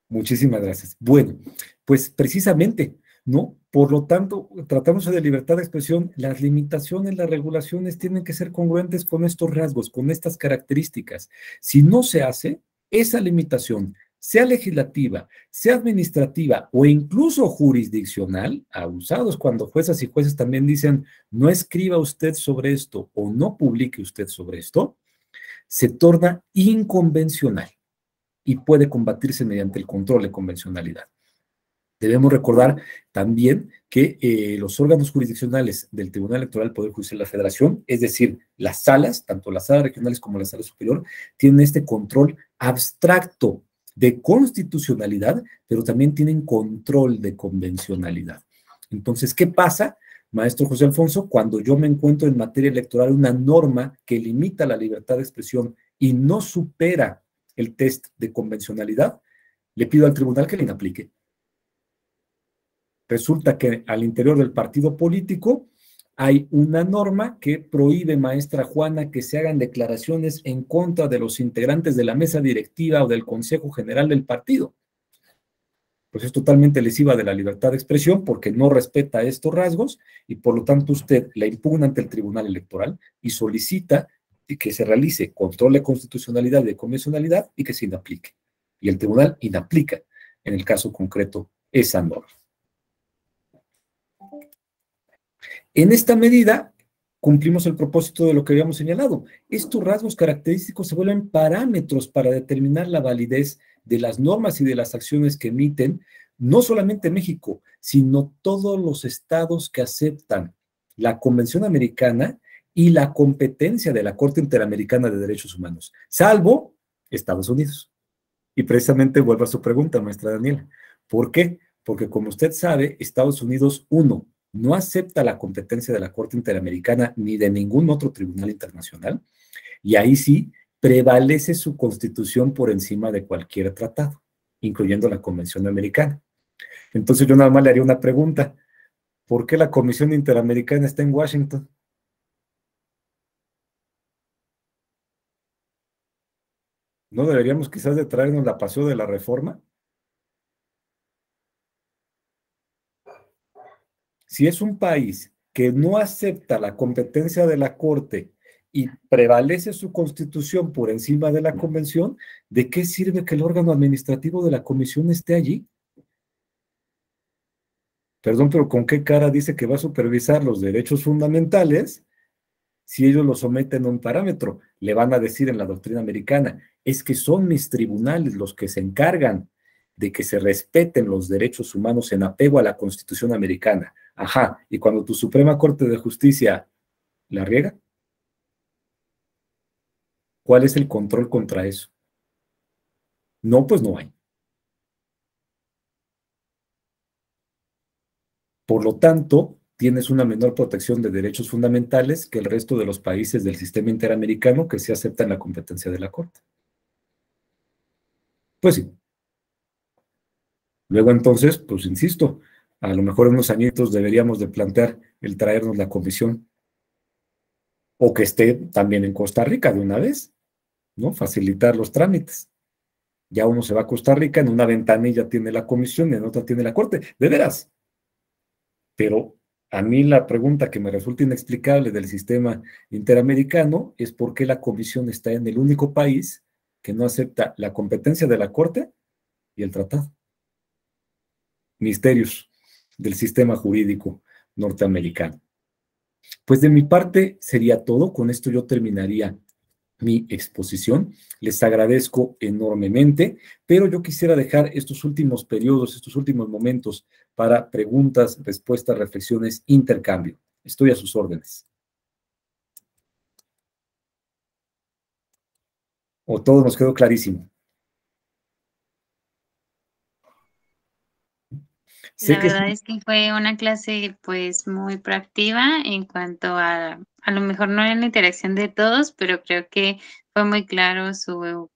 Muchísimas gracias. Bueno, pues precisamente, ¿no? Por lo tanto, tratándose de libertad de expresión, las limitaciones, las regulaciones tienen que ser congruentes con estos rasgos, con estas características. Si no se hace, esa limitación, sea legislativa, sea administrativa o incluso jurisdiccional, abusados cuando juezas y jueces también dicen, no escriba usted sobre esto o no publique usted sobre esto, se torna inconvencional y puede combatirse mediante el control de convencionalidad. Debemos recordar también que los órganos jurisdiccionales del Tribunal Electoral del Poder Judicial de la Federación, es decir, las salas, tanto las salas regionales como la sala superior, tienen este control abstracto de constitucionalidad, pero también tienen control de convencionalidad. Entonces, ¿qué pasa, maestro José Alfonso, cuando yo me encuentro en materia electoral una norma que limita la libertad de expresión y no supera el test de convencionalidad? Le pido al tribunal que le aplique. Resulta que al interior del partido político hay una norma que prohíbe, maestra Juana, que se hagan declaraciones en contra de los integrantes de la mesa directiva o del Consejo General del partido. Pues es totalmente lesiva de la libertad de expresión porque no respeta estos rasgos y por lo tanto usted la impugna ante el Tribunal Electoral y solicita que se realice control de constitucionalidad y de convencionalidad y que se inaplique. Y el tribunal inaplica, en el caso concreto, esa norma. En esta medida, cumplimos el propósito de lo que habíamos señalado. Estos rasgos característicos se vuelven parámetros para determinar la validez de las normas y de las acciones que emiten, no solamente México, sino todos los estados que aceptan la Convención Americana y la competencia de la Corte Interamericana de Derechos Humanos, salvo Estados Unidos. Y precisamente vuelvo a su pregunta, maestra Daniela. ¿Por qué? Porque como usted sabe, Estados Unidos, uno, no acepta la competencia de la Corte Interamericana ni de ningún otro tribunal internacional, y ahí sí prevalece su constitución por encima de cualquier tratado, incluyendo la Convención Americana. Entonces yo nada más le haría una pregunta. ¿Por qué la Comisión Interamericana está en Washington? ¿No deberíamos quizás de traernos la pasión de la reforma? Si es un país que no acepta la competencia de la Corte y prevalece su constitución por encima de la convención, ¿de qué sirve que el órgano administrativo de la comisión esté allí? Perdón, pero ¿con qué cara dice que va a supervisar los derechos fundamentales si ellos lo someten a un parámetro? Le van a decir en la doctrina americana, es que son mis tribunales los que se encargan de que se respeten los derechos humanos en apego a la Constitución americana. Ajá, y cuando tu Suprema Corte de Justicia la riega, ¿cuál es el control contra eso? No, pues no hay. Por lo tanto, tienes una menor protección de derechos fundamentales que el resto de los países del sistema interamericano que sí aceptan la competencia de la Corte. Pues sí. Luego entonces, pues insisto, a lo mejor en unos añitos deberíamos de plantear el traernos la comisión o que esté también en Costa Rica de una vez, ¿no? Facilitar los trámites. Ya uno se va a Costa Rica, en una ventanilla tiene la comisión y en otra tiene la Corte. De veras. Pero a mí la pregunta que me resulta inexplicable del sistema interamericano es por qué la comisión está en el único país que no acepta la competencia de la Corte y el tratado. Misterios del sistema jurídico norteamericano. Pues de mi parte sería todo. Con esto yo terminaría mi exposición. Les agradezco enormemente, pero yo quisiera dejar estos últimos periodos, estos últimos momentos para preguntas, respuestas, reflexiones, intercambio. Estoy a sus órdenes. ¿O todo nos quedó clarísimo? La verdad es que fue una clase pues muy proactiva en cuanto a lo mejor no en la interacción de todos, pero creo que fue muy claro su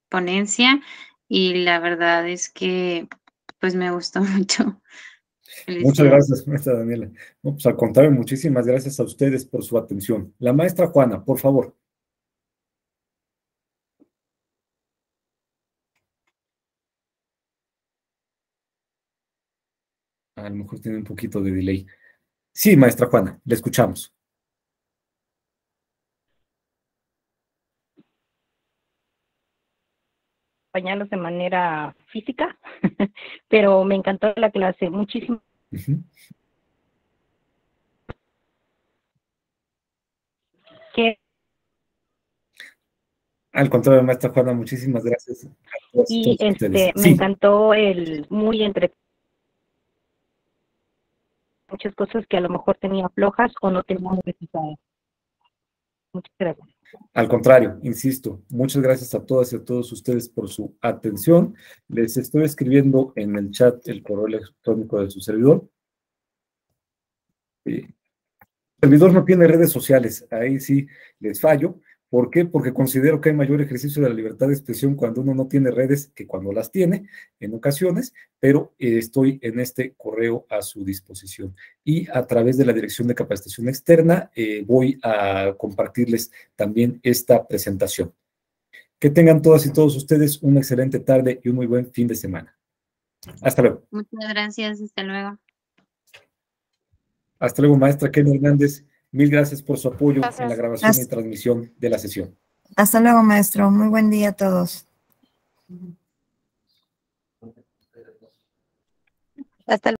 ponencia y la verdad es que pues me gustó mucho. Muchas gracias, maestra Daniela. No, pues al contrario, muchísimas gracias a ustedes por su atención. La maestra Juana, por favor. A lo mejor tiene un poquito de delay. Sí, maestra Juana, le escuchamos. Acompañarlos de manera física, pero me encantó la clase, muchísimo. Que Al contrario, maestra Juana, muchísimas gracias a todos ustedes. Me encantó el muy entre muchas cosas que a lo mejor tenía flojas o no tenía necesitadas. Muchas gracias. Al contrario, insisto, muchas gracias a todas y a todos ustedes por su atención. Les estoy escribiendo en el chat el correo electrónico de su servidor. El servidor no tiene redes sociales, ahí sí les fallo. ¿Por qué? Porque considero que hay mayor ejercicio de la libertad de expresión cuando uno no tiene redes que cuando las tiene en ocasiones, pero estoy en este correo a su disposición. Y a través de la Dirección de Capacitación Externa voy a compartirles también esta presentación. Que tengan todas y todos ustedes una excelente tarde y un muy buen fin de semana. Hasta luego. Muchas gracias, hasta luego. Hasta luego, maestra Kenny Hernández. Mil gracias por su apoyo en la grabación y transmisión de la sesión. Hasta luego, maestro. Muy buen día a todos. Hasta luego.